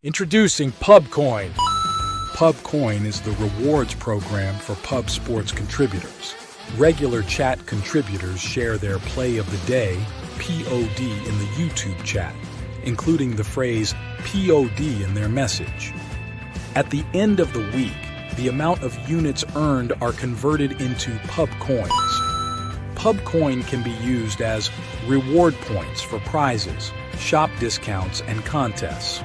Introducing Pubcoin. Pubcoin is the rewards program for pub sports contributors. Regular chat contributors share their play of the day, POD, in the YouTube chat, including the phrase POD in their message. At the end of the week, the amount of units earned are converted into Pubcoins. Pubcoin can be used as reward points for prizes, shop discounts, and contests.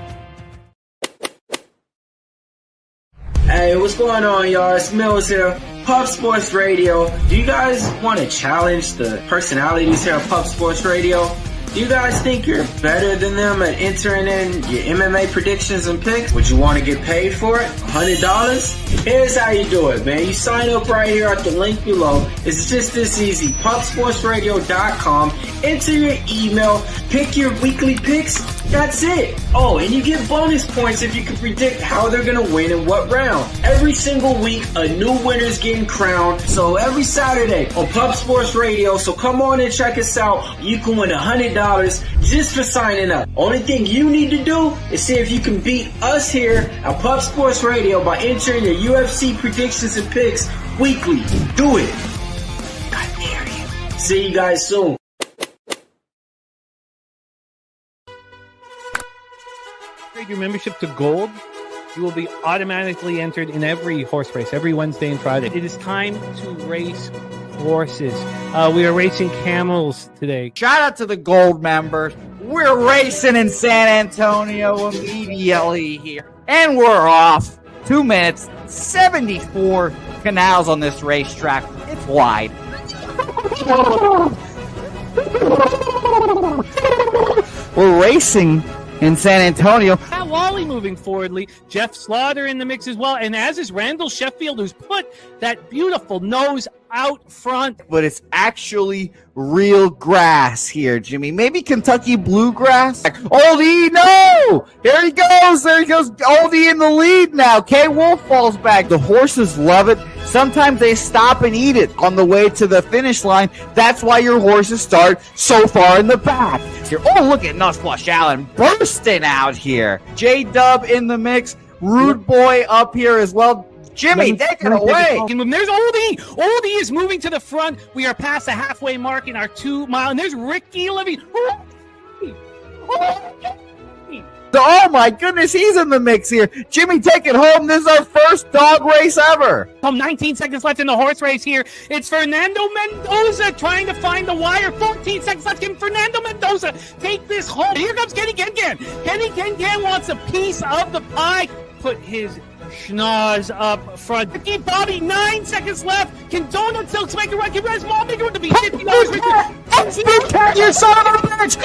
Hey, what's going on, y'all? It's Mills here, Pub Sports Radio. Do you guys want to challenge the personalities here at Pub Sports Radio? Do you guys think you're better than them at entering in your MMA predictions and picks? Would you want to get paid for it? $100? Here's how you do it, man. You sign up right here at the link below. It's just this easy. PubSportsRadio.com. Enter your email. Pick your weekly picks. That's it. Oh, and you get bonus points if you can predict how they're going to win in what round. Every single week, a new winner's getting crowned. So every Saturday on Pub Sports Radio. So come on and check us out. You can win $100 just for signing up. Only thing you need to do is see if you can beat us here at Pub Sports Radio by entering your UFC predictions and picks weekly. Do it. I dare you. See you guys soon. Upgrade your membership to Gold. You will be automatically entered in every horse race, every Wednesday and Friday. It is time to race horses. We are racing camels today. Shout out to the Gold members. We're racing in San Antonio immediately here. And we're off. 2 minutes, 74 canals on this racetrack. It's wide. We're racing in San Antonio. Matt Wally moving forwardly. Jeff Slaughter in the mix as well. And as is Randall Sheffield, who's put that beautiful nose out front. But it's actually real grass here, Jimmy. Maybe Kentucky bluegrass. Oldie, no! There he goes. Oldie in the lead now. K. Wolf falls back. The horses love it. Sometimes they stop and eat it on the way to the finish line. That's why your horses start so far in the back. Here. Oh, look at Nussflush Allen bursting out here. J-Dub in the mix. Rude Boy up here as well. Jimmy, take it away. There's Oldie. Oldie is moving to the front. We are past the halfway mark in our 2 mile. And there's Ricky Levy. Oh my goodness, he's in the mix here. Jimmy, take it home. This is our first dog race ever. 19 seconds left in the horse race here. It's Fernando Mendoza trying to find the wire. 14 seconds left. Can Fernando Mendoza take this home? Here comes Kenny Can-Can. Kenny Can-Can wants a piece of the pie. Put his schnoz up front. Ricky Bobby, 9 seconds left. Can Donut Silks make a run? Can Res Mall make a run to be $50? You son of a bitch!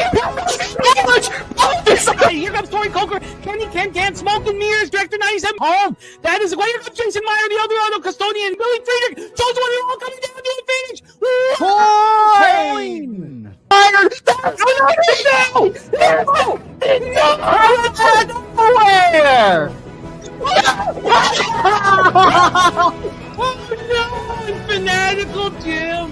Here comes Tori Coker. Kenny Can-Can, Smoke and Mirrors, Director 97 home. That is a way. Here comes Jason Meyer, the Eldorado custodian. Billy Friedrich, Jones one all coming down the finish. Coin! Nowhere! Oh no! Fanatical Jim!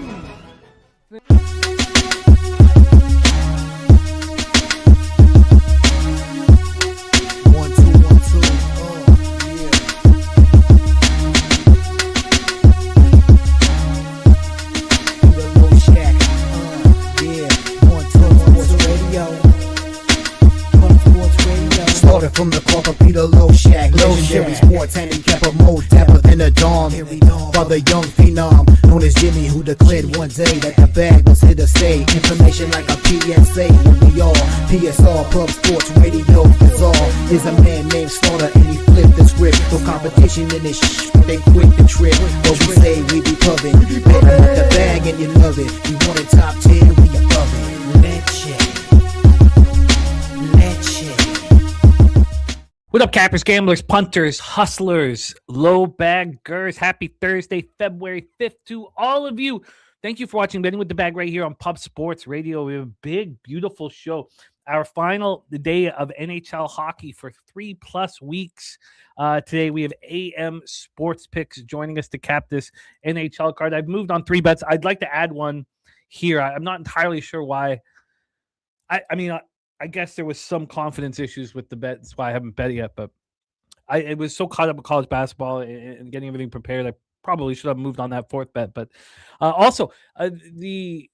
From the Corker Peter Low Shack, legendary sports handicapper, more dapper than a dawn. Father young phenom, known as Jimmy, who declared one day that the bag was here to stay. Information like a PSA, when we all PSR, Pub Sports Radio, bizarre. Is a man named Slaughter and he flipped the script. No competition in this they quit the trip. But we say we be pubbing, better with the bag and you love it. We want it top 10, we above it. What up, cappers, gamblers, punters, hustlers, low baggers? Happy Thursday, February 5th to all of you. Thank you for watching Betting with the Bag right here on Pub Sports Radio. We have a big, beautiful show. Our final day of NHL hockey for 3+ weeks. Today we have AM Sports Picks joining us to cap this NHL card. I've moved on 3 bets. I'd like to add one here. I'm not entirely sure why. I mean, I guess there was some confidence issues with the bet. That's why I haven't bet yet. But I was so caught up with college basketball and getting everything prepared. I probably should have moved on that fourth bet. But also, it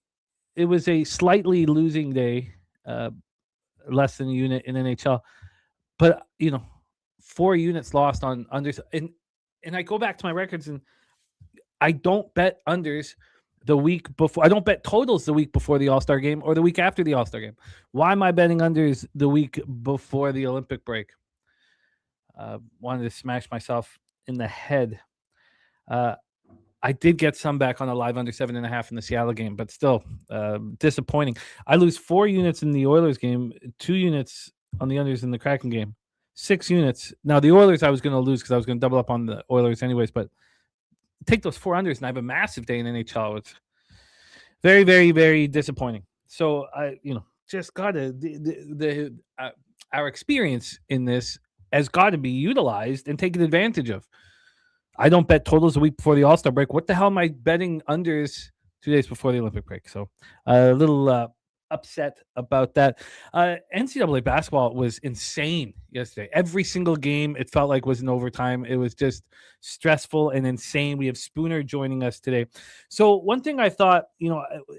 was a slightly losing day, less than a unit in NHL. But 4 units lost on unders, and I go back to my records, and I don't bet unders the week before. I don't bet totals the week before the All-Star game or the week after the All-Star game. Why am I betting unders the week before the Olympic break? Wanted to smash myself in the head. I did get some back on a live under 7.5 in the Seattle game, but still disappointing. I lose 4 units in the Oilers game, 2 units on the unders in the Kraken game, 6 units. Now the Oilers I was going to lose because I was going to double up on the Oilers anyways, but take those 4 unders and I have a massive day in NHL. It's very, very, very disappointing. So I, just gotta our experience in this has got to be utilized and taken advantage of. I don't bet totals a week before the All-Star break. What the hell am I betting unders 2 days before the Olympic break? So a little upset about that. NCAA basketball was insane yesterday. Every single game, it felt like was in overtime. It was just stressful and insane. We have Spooner joining us today. So one thing I thought,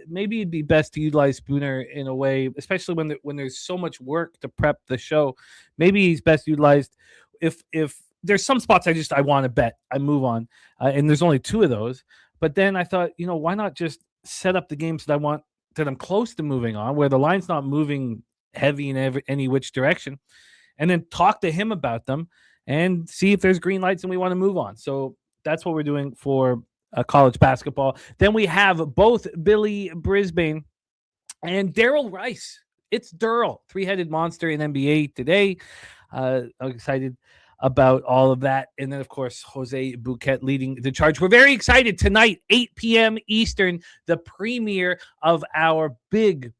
maybe it'd be best to utilize Spooner in a way, especially when there's so much work to prep the show. Maybe he's best utilized if there's some spots I want to bet. I move on, and there's only 2 of those. But then I thought, why not just set up the games that I'm close to moving on, where the line's not moving heavy in any which direction, and then talk to him about them and see if there's green lights and we want to move on. So that's what we're doing for college basketball. Then we have both Billy Brisbane and Darryl Rice. It's Darryl, 3-headed monster in NBA today. I'm excited about all of that. And then, of course, Jose Bouquet leading the charge. We're very excited tonight, 8 p.m. Eastern, the premiere of our big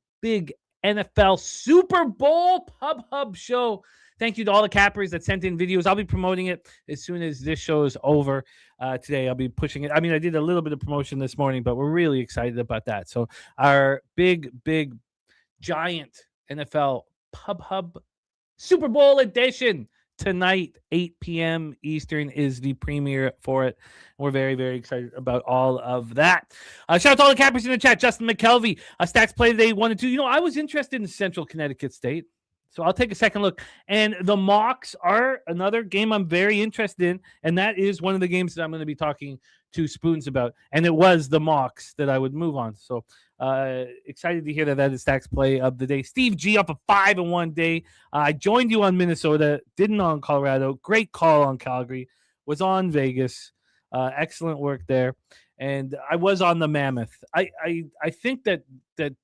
NFL Super Bowl Pub Hub show. Thank you to all the cappers that sent in videos. I'll be promoting it as soon as this show is over today. I'll be pushing it. I mean, I did a little bit of promotion this morning, but we're really excited about that. So our big, giant NFL Pub Hub Super Bowl edition tonight, 8 p.m. Eastern is the premiere for it. We're very, very excited about all of that. Shout out to all the cappers in the chat. Justin McKelvey, Stacks play today 1 and 2. I was interested in Central Connecticut State, so I'll take a second look. And the mocks are another game I'm very interested in, and that is one of the games that I'm going to be talking to Spoons about. And it was the mocks that I would move on. So excited to hear that is Stacks play of the day. Steve G up a 5-1 day. I joined you on Minnesota, didn't on Colorado. Great call on Calgary. Was on Vegas. Excellent work there. And I was on the Mammoth. I think that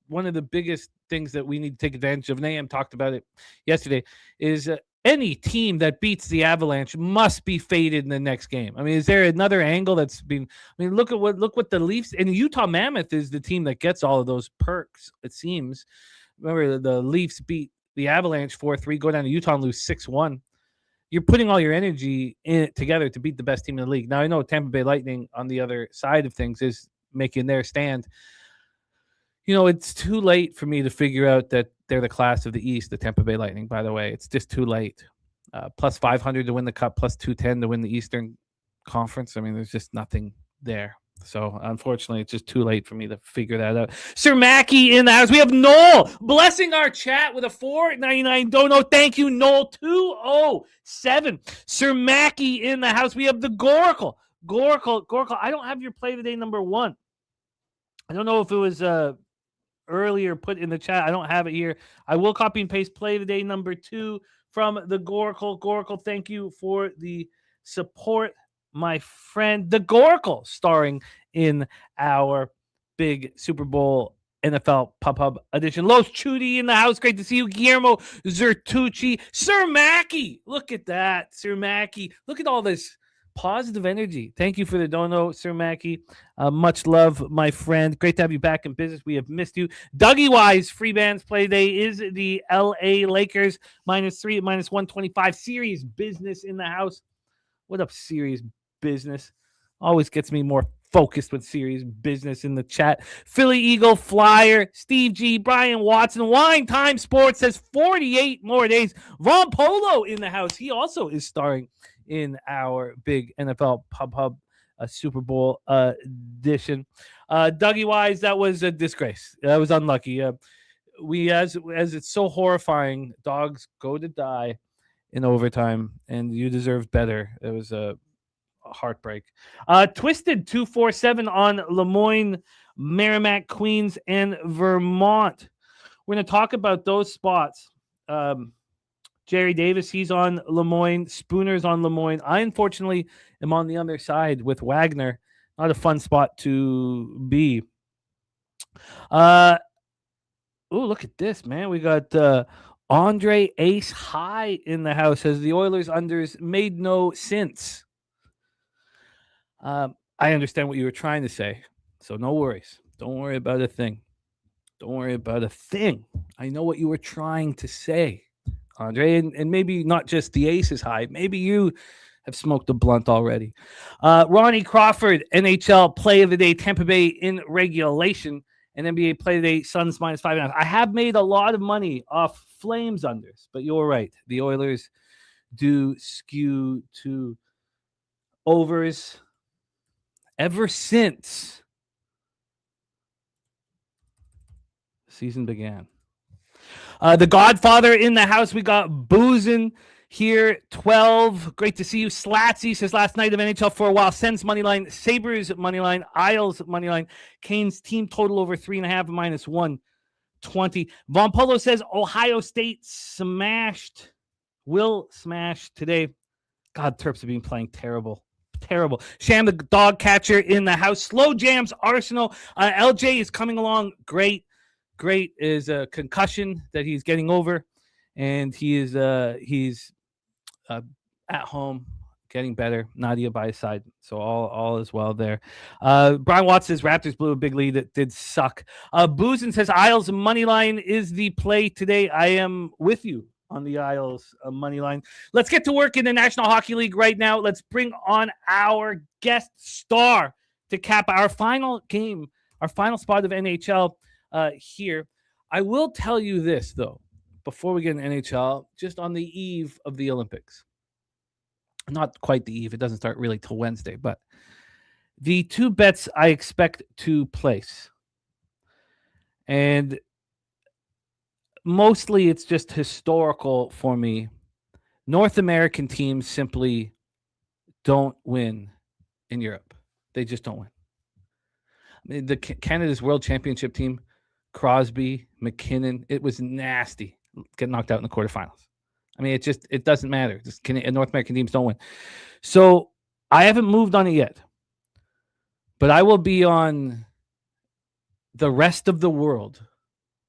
one of the biggest things that we need to take advantage of, and AM talked about it yesterday, is any team that beats the Avalanche must be faded in the next game. I mean, is there another angle that's been? I mean, look what the Leafs and Utah Mammoth is the team that gets all of those perks. It seems. Remember, the Leafs beat the Avalanche 4-3, go down to Utah and lose 6-1. You're putting all your energy in it together to beat the best team in the league. Now I know Tampa Bay Lightning on the other side of things is making their stand. It's too late for me to figure out that they're the class of the East, the Tampa Bay Lightning, by the way. It's just too late. Plus 500 to win the Cup, plus 210 to win the Eastern Conference. I mean, there's just nothing there. So, unfortunately, it's just too late for me to figure that out. Sir Mackey in the house. We have Noel blessing our chat with a $4.99 dono. Thank you, Noel. 207. Sir Mackey in the house. We have the Goracle. Goracle, I don't have your play today number 1. I don't know if it was earlier put in the chat. I don't have it here. I will copy and paste play today number 2 from the Goracle. Goracle, thank you for the support, my friend. The Goracle starring in our big Super Bowl NFL Pub Hub edition. Los Chudy in the house. Great to see you. Guillermo Zertucci. Sir Mackey. Look at that. Sir Mackey. Look at all this positive energy. Thank you for the dono, Sir Mackey. Much love, my friend. Great to have you back in business. We have missed you. Dougie Wise, free bands play day is the LA Lakers -3 at -125. Serious business in the house. What up, serious business? Always gets me more focused with serious business in the chat. Philly Eagle Flyer, Steve G, Brian Watson, Wine Time Sports says 48 more days. Von Polo in the house. He also is starring in our big NFL Pub Super Bowl edition. Dougie Wise, that was a disgrace. That was unlucky. We as it's so horrifying, dogs go to die in overtime, and you deserve better. It was a heartbreak. Twisted 247 on Lemoyne, Merrimack, Queens, and Vermont. We're going to talk about those spots. Jerry Davis, he's on Lemoyne. Spooner's on Lemoyne. I, unfortunately, am on the other side with Wagner. Not a fun spot to be. Oh, look at this, man. We got Andre Ace High in the house. As the Oilers unders made no sense. I understand what you were trying to say, so no worries. Don't worry about a thing. Don't worry about a thing. I know what you were trying to say, Andre, and maybe not just the ace is high. Maybe you have smoked a blunt already. Ronnie Crawford, NHL Play of the Day, Tampa Bay in regulation, and NBA Play of the Day, Suns -5.5. I have made a lot of money off Flames unders, but you're right. The Oilers do skew to overs ever since the season began. The Godfather in the house. We got Boozin here, 12. Great to see you. Slatsy says last night of NHL for a while. Sens money line, Sabres money line, Isles money line. Canes team total over 3.5 -120. Von Polo says Ohio State will smash today. God, Terps have been playing terrible. Sham the dog catcher in the house. Slow jams Arsenal. LJ is coming along great. Is a concussion that he's getting over, and he's at home getting better. Nadia by his side, so all is well there. Brian Watts says Raptors blew a big lead that did suck. Boozin says Isles money line is the play today. I am with you on the Isles money line. Let's get to work in the National Hockey League right now. Let's bring on our guest star to cap our final game, our final spot of NHL here. I will tell you this, though, before we get in NHL, just on the eve of the Olympics. Not quite the eve. It doesn't start really till Wednesday, but the two bets I expect to place. And mostly it's just historical for me. North American teams simply don't win in Europe. They just don't win. I mean, the Canada's World Championship team, Crosby, McKinnon, it was nasty. Get knocked out in the quarterfinals. I mean, it doesn't matter. North American teams don't win. So I haven't moved on it yet. But I will be on the rest of the world.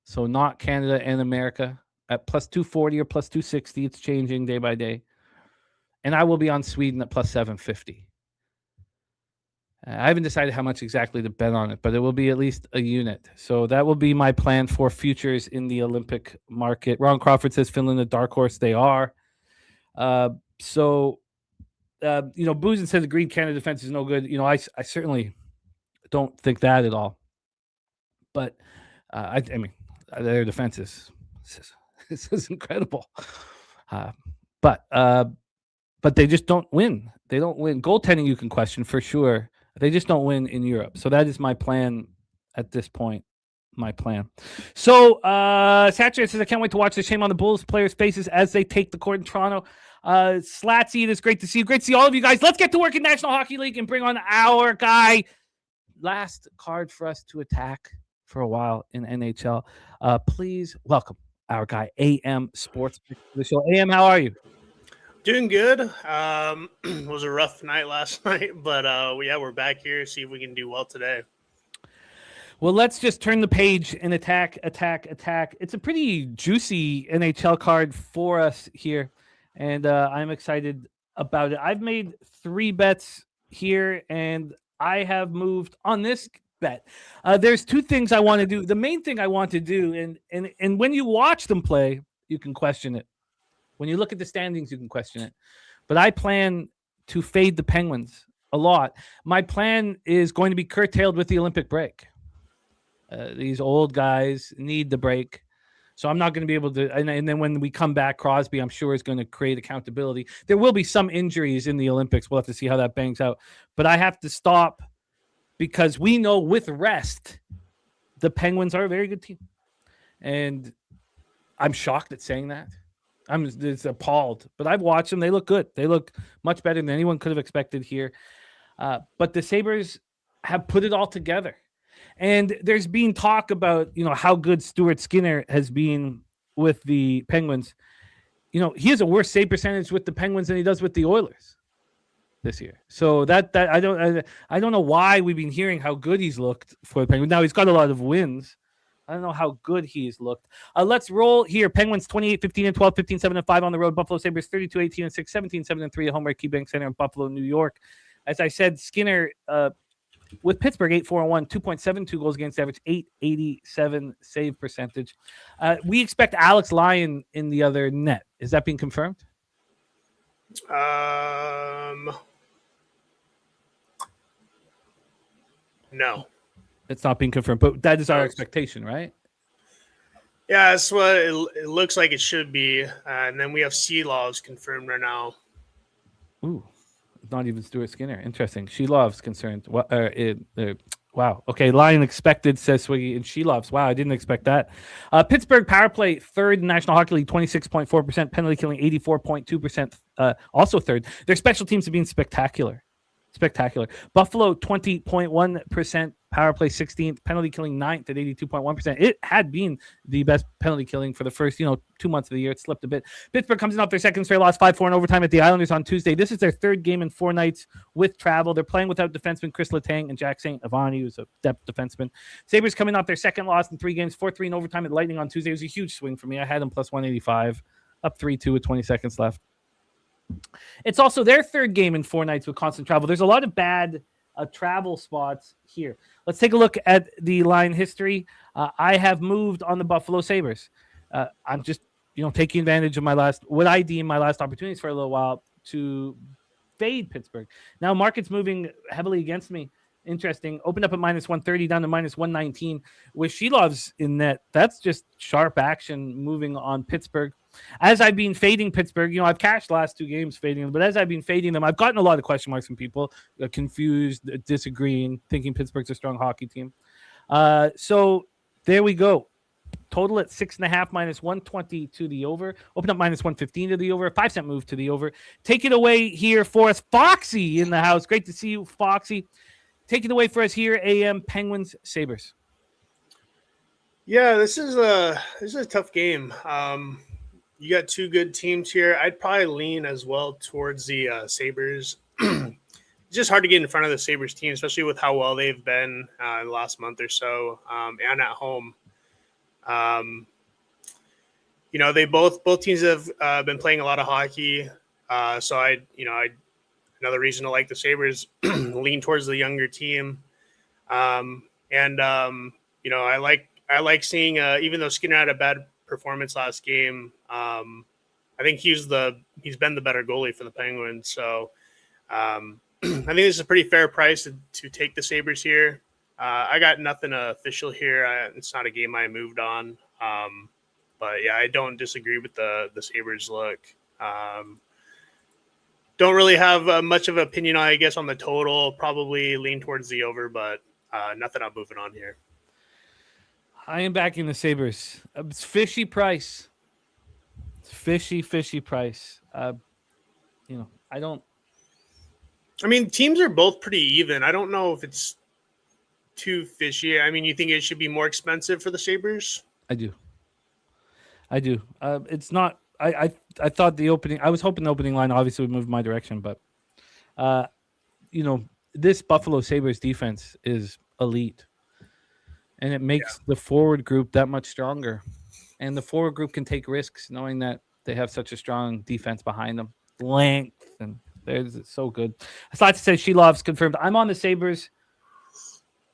So not Canada and America at +240 or +260. It's changing day by day. And I will be on Sweden at +750. I haven't decided how much exactly to bet on it, but it will be at least a unit. So that will be my plan for futures in the Olympic market. Ron Crawford says Finland a dark horse. They are. Boozin says the Green Canada defense is no good. I certainly don't think that at all. But I mean, their defense is incredible. But they just don't win. They don't win. Goaltending you can question for sure. They just don't win in Europe. So that is my plan at this point. So Satcher says, I can't wait to watch the shame on the Bulls players' faces as they take the court in Toronto. Slatsy, it is great to see you. Great to see all of you guys. Let's get to work in National Hockey League and bring on our guy. Last card for us to attack for a while in NHL. Please welcome our guy, AM Sports. The show. AM, how are you? Doing good. It was a rough night last night, but we're back here. See if we can do well today. Well, let's just turn the page and attack. It's a pretty juicy NHL card for us here, and I'm excited about it. I've made 3 bets here, and I have moved on this bet. There's 2 things I want to do. The main thing I want to do, and when you watch them play, you can question it. When you look at the standings, you can question it. But I plan to fade the Penguins a lot. My plan is going to be curtailed with the Olympic break. These old guys need the break. So I'm not going to be able to. And then when we come back, Crosby, I'm sure, is going to create accountability. There will be some injuries in the Olympics. We'll have to see how that bangs out. But I have to stop because we know with rest, the Penguins are a very good team. And I'm shocked at saying that. I'm just appalled. But I've watched them. They look good. They look much better than anyone could have expected here. But the Sabres have put it all together. And there's been talk about, how good Stuart Skinner has been with the Penguins. He has a worse save percentage with the Penguins than he does with the Oilers this year. So that I don't know why we've been hearing how good he's looked for the Penguins. Now he's got a lot of wins. I don't know how good he's looked. Let's roll here. Penguins 28-15-12, 15-7-5 on the road. Buffalo Sabres 32-18-6, 17-7-3 at home at KeyBank Center in Buffalo, New York. As I said, Skinner with Pittsburgh 8-4-1, 2.72 goals against average, 887 save percentage. We expect Alex Lyon in the other net. Is that being confirmed? No. It's not being confirmed, but that is our expectation, right? Yeah, that's what it looks like it should be. And then we have Seelov's confirmed right now. Ooh, not even Stuart Skinner. Interesting. Shelov's concerned. Wow. Okay, Lyon expected, says Swiggy, and Shelov's. Wow, I didn't expect that. Pittsburgh power play, third in National Hockey League, 26.4%. Penalty killing, 84.2%. Also third. Their special teams have been spectacular. Buffalo 20.1%, power play 16th, penalty killing 9th at 82.1%. It had been the best penalty killing for the first 2 months of the year. It slipped a bit. Pittsburgh comes in off their second straight loss, 5-4 in overtime at the Islanders on Tuesday. This is their third game in 4 nights with travel. They're playing without defenseman Chris Letang and Jack St. Ivany, who's a depth defenseman. Sabres coming off their second loss in 3 games, 4-3 in overtime at Lightning on Tuesday. It was a huge swing for me. I had them plus 185, up 3-2 with 20 seconds left. It's also their third game in 4 nights with constant travel. There's a lot of bad travel spots here. Let's take a look at the line history. I have moved on the Buffalo Sabres. I'm just, taking advantage of what I deem my last opportunities for a little while to fade Pittsburgh. Now market's moving heavily against me. Interesting. Opened up at minus 130 down to minus 119 with Shelov's in net. That's just sharp action moving on Pittsburgh. As I've been fading Pittsburgh, I've cashed the last 2 games fading them, but as I've been fading them, I've gotten a lot of question marks from people, confused, disagreeing, thinking Pittsburgh's a strong hockey team. So there we go. Total at 6.5 minus 120 to the over. Open up minus 115 to the over. 5-cent move to the over. Take it away here for us. Foxy in the house. Great to see you, Foxy. Take it away for us here, AM Penguins Sabres. Yeah, this is a tough game. You got 2 good teams here. I'd probably lean as well towards the Sabres. It's just hard to get in front of the Sabres team, especially with how well they've been in the last month or so, and at home. They both teams have been playing a lot of hockey. So I another reason to like the Sabres, lean towards the younger team. I like seeing even though Skinner had a bad performance last game, I think he's been the better goalie for the Penguins. So I think this is a pretty fair price to take the Sabres here. I got nothing official here. It's not a game I moved on. But yeah, I don't disagree with the Sabres look. Don't really have much of an opinion, I guess, on the total. Probably lean towards the over, but nothing I'm moving on here. I am backing the Sabres. It's fishy price. Fishy price. I don't. I mean, teams are both pretty even. I don't know if it's too fishy. I mean, you think it should be more expensive for the Sabres? I do. It's not. I thought the opening. I was hoping the opening line obviously would move my direction, but this Buffalo Sabres defense is elite, and it makes the forward group that much stronger. And the forward group can take risks, knowing that they have such a strong defense behind them. Length and there's so good. Slot says Shelov's confirmed. I'm on the Sabres.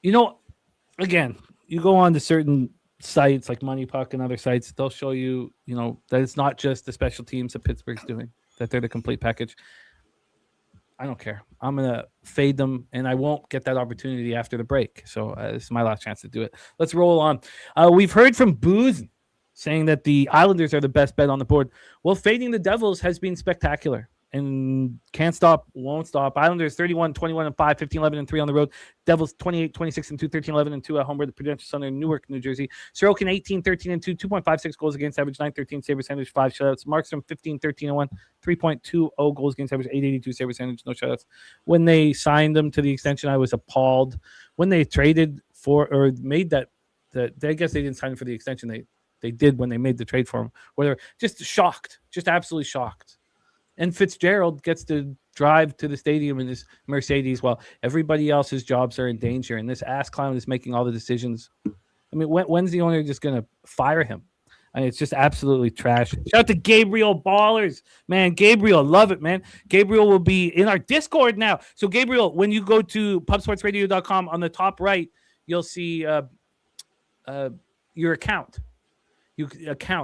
Again, you go on to certain sites like Money Puck and other sites, they'll show you, that it's not just the special teams that Pittsburgh's doing, that they're the complete package. I don't care. I'm going to fade them, and I won't get that opportunity after the break. So this is my last chance to do it. Let's roll on. We've heard from Booz saying that the Islanders are the best bet on the board. Well, fading the Devils has been spectacular and can't stop, won't stop. Islanders 31, 21, and 5, 15, 11, and 3 on the road. Devils 28, 26, and 2, 13, 11, and 2 at home with the Prudential Center in Newark, New Jersey. Sorokin 18, 13, and 2, 2.56 goals against average, 913 save percentage, 5 shutouts. Markstrom 15, 13, and 1, 3.20 goals against average, 882 save percentage, no shutouts. When they signed them to the extension, I was appalled. When they traded for or made that I guess they didn't sign him for the extension. They did when they made the trade for him. Where they're just shocked, just absolutely shocked. And Fitzgerald gets to drive to the stadium in his Mercedes while everybody else's jobs are in danger. And this ass clown is making all the decisions. I mean, when's the owner just going to fire him? I mean, it's just absolutely trash. Shout out to Gabriel Ballers. Man, Gabriel, love it, man. Gabriel will be in our Discord now. So, Gabriel, when you go to pubsportsradio.com on the top right, you'll see your account.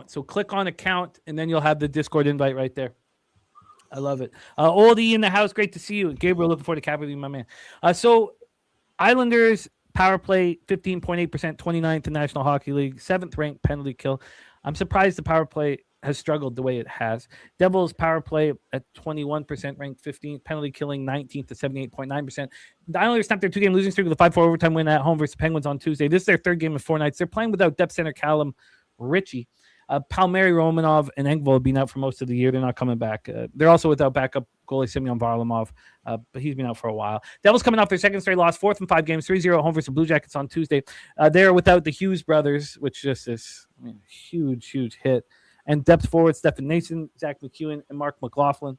So click on account, and then you'll have the Discord invite right there. I love it. Oldie in the house. Great to see you. Gabriel, looking forward to capping you, my man. So Islanders power play 15.8%, 29th in National Hockey League, 7th ranked penalty kill. I'm surprised the power play has struggled the way it has. Devils power play at 21%, ranked 15th, penalty killing 19th to 78.9%. The Islanders snapped their 2-game losing streak with a 5-4 overtime win at home versus the Penguins on Tuesday. This is their third game in 4 nights. They're playing without depth center Callum Ritchie. Palmieri, Romanov, and Engvall have been out for most of the year. They're not coming back. They're also without backup goalie Semyon Varlamov, but he's been out for a while. Devils coming off their second straight loss, 4th in 5 games, 3-0 at home versus the Blue Jackets on Tuesday. They're without the Hughes brothers, which just is huge hit. And depth forward Stephen Nason, Zach McEwen, and Mark McLaughlin.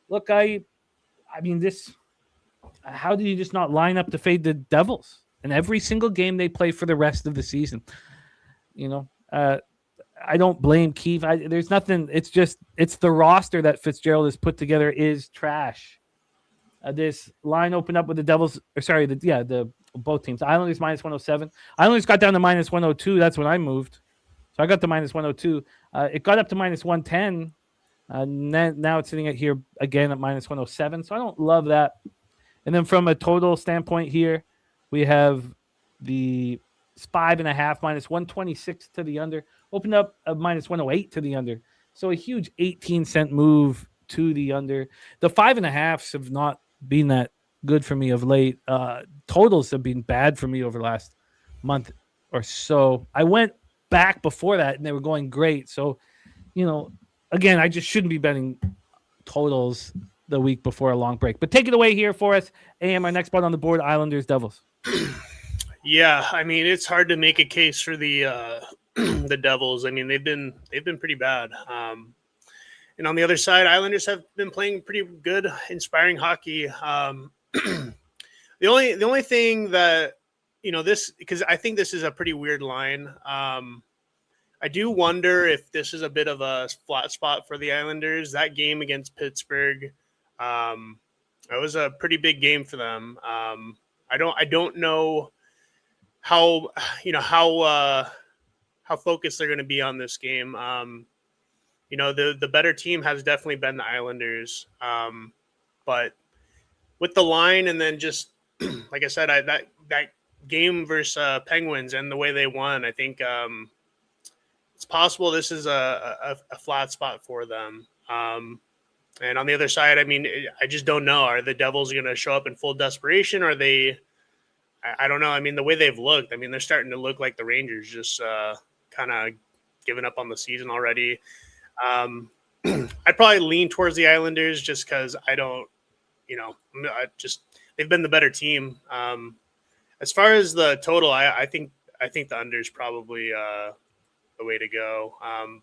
Look, I mean, this. How do you just not line up to fade the Devils in every single game they play for the rest of the season? I don't blame Keefe. There's nothing. It's the roster that Fitzgerald has put together is trash. This line opened up with the Devils. The both teams. Islanders minus 107. Islanders got down to minus 102. That's when I moved. So I got to minus 102. It got up to minus 110. Now it's sitting at here again at minus 107. So I don't love that. And then from a total standpoint here, we have the 5.5 minus 126 to the under. Opened up a minus 108 to the under. So a huge 18-cent move to the under. The 5.5s have not been that good for me of late. Totals have been bad for me over the last month or so. I went back before that, and they were going great. So, again, I just shouldn't be betting totals the week before a long break. But take it away here for us. AM, our next spot on the board, Islanders, Devils. Yeah, I mean, it's hard to make a case for the the Devils. I mean, they've been pretty bad. And on the other side, Islanders have been playing pretty good, inspiring hockey. The only thing that this, because I think this is a pretty weird line. I do wonder if this is a bit of a flat spot for the Islanders. That game against Pittsburgh, that was a pretty big game for them. I don't know how focused they're going to be on this game. The better team has definitely been the Islanders. But with the line, and then just like I said, that game versus Penguins and the way they won, I think it's possible this is a flat spot for them. And on the other side, I mean, I just don't know. Are the Devils going to show up in full desperation? Or are they? I don't know. I mean, the way they've looked, I mean, they're starting to look like the Rangers, just kind of giving up on the season already. I'd probably lean towards the Islanders just because I don't, they've been the better team. As far as the total, I think the under is probably the way to go.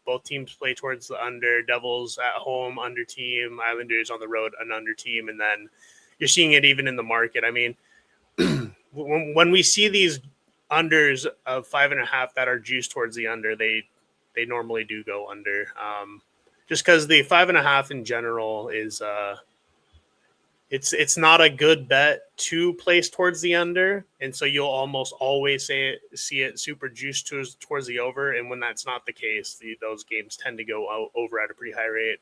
Both teams play towards the under. Devils at home, under team. Islanders on the road, an under team. And then you're seeing it even in the market. I mean, when we see these unders of 5.5 that are juiced towards the under, they normally do go under. Just because the 5.5 in general is it's not a good bet to place towards the under, and so you'll almost always see it super juiced towards the over. And when that's not the case, those games tend to go over at a pretty high rate.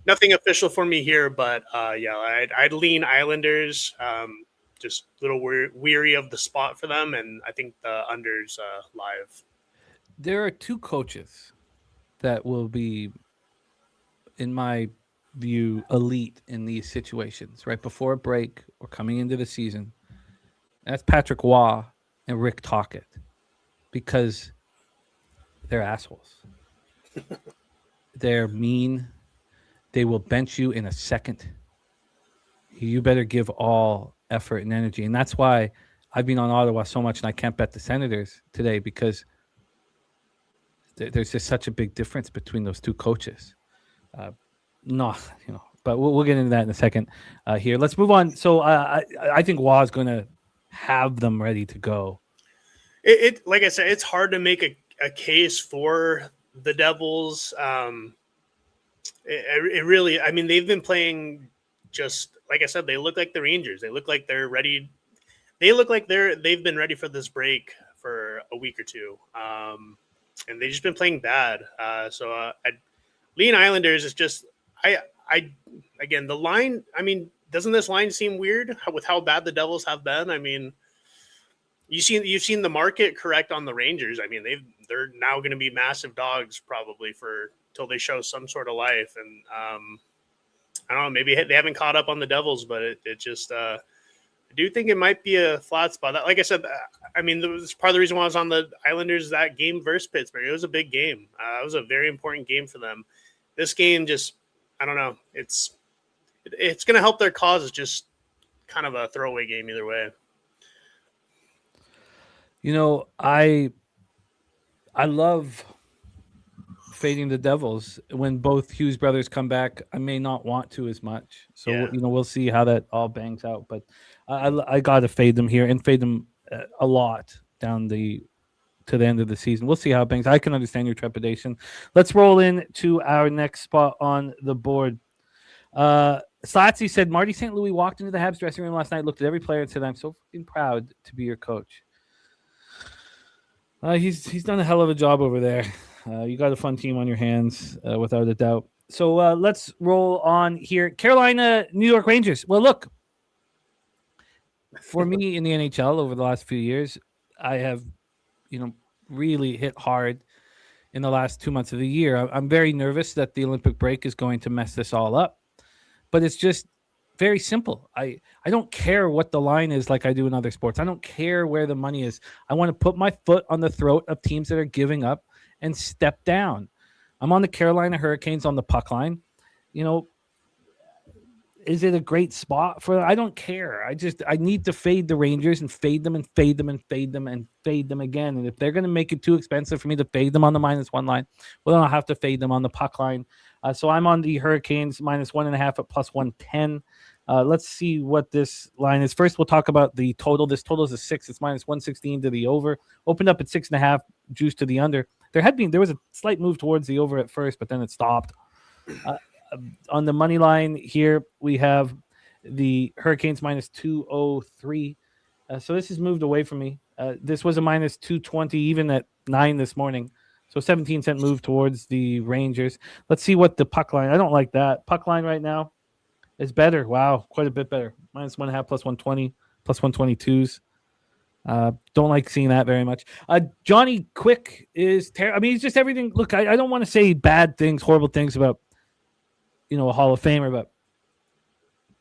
Nothing official for me here, but I'd lean Islanders. Just a little weary of the spot for them, and I think the unders live. There are two coaches that will be, in my view, elite in these situations right before a break or coming into the season. And that's Patrick Waugh and Rick Tocchet, because they're assholes. They're mean. They will bench you in a second. You better give all effort and energy. And that's why I've been on Ottawa so much, and I can't bet the Senators today, because there's just such a big difference between those two coaches. But we'll get into that in a second here. Let's move on. So I think Waugh is going to have them ready to go. It like I said, it's hard to make a case for the Devils. It really, I mean, they've been playing just like I said. They look like the Rangers. They look like they're ready. They look like they've been ready for this break for a week or two. And they've just been playing bad. So I'd lean Islanders. Is just again, the line. I mean, doesn't this line seem weird with how bad the Devils have been? I mean, you've seen the market correct on the Rangers. I mean, they're now going to be massive dogs probably till they show some sort of life. And I don't know, maybe they haven't caught up on the Devils, but it just I do think it might be a flat spot. Like I said, I mean, that was part of the reason why I was on the Islanders that game versus Pittsburgh. It was a big game. It was a very important game for them. This game just, I don't know. It's going to help their cause. It's just kind of a throwaway game either way. You know, I love fading the Devils. When both Hughes brothers come back, I may not want to as much. So, Yeah. we'll see how that all bangs out. But I got to fade them here and fade them a lot down to the end of the season. We'll see how it bangs. I can understand your trepidation. Let's roll into our next spot on the board. Slatsy said, Marty St. Louis walked into the Habs dressing room last night, looked at every player and said, I'm so fucking proud to be your coach. He's done a hell of a job over there. You got a fun team on your hands, without a doubt. So let's roll on here. Carolina, New York Rangers. Well, look, for me in the NHL over the last few years, I have, really hit hard in the last 2 months of the year. I'm very nervous that the Olympic break is going to mess this all up, but it's just very simple. I don't care what the line is like I do in other sports. I don't care where the money is. I want to put my foot on the throat of teams that are giving up and step down. I'm on the Carolina Hurricanes on the puck line. Is it a great spot for? I don't care. I need to fade the Rangers and fade them and fade them and fade them and fade them again. And if they're going to make it too expensive for me to fade them on the -1 line, well, then I'll have to fade them on the puck line. So I'm on the Hurricanes -1.5 at +110. Let's see what this line is. First, we'll talk about the total. This total is a 6. It's -116 to the over. Opened up at 6.5, juice to the under. There was a slight move towards the over at first, but then it stopped. On the money line here, we have the Hurricanes -203. So this has moved away from me. This was a -220 even at 9 this morning. So 17-cent move towards the Rangers. Let's see what the puck line. I don't like that. Puck line right now is better. Wow, quite a bit better. -1.5 +120, +122s. Don't like seeing that very much. Johnny Quick is terrible. I mean, he's just everything. Look, I don't want to say bad things, horrible things about a Hall of Famer, but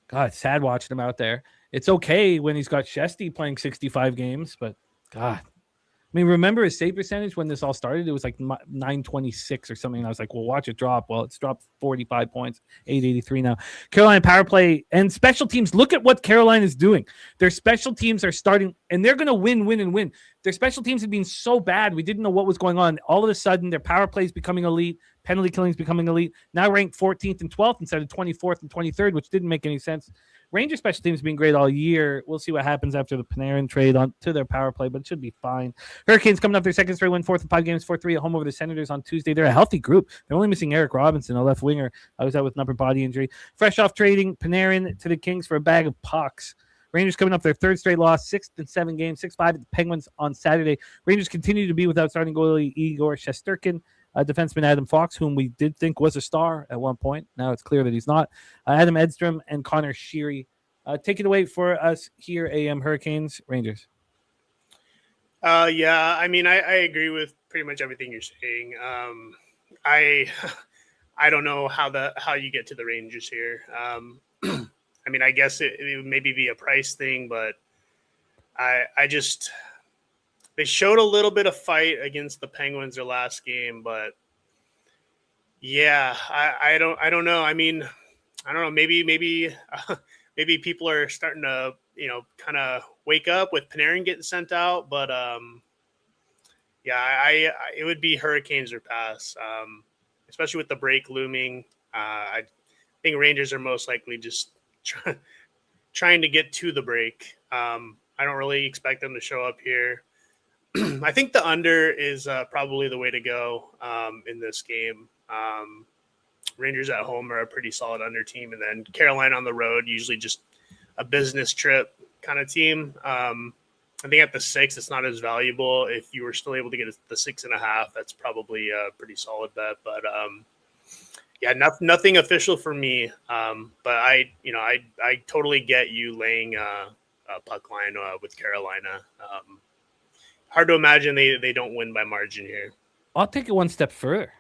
God, it's sad watching him out there. It's okay when he's got Shesty playing 65 games, but God. I mean, remember his save percentage when this all started? It was like 926 or something. And I was like, well, watch it drop. Well, it's dropped 45 points, 883 now. Carolina power play and special teams. Look at what Carolina is doing. Their special teams are starting, and they're going to win. Their special teams have been so bad. We didn't know what was going on. All of a sudden, their power play is becoming elite. Penalty killing is becoming elite. Now ranked 14th and 12th instead of 24th and 23rd, which didn't make any sense. Ranger special teams have been great all year. We'll see what happens after the Panarin trade on to their power play, but it should be fine. Hurricanes coming up their second straight win, 4th in 5 games, 4-3 at home over the Senators on Tuesday. They're a healthy group. They're only missing Eric Robinson, a left winger. I was out with an upper body injury. Fresh off trading Panarin to the Kings for a bag of pucks. Rangers coming up their 3rd straight loss, 6th in 7 games, 6-5 at the Penguins on Saturday. Rangers continue to be without starting goalie Igor Shesterkin. defenseman Adam Fox, whom we did think was a star at one point. Now it's clear that he's not. Adam Edstrom and Connor Sheary. Take it away for us here, AM Hurricanes, Rangers. Yeah, I mean, I agree with pretty much everything you're saying. I don't know how you get to the Rangers here. I mean, I guess it would maybe be a price thing, but they showed a little bit of fight against the Penguins their last game, but yeah, I don't know. I mean, I don't know. Maybe people are starting to, kind of wake up with Panarin getting sent out, but yeah, it would be Hurricanes or pass, especially with the break looming. I think Rangers are most likely just trying to get to the break. I don't really expect them to show up here. I think the under is probably the way to go in this game. Rangers at home are a pretty solid under team, and then Carolina on the road, usually just a business trip kind of team. I think at the 6, it's not as valuable. If you were still able to get the 6.5, that's probably a pretty solid bet. But yeah, nothing official for me. But I totally get you laying a puck line with Carolina. Hard to imagine they don't win by margin here. I'll take it one step further.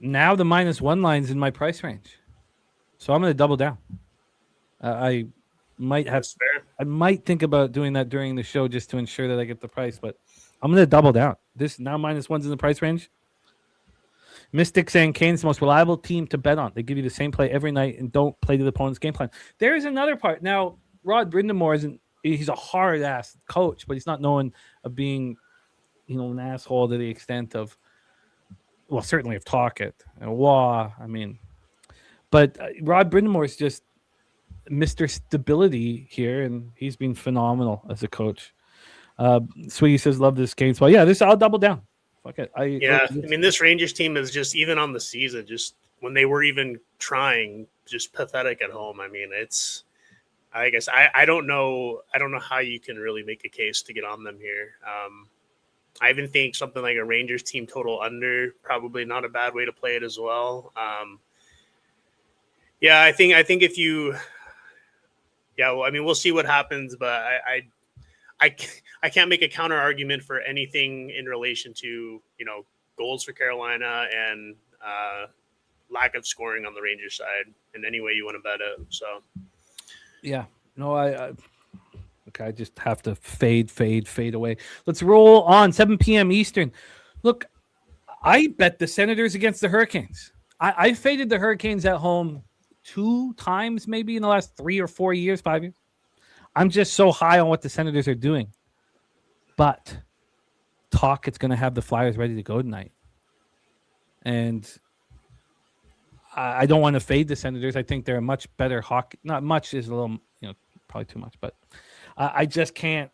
Now the -1 line's in my price range, so I'm going to double down. I might think about doing that during the show just to ensure that I get the price, but I'm going to double down. This now -1's in the price range. Mystic saying Kane's the most reliable team to bet on. They give you the same play every night and don't play to the opponent's game plan. There is another part. Now, Rod Brindamore he's a hard-ass coach, but he's not known of being, an asshole to the extent of, well, certainly of Talkett and Waugh. I mean, but Rod Brindamore is just Mr. Stability here, and he's been phenomenal as a coach. Sweetie says, love this game. So, yeah, I'll double down. Fuck it. I mean, this Rangers team is just, even on the season, just when they were even trying, just pathetic at home. I mean, I guess I don't know how you can really make a case to get on them here. I even think something like a Rangers team total under, probably not a bad way to play it as well. Yeah, I think if you, well, I mean, we'll see what happens, but I can't make a counter argument for anything in relation to, goals for Carolina and lack of scoring on the Rangers side in any way you want to bet it. So, yeah, no, I just have to fade away. Let's roll on 7 p.m. Eastern. Look, I bet the Senators against the Hurricanes. I faded the Hurricanes at home 2 times maybe in the last 3 or 4 years, 5 years. I'm just so high on what the Senators are doing. But it's going to have the Flyers ready to go tonight. And I don't want to fade the Senators. I think they're a much better hockey. Not much is a little, probably too much, but I just can't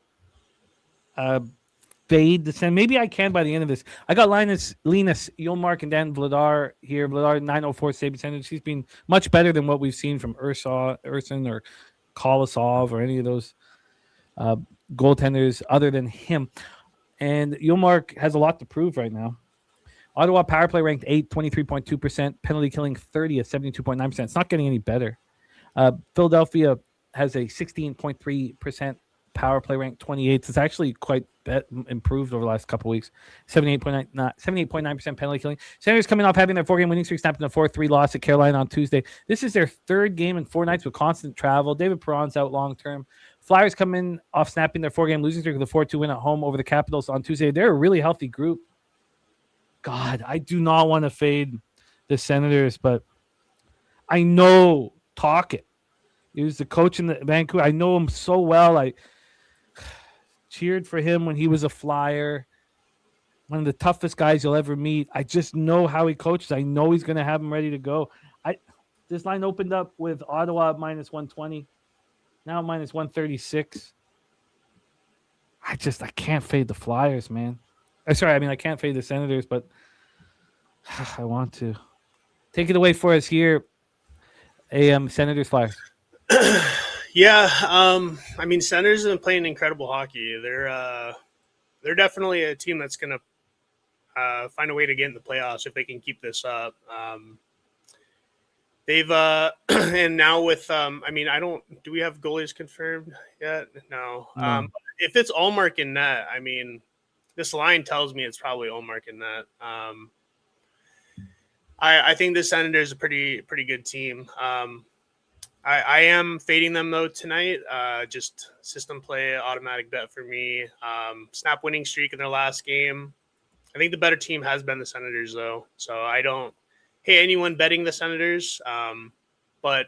fade the Senators. Maybe I can by the end of this. I got Linus, Yolmark, and Dan Vladar here. Vladar 904 Sabres Senators. He's been much better than what we've seen from Urson or Kolosov or any of those goaltenders other than him. And Yolmark has a lot to prove right now. Ottawa power play ranked 8, 23.2%. Penalty killing 30 at 72.9%. It's not getting any better. Philadelphia has a 16.3% power play ranked 28th. It's actually quite improved over the last couple of weeks. 78.9% penalty killing. Senators coming off having their 4-game winning streak snapped in a 4-3 loss at Carolina on Tuesday. This is their 3rd game in 4 nights with constant travel. David Perron's out long term. Flyers come in off snapping their 4-game losing streak with a 4-2 win at home over the Capitals on Tuesday. They're a really healthy group. God, I do not want to fade the Senators, but I know Talkett. He was the coach in the Vancouver. I know him so well. I cheered for him when he was a Flyer. One of the toughest guys you'll ever meet. I just know how he coaches. I know he's going to have him ready to go. This line opened up with Ottawa at -120. Now -136. I can't fade the Flyers, man. I can't fade the Senators, but I want to. Take it away for us here, AM Senators Flyers. Yeah, I mean, Senators have been playing incredible hockey. They're definitely a team that's going to find a way to get in the playoffs if they can keep this up. They've and now with do we have goalies confirmed yet? No. No. If it's Ullmark in net, I mean, this line tells me it's probably Ullmark in net. I think the Senators are a pretty good team. I am fading them though tonight. Just system play, automatic bet for me. Snap winning streak in their last game. I think the better team has been the Senators though, so I don't hate anyone betting the Senators. But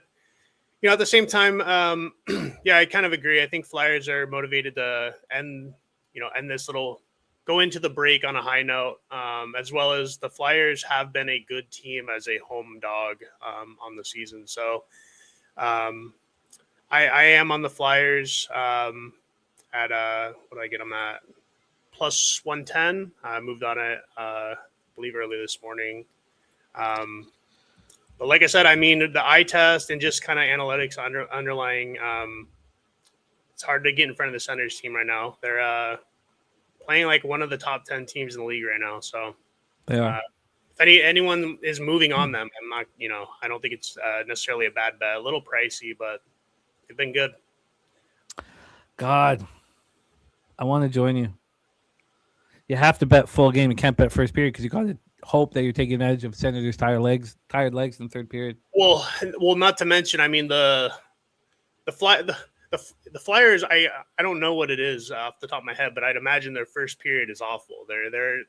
at the same time, I kind of agree. I think Flyers are motivated to end this go into the break on a high note, as well as the Flyers have been a good team as a home dog on the season. So I am on the Flyers at what did I get them at? Plus 110. I moved on it, I believe, early this morning. But like I said, I mean, the eye test and just kind of analytics underlying, it's hard to get in front of the Senators team right now. They're playing like one of the top 10 teams in the league right now. So They are. if anyone is moving on them, I'm not, I don't think it's necessarily a bad bet. A little pricey, but they've been good. God, I want to join you. You have to bet full game. You can't bet first period because you got to hope that you're taking advantage of Senators' tired legs in the third period. Well, not to mention, I mean, the Flyers, I don't know what it is off the top of my head, but I'd imagine their first period is awful. They're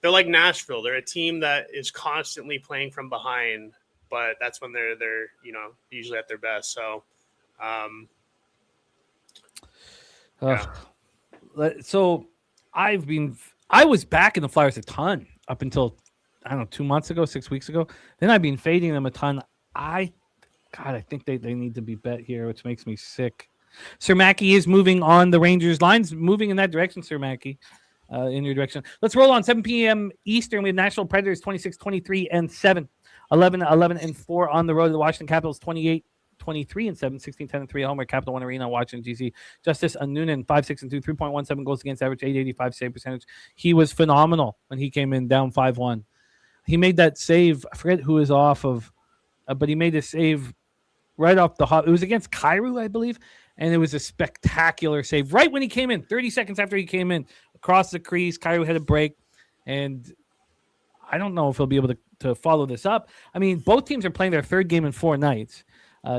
like Nashville. They're a team that is constantly playing from behind, but that's when they're usually at their best. So, So I was backing the Flyers a ton up until, I don't know, 2 months ago, 6 weeks ago. Then I've been fading them a ton. I think they need to be bet here, which makes me sick. Sir Mackey is moving on the Rangers. Line's moving in that direction, Sir Mackey, in your direction. Let's roll on 7 p.m. Eastern. We have Nashville Predators 26, 23, and 7. 11, 11, and 4 on the road to the Washington Capitals 28, 23, and 7. 16, 10, and 3 at home at Capital One Arena, Washington, D.C. Justice Noonan, 5, 6, and 2, 3.17 goals against average, 885 save percentage. He was phenomenal when he came in down 5-1. He made that save. I forget who was off of, but he made a save right off the hop. It was against Kyrou, I believe, and it was a spectacular save right when he came in. 30 seconds after he came in, across the crease, Kyrou had a break, and I don't know if he'll be able to follow this up. I mean, both teams are playing their third game in 4 nights.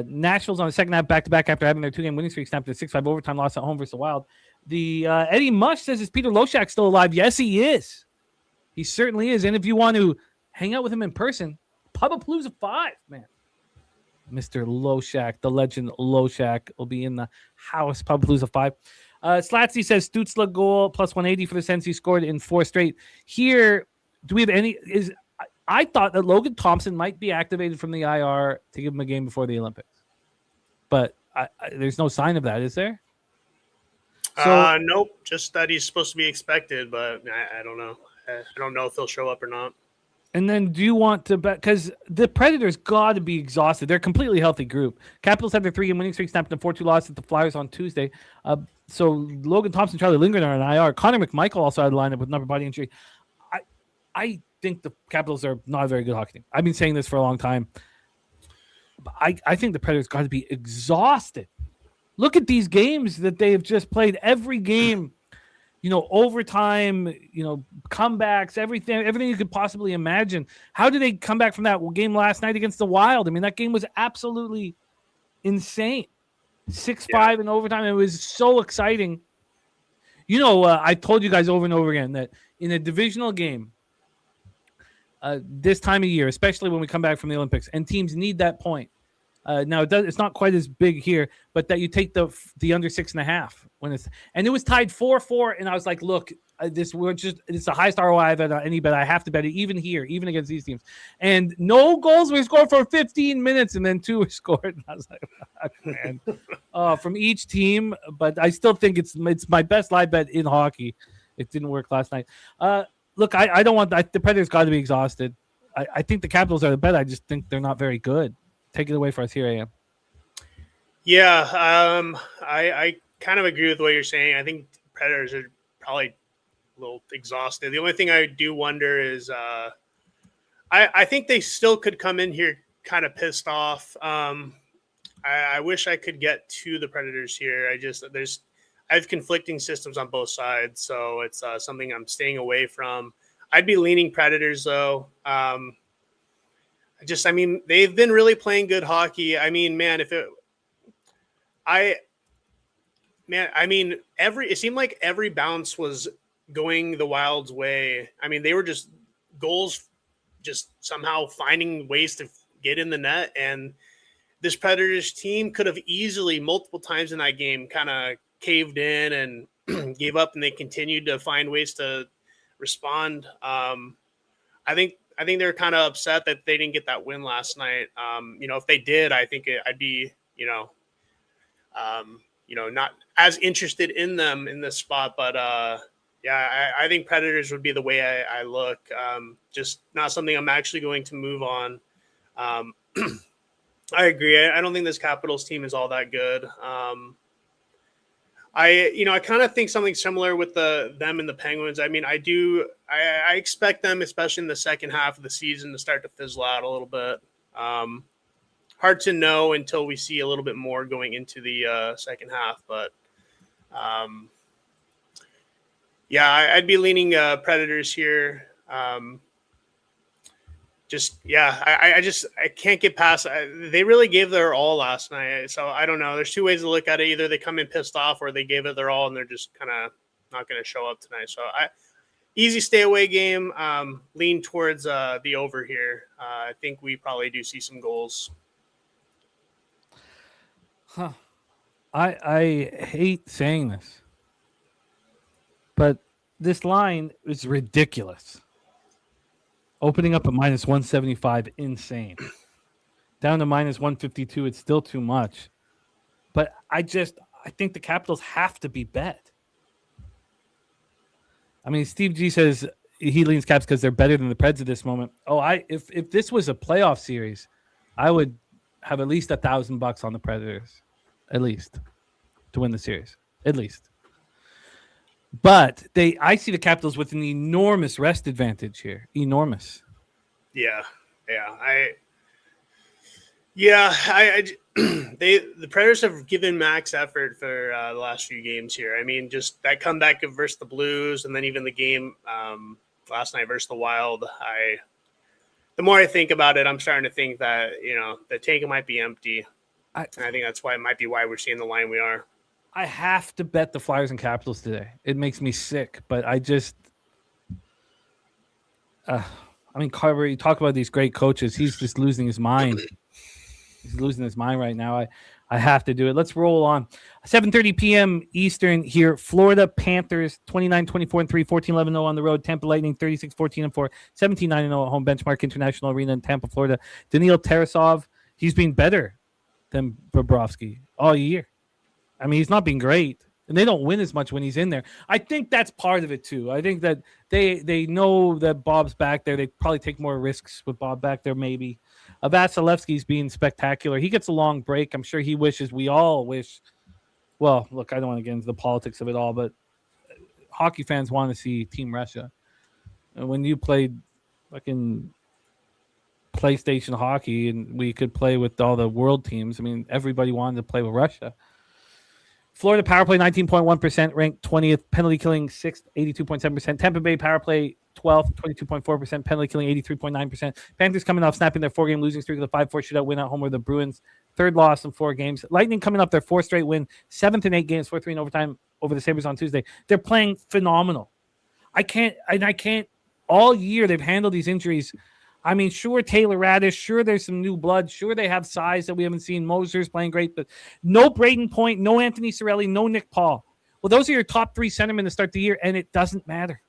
Nashville's on the second half back-to-back after having their 2-game winning streak snapped at 6-5 overtime loss at home versus the Wild. The Eddie Mush says, is Peter Loshak still alive? Yes, he is. He certainly is. And if you want to hang out with him in person, Pubapalooza 5, man. Mr. Loshak, the legend Loshak, will be in the house. Pubapalooza 5. Slatsy says Stützle goal plus 180 for the Sens. He scored in 4 straight. Here, do we have any? I thought that Logan Thompson might be activated from the IR to give him a game before the Olympics, but there's no sign of that, is there? So, nope. Just that he's supposed to be expected, but I don't know. I don't know if he'll show up or not. And then do you want to bet? Because the Predators got to be exhausted. They're a completely healthy group. Capitals have their 3-game winning streak snapped in 4-2 loss at the Flyers on Tuesday. So Logan Thompson, Charlie Lindgren are on IR. Connor McMichael also had a lineup with an upper body injury. I think the Capitals are not a very good hockey team. I've been saying this for a long time. But I think the Predators got to be exhausted. Look at these games that they have just played. Every game, overtime, comebacks, everything you could possibly imagine. How did they come back from that game last night against the Wild? I mean, that game was absolutely insane. 6-5 in overtime. It was so exciting. I told you guys over and over again that in a divisional game, this time of year, especially when we come back from the Olympics, and teams need that point. Now it's not quite as big here, but that you take the under 6.5 and it was tied 4-4, and I was like, look, it's the highest ROI I've had on any bet. I have to bet it even here, even against these teams. And no goals were scored for 15 minutes, and then 2 were scored. And I was like, fuck, man, from each team. But I still think it's my best live bet in hockey. It didn't work last night. Look, I don't want the Predators got to be exhausted. I think the Capitals are the bet. I just think they're not very good. Take it away for us here, AM. Yeah, I kind of agree with what you're saying. I think Predators are probably little exhausted. The only thing I do wonder is I think they still could come in here kind of pissed off. I wish I could get to the Predators here. I have conflicting systems on both sides, so it's something I'm staying away from. I'd be leaning Predators though. They've been really playing good hockey. I mean, man, it seemed like every bounce was going the Wild's way. I mean, they were just goals, just somehow finding ways to get in the net. And this Predators team could have easily multiple times in that game kind of caved in and gave up, and they continued to find ways to respond. I think they're kind of upset that they didn't get that win last night. If they did, I think I'd be, not as interested in them in this spot. But I think Predators would be the way I look. Just not something I'm actually going to move on. I agree. I don't think this Capitals team is all that good. I kind of think something similar with them and the Penguins. I mean, I expect them, especially in the second half of the season, to start to fizzle out a little bit. Hard to know until we see a little bit more going into the second half. But I'd be leaning Predators here. I can't get past. They really gave their all last night, so I don't know. There's two ways to look at it: either they come in pissed off, or they gave it their all and they're just kind of not going to show up tonight. So easy stay away game. Lean towards the over here. I think we probably do see some goals. Huh. I hate saying this, but this line is ridiculous. Opening up at minus 175, insane. Down to minus 152, it's still too much. But I think the Capitals have to be bet. I mean, Steve G says he leans Caps because they're better than the Preds at this moment. If this was a playoff series, I would have at least $1,000 on the Predators, at least, to win the series, at least. But I see the Capitals with an enormous rest advantage here. Enormous. The Predators have given max effort for the last few games here. I mean, just that comeback versus the Blues, and then even the game last night versus the Wild. The more I think about it, I'm starting to think that the tank might be empty. I think that's why we're seeing the line we are. I have to bet the Flyers and Capitals today. It makes me sick, but Carver, you talk about these great coaches. He's just losing his mind. He's losing his mind right now. I have to do it. Let's roll on. 7:30 p.m. Eastern here. Florida Panthers 29-24-3, 14-11-0 on the road. Tampa Lightning 36-14-4, 17-9-0 at home. Benchmark International Arena in Tampa, Florida. Daniil Tarasov, he's been better than Bobrovsky all year. I mean, he's not been great, and they don't win as much when he's in there. I think that's part of it, too. I think that they know that Bob's back there. They probably take more risks with Bob back there, maybe. Vasilevsky's being spectacular. He gets a long break. I'm sure he wishes, we all wish. Well, look, I don't want to get into the politics of it all, but hockey fans want to see Team Russia. And when you played fucking PlayStation hockey and we could play with all the world teams, I mean, everybody wanted to play with Russia. Florida power play 19.1%, ranked 20th. Penalty killing 6th, 82.7%. Tampa Bay power play 12th, 22.4%. Penalty killing 83.9%. Panthers coming off snapping their 4-game losing streak with a 5-4 shootout win at home over the Bruins. Third loss in 4 games. Lightning coming up their 4th straight win, 7th in 8 games, 4-3 in overtime over the Sabres on Tuesday. They're playing phenomenal. I can't. All year they've handled these injuries. I mean, sure, Taylor Radish, sure, there's some new blood. Sure, they have size that we haven't seen. Moser's playing great, but no Braden Point, no Anthony Cirelli, no Nick Paul. Well, those are your top 3 centermen to start the year, and it doesn't matter.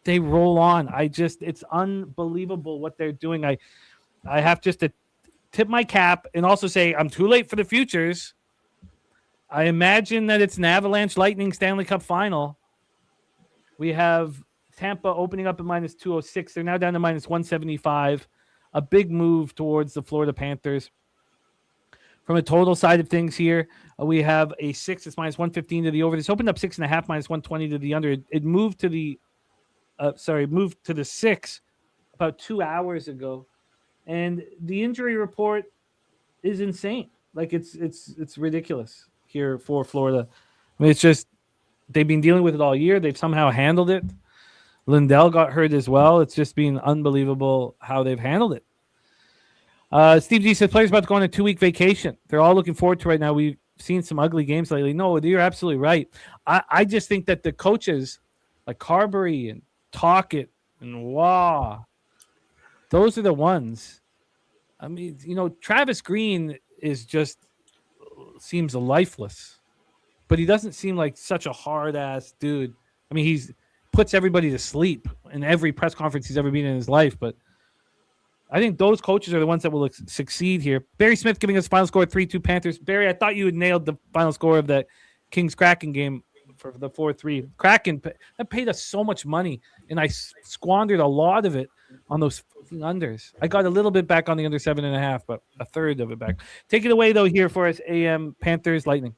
They roll on. It's unbelievable what they're doing. I have just to tip my cap and also say I'm too late for the futures. I imagine that it's an Avalanche Lightning Stanley Cup final. We have Tampa opening up at minus 206. They're now down to minus 175. A big move towards the Florida Panthers. From a total side of things here, we have a 6. It's minus 115 to the over. This opened up 6.5, minus 120 to the under. It moved to the moved to the 6 about 2 hours ago, and the injury report is insane. Like it's ridiculous here for Florida. I mean, it's just they've been dealing with it all year. They've somehow handled it. Lindell got hurt as well. It's just been unbelievable how they've handled it. Steve G says players about to go on a 2-week vacation. They're all looking forward to right now. We've seen some ugly games lately. No, you're absolutely right. I just think that the coaches like Carberry and Talkett and Waugh, those are the ones. I mean, Travis Green seems lifeless, but he doesn't seem like such a hard ass dude. I mean, he's puts everybody to sleep in every press conference he's ever been in his life, but I think those coaches are the ones that will succeed here. Barry Smith giving us final score 3-2 Panthers. Barry, I thought you had nailed the final score of that Kings-Kraken game for the 4-3. Kraken, that paid us so much money, and I squandered a lot of it on those unders. I got a little bit back on the under 7.5, but a third of it back. Take it away, though, here for us, AM Panthers Lightning.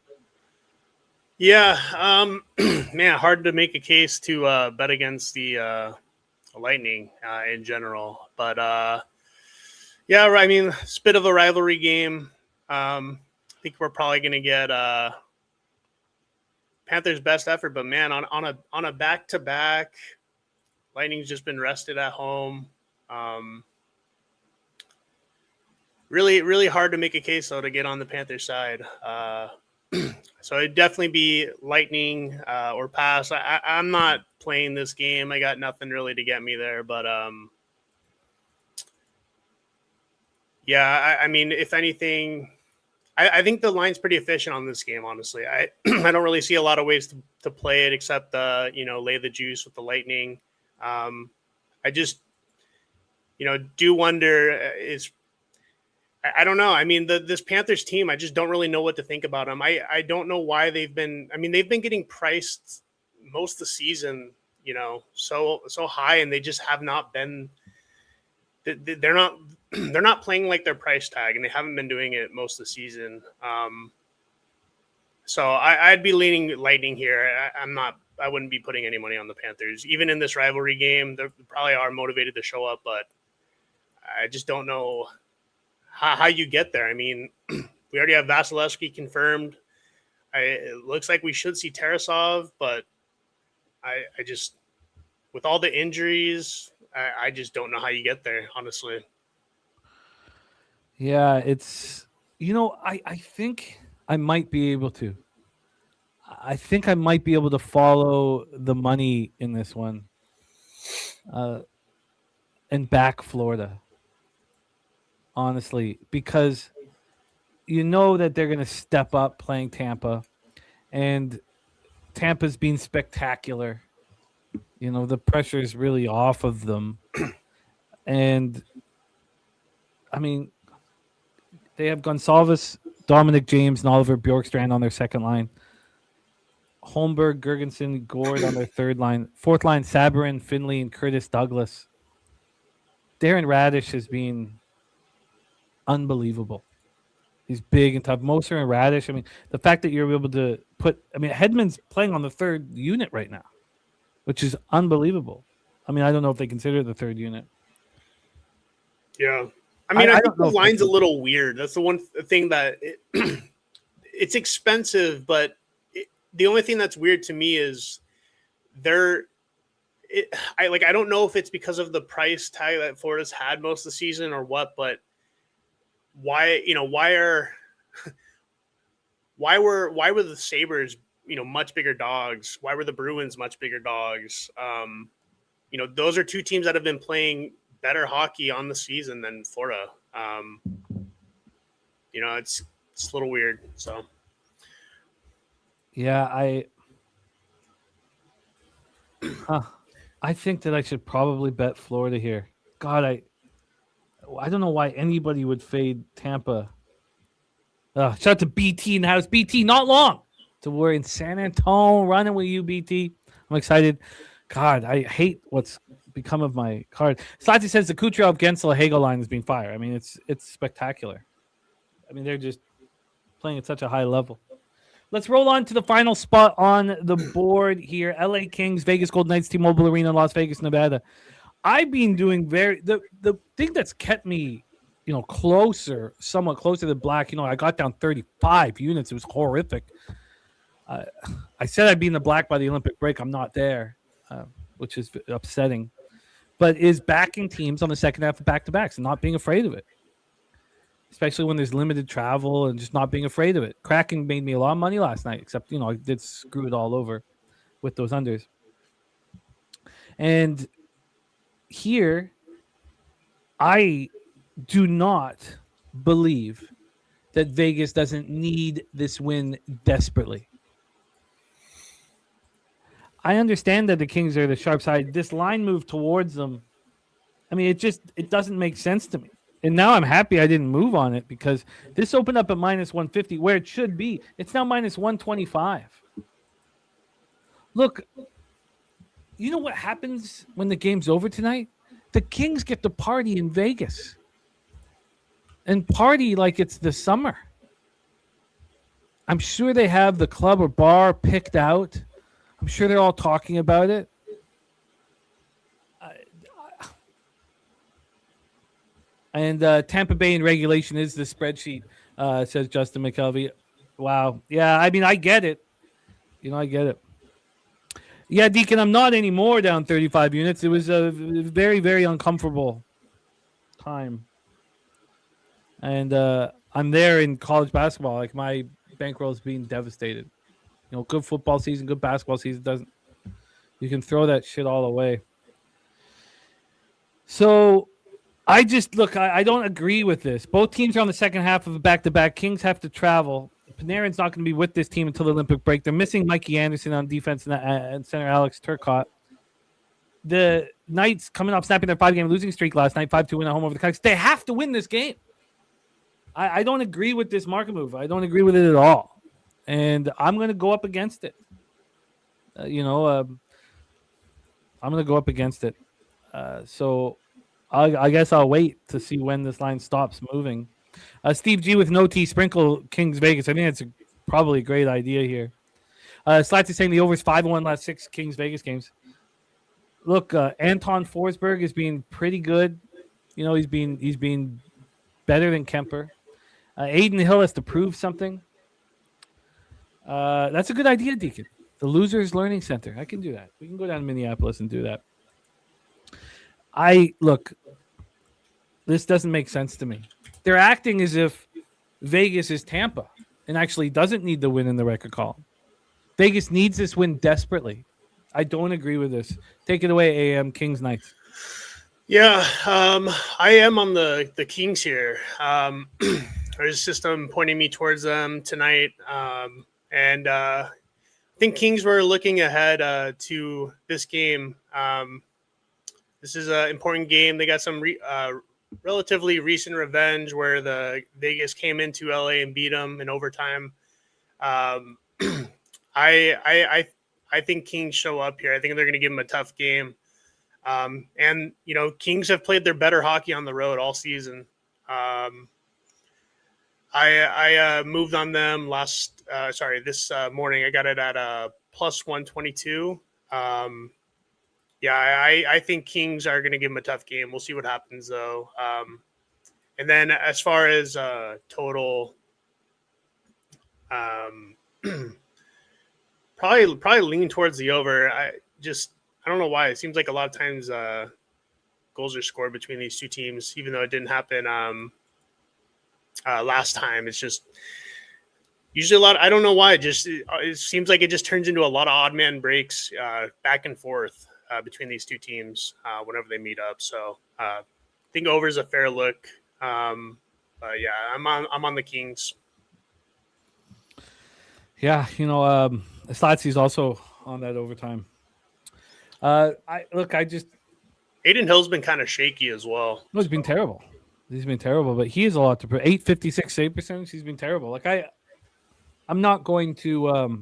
Yeah, man, hard to make a case to bet against the Lightning in general. But, yeah, I mean, it's a bit of a rivalry game. I think we're probably going to get Panthers' best effort. But, man, on a back-to-back, Lightning's just been rested at home. Really, really hard to make a case, though, to get on the Panthers side. So it'd definitely be Lightning or pass. I'm not playing this game. I got nothing really to get me there. But, yeah, I mean, if anything, I think the line's pretty efficient on this game, honestly. I don't really see a lot of ways to play it except, lay the juice with the Lightning. I just, do wonder I don't know. I mean, this Panthers team, I just don't really know what to think about them. I don't know why they've been getting priced most of the season, so high, and they just have not been. They're not playing like their price tag, and they haven't been doing it most of the season. So I'd be leaning Lightning here. I wouldn't be putting any money on the Panthers, even in this rivalry game. They probably are motivated to show up, but I just don't know how you get there. I mean, we already have Vasilevsky confirmed. It looks like we should see Tarasov, but I just, with all the injuries, I just don't know how you get there, honestly. Yeah, it's, I think I might be able to. I think I might be able to follow the money in this one and back Florida. Honestly, because that they're going to step up playing Tampa, and Tampa's been spectacular. The pressure is really off of them. And, I mean, they have Gonçalves, Dominic James, and Oliver Bjorkstrand on their second line. Holmberg, Gergensen, Gord on their third line. Fourth line, Sabrin, Finley, and Curtis Douglas. Darren Radish has been unbelievable. He's big and tough. Moser and Radish. I mean, the fact that you're able to Hedman's playing on the third unit right now, which is unbelievable. I mean, I don't know if they consider it the third unit. Yeah. I mean, I think the line's a little weird. That's the one thing that it's expensive, but the only thing that's weird to me is I don't know if it's because of the price tag that Florida's had most of the season or what, but why were the Sabres, much bigger dogs? Why were the Bruins much bigger dogs? Those are two teams that have been playing better hockey on the season than Florida. It's a little weird. So, yeah, I think that I should probably bet Florida here. God, I don't know why anybody would fade Tampa. Shout out to BT in the house. BT, not long to we're in San Antonio running with you, BT. I'm excited. God, I hate what's become of my card. Slati says the Kucherov Gensel Hagel line is being fired. I mean, it's spectacular. I mean, they're just playing at such a high level. Let's roll on to the final spot on the board here. LA Kings, Vegas Golden Knights, T-Mobile Arena, Las Vegas, Nevada. I've been doing the thing that's kept me, somewhat closer to black. I got down 35 units. It was horrific. I said I'd be in the black by the Olympic break. I'm not there, which is upsetting. But is backing teams on the second half of back-to-backs and not being afraid of it. Especially when there's limited travel and just not being afraid of it. Kraken made me a lot of money last night, except, I did screw it all over with those unders. And here, I do not believe that Vegas doesn't need this win desperately. I understand that the Kings are the sharp side. This line move towards them, it doesn't make sense to me. And now I'm happy I didn't move on it because this opened up at minus 150 where it should be. It's now minus 125. Look, you know what happens when the game's over tonight? The Kings get to party in Vegas. And party like it's the summer. I'm sure they have the club or bar picked out. I'm sure they're all talking about it. And Tampa Bay in regulation is the spreadsheet, says Justin McKelvey. Wow. Yeah, I get it. I get it. Yeah, Deacon, I'm not anymore down 35 units. It was a very, very uncomfortable time. And I'm there in college basketball. Like, my bankroll is being devastated. Good football season, good basketball season doesn't. You can throw that shit all away. So I don't agree with this. Both teams are on the second half of a back-to-back. Kings have to travel. Panarin's not going to be with this team until the Olympic break. They're missing Mikey Anderson on defense and center Alex Turcotte. The Knights coming off snapping their 5-game losing streak last night, 5-2 win at home over the Canucks. They have to win this game. I don't agree with this market move. I don't agree with it at all. And I'm going to go up against it. I'm going to go up against it. So I guess I'll wait to see when this line stops moving. Steve G with no T sprinkle Kings Vegas. I think that's probably a great idea here. Slats is saying the over is 5-1 last 6 Kings Vegas games. Look, Anton Forsberg is being pretty good. He's been better than Kemper. Aiden Hill has to prove something. That's a good idea, Deacon. The Losers Learning Center. I can do that. We can go down to Minneapolis and do that. This doesn't make sense to me. They're acting as if Vegas is Tampa and actually doesn't need the win in the record column. Vegas needs this win desperately. I don't agree with this. Take it away, AM Kings Knights. Yeah, I am on the Kings here. There's a system pointing me towards them tonight. And I think Kings were looking ahead to this game. This is an important game. They got some relatively recent revenge where the Vegas came into LA and beat them in overtime. I think Kings show up here. I think they're going to give them a tough game. And Kings have played their better hockey on the road all season. I moved on them this morning. I got it at plus 122. I think Kings are going to give them a tough game. We'll see what happens, though. And then as far as total, probably lean towards the over. I don't know why. It seems like a lot of times goals are scored between these two teams, even though it didn't happen last time. It's just usually a lot. I don't know why. It seems like it just turns into a lot of odd man breaks back and forth between these two teams whenever they meet up. So I think over is a fair look. I'm on the Kings. Yeah, Slatsy's also on that overtime. Aiden Hill's been kind of shaky as well. No, he's been terrible. But he has a lot to prove. 856 save percentage. He's been terrible. I'm not going to.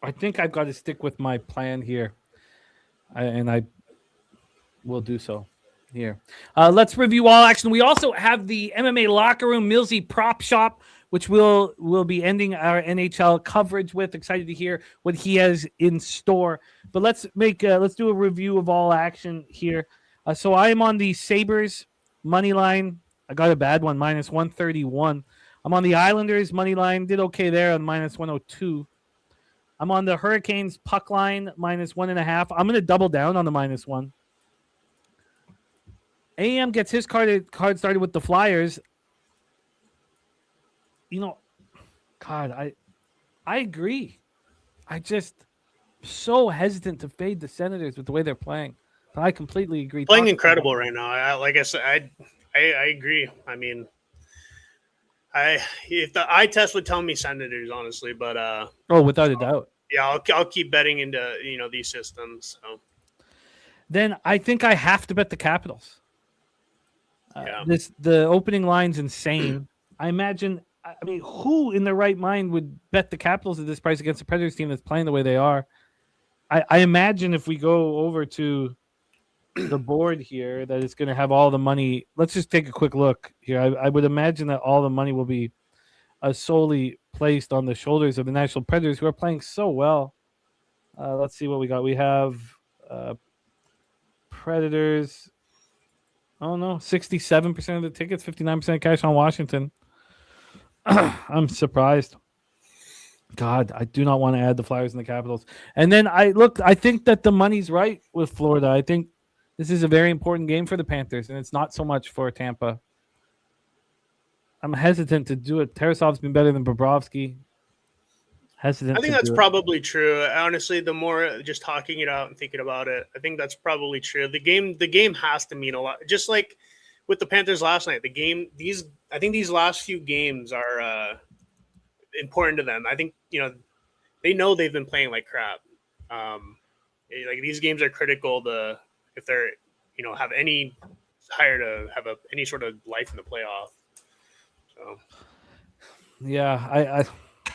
I think I've got to stick with my plan here, and I will do so. here. Let's review all action. We also have the MMA Locker Room Millsy Prop Shop, which we'll be ending our NHL coverage with. Excited to hear what he has in store. But let's do a review of all action here. So I am on the Sabres money line. I got a bad one, -131. I'm on the Islanders money line. Did okay there on -102. I'm on the Hurricanes puck line -1.5. I'm going to double down on the -1. AM gets his card started with the Flyers. God, I agree. I just so hesitant to fade the Senators with the way they're playing. But I completely agree. Playing incredible right now. Like I said, I agree. I mean, if the eye test would tell me Senators, honestly, but without a doubt. Yeah, I'll keep betting into these systems. So. Then I think I have to bet the Capitals. The opening line's insane. I imagine. I mean, who in their right mind would bet the Capitals at this price against the Predators team that's playing the way they are? I imagine if we go over to the board here that it's going to have all the money. Let's just take a quick look here. I would imagine that all the money will be solely placed on the shoulders of the Nashville Predators, who are playing so well. Let's see what we got. We have Predators. Oh, no, 67% of the tickets, 59% cash on Washington. I'm surprised. God, I do not want to add the Flyers and the Capitals. And then I think that the money's right with Florida. I think this is a very important game for the Panthers, and it's not so much for Tampa. I'm hesitant to do it. Tarasov's been better than Bobrovsky. I think that's probably true. Honestly, the more just talking it out and thinking about it, I think that's probably true. The game has to mean a lot. Just like with the Panthers last night, I think these last few games are important to them. I think they know they've been playing like crap. Like these games are critical to if they're have any desire to have any sort of life in the playoff. So yeah,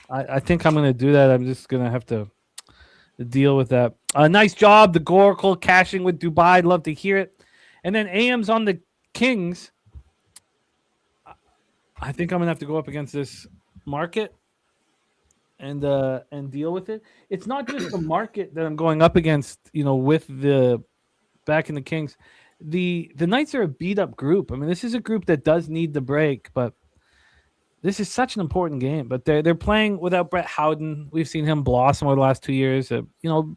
I think I'm going to do that. I'm just going to have to deal with that. Nice job, the Goracle cashing with Dubai. Love to hear it. And then AM's on the Kings. I think I'm going to have to go up against this market and deal with it. It's not just the market that I'm going up against, with the back in the Kings. The Knights are a beat-up group. I mean, this is a group that does need the break, but this is such an important game, but they're playing without Brett Howden. We've seen him blossom over the last 2 years.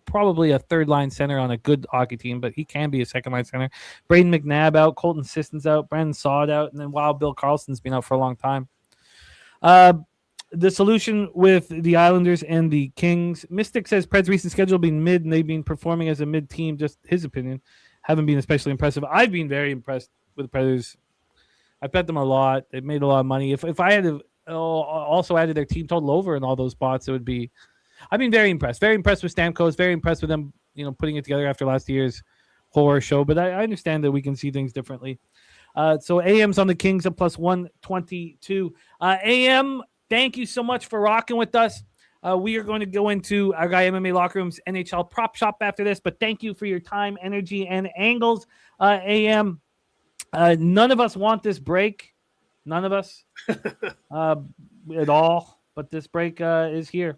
Probably a third-line center on a good hockey team, but he can be a second-line center. Braden McNabb out, Colton Sisson's out, Brandon Saad out, and then Bill Carlson's been out for a long time. The solution with the Islanders and the Kings. Mystic says Pred's recent schedule being mid, and they've been performing as a mid-team. Just his opinion. Haven't been especially impressive. I've been very impressed with the Predators. I bet them a lot. They've made a lot of money. If I had to also added their team total over in all those spots, it would be. I've been very impressed. Very impressed with Stamkos. Very impressed with them, putting it together after last year's horror show. But I understand that we can see things differently. So AM's on the Kings at +122. AM, thank you so much for rocking with us. We are going to go into our guy MMA Locker Room's NHL Prop Shop after this. But thank you for your time, energy, and angles, AM. None of us want this break. None of us at all. But this break is here.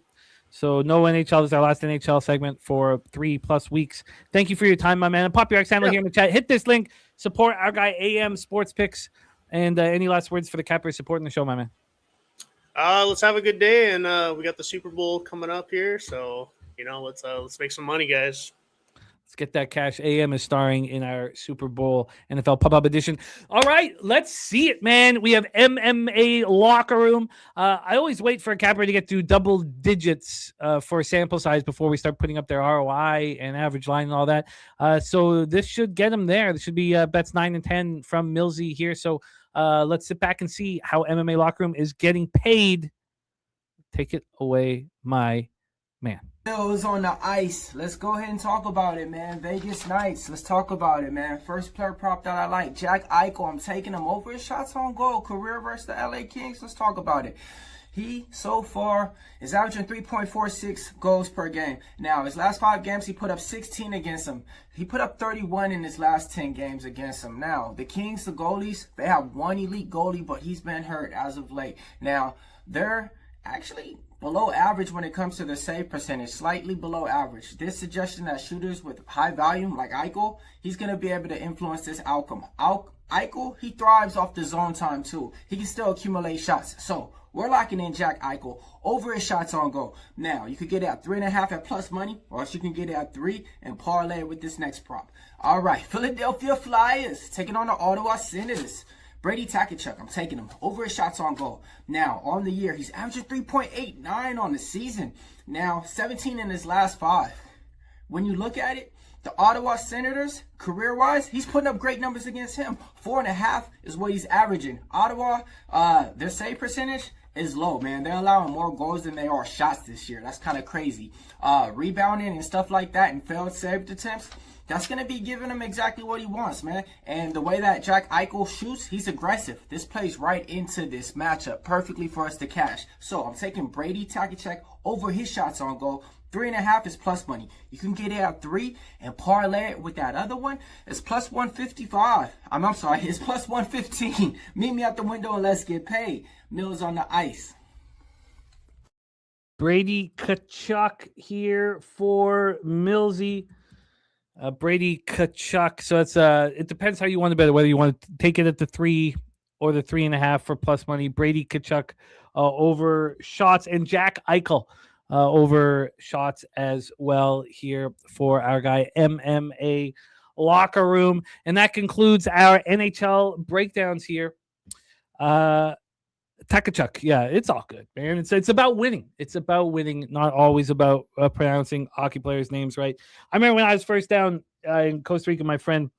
So no NHL. This is our last NHL segment for 3+ weeks. Thank you for your time, my man. And Pop Your X handle here in the chat. Hit this link. Support our guy AM Sports Picks. And any last words for the Cappers supporting the show, my man? Let's have a good day. And we got the Super Bowl coming up here. So, let's make some money, guys. Let's get that cash. AM is starring in our Super Bowl NFL Pub edition. All right, let's see it, man. We have MMA Locker Room. I always wait for a capper to get to double digits for sample size before we start putting up their ROI and average line and all that. So this should get them there. This should be bets 9 and 10 from Millsy here. So let's sit back and see how MMA Locker Room is getting paid. Take it away, my man. Bills on the ice. Let's go ahead and talk about it, man. Vegas Knights. Let's talk about it, man. First player prop that I like, Jack Eichel. I'm taking him over his shots on goal. Career versus the LA Kings. Let's talk about it. He, so far, is averaging 3.46 goals per game. Now, his last 5 games, he put up 16 against them. He put up 31 in his last 10 games against them. Now, the Kings, the goalies, they have one elite goalie, but he's been hurt as of late. Now, they're actually below average when it comes to the save percentage, slightly below average. This suggestion that shooters with high volume, like Eichel, he's going to be able to influence this outcome. Eichel, he thrives off the zone time too. He can still accumulate shots. So we're locking in Jack Eichel over his shots on goal. Now, you could get it at 3.5 at plus money, or else you can get it at 3 and parlay it with this next prop. All right, Philadelphia Flyers taking on the Ottawa Senators. Brady Tkachuk, I'm taking him over his shots on goal. Now, on the year, he's averaging 3.89 on the season. Now, 17 in his last 5. When you look at it, the Ottawa Senators, career-wise, he's putting up great numbers against him. 4.5 is what he's averaging. Ottawa, their save percentage is low, man. They're allowing more goals than they are shots this year. That's kind of crazy. Rebounding and stuff like that and failed save attempts, that's going to be giving him exactly what he wants, man. And the way that Jack Eichel shoots, he's aggressive. This plays right into this matchup perfectly for us to cash. So I'm taking Brady Tkachuk over his shots on goal. 3.5 is plus money. You can get it at 3 and parlay it with that other one. It's plus 155. I'm sorry, it's plus 115. Meet me at the window and let's get paid. Mills on the ice. Brady Tkachuk here for Millsy. Brady Tkachuk. So it's it depends how you want to bet it, whether you want to take it at the 3 or the 3.5 for plus money. Brady Tkachuk over shots, and Jack Eichel over shots as well here for our guy MMA Locker Room. And that concludes our NHL breakdowns here. Tkachuk, yeah, it's all good, man. It's about winning. It's about winning, not always about pronouncing hockey players' names right. I remember when I was first down in Costa Rica, my friend,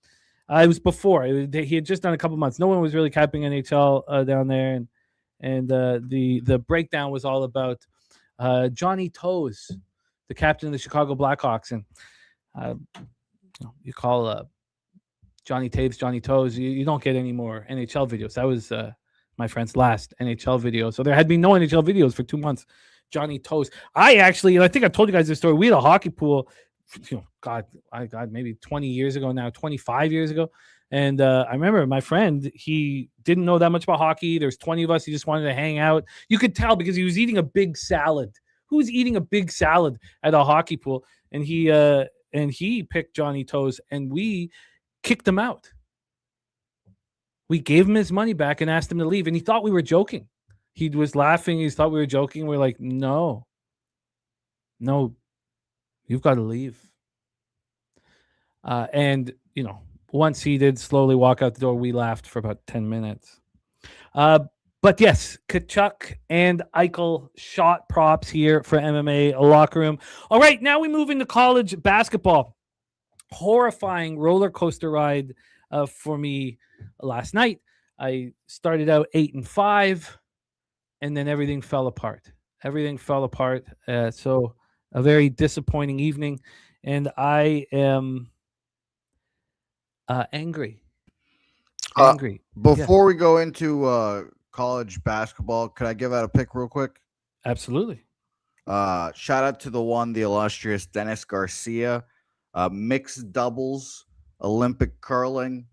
it was before. He had just done a couple months. No one was really capping NHL down there, and the breakdown was all about Johnny Toes, the captain of the Chicago Blackhawks, and you call Johnny Taves Johnny Toes, you don't get any more NHL videos. That was my friend's last NHL video. So there had been no NHL videos for 2 months. Johnny Toes. I think I told you guys this story. We had a hockey pool, maybe 20 years ago now, 25 years ago. And I remember my friend, he didn't know that much about hockey. There's 20 of us. He just wanted to hang out. You could tell because he was eating a big salad. Who's eating a big salad at a hockey pool? And he picked Johnny Toes, and we kicked him out. We gave him his money back and asked him to leave. And he thought we were joking. He was laughing. He thought we were joking. We're like, no, you've got to leave. And, once he did slowly walk out the door, we laughed for about 10 minutes. But yes, Tkachuk and Eichel shot props here for MMA Locker Room. All right, now we move into college basketball. Horrifying roller coaster ride for me last night. I started out 8-5, and then everything fell apart. So a very disappointing evening, and I am angry. Before we go into college basketball, could I give out a pick real quick? Absolutely. Shout out to the illustrious Dennis Garcia. Mixed doubles, Olympic curling.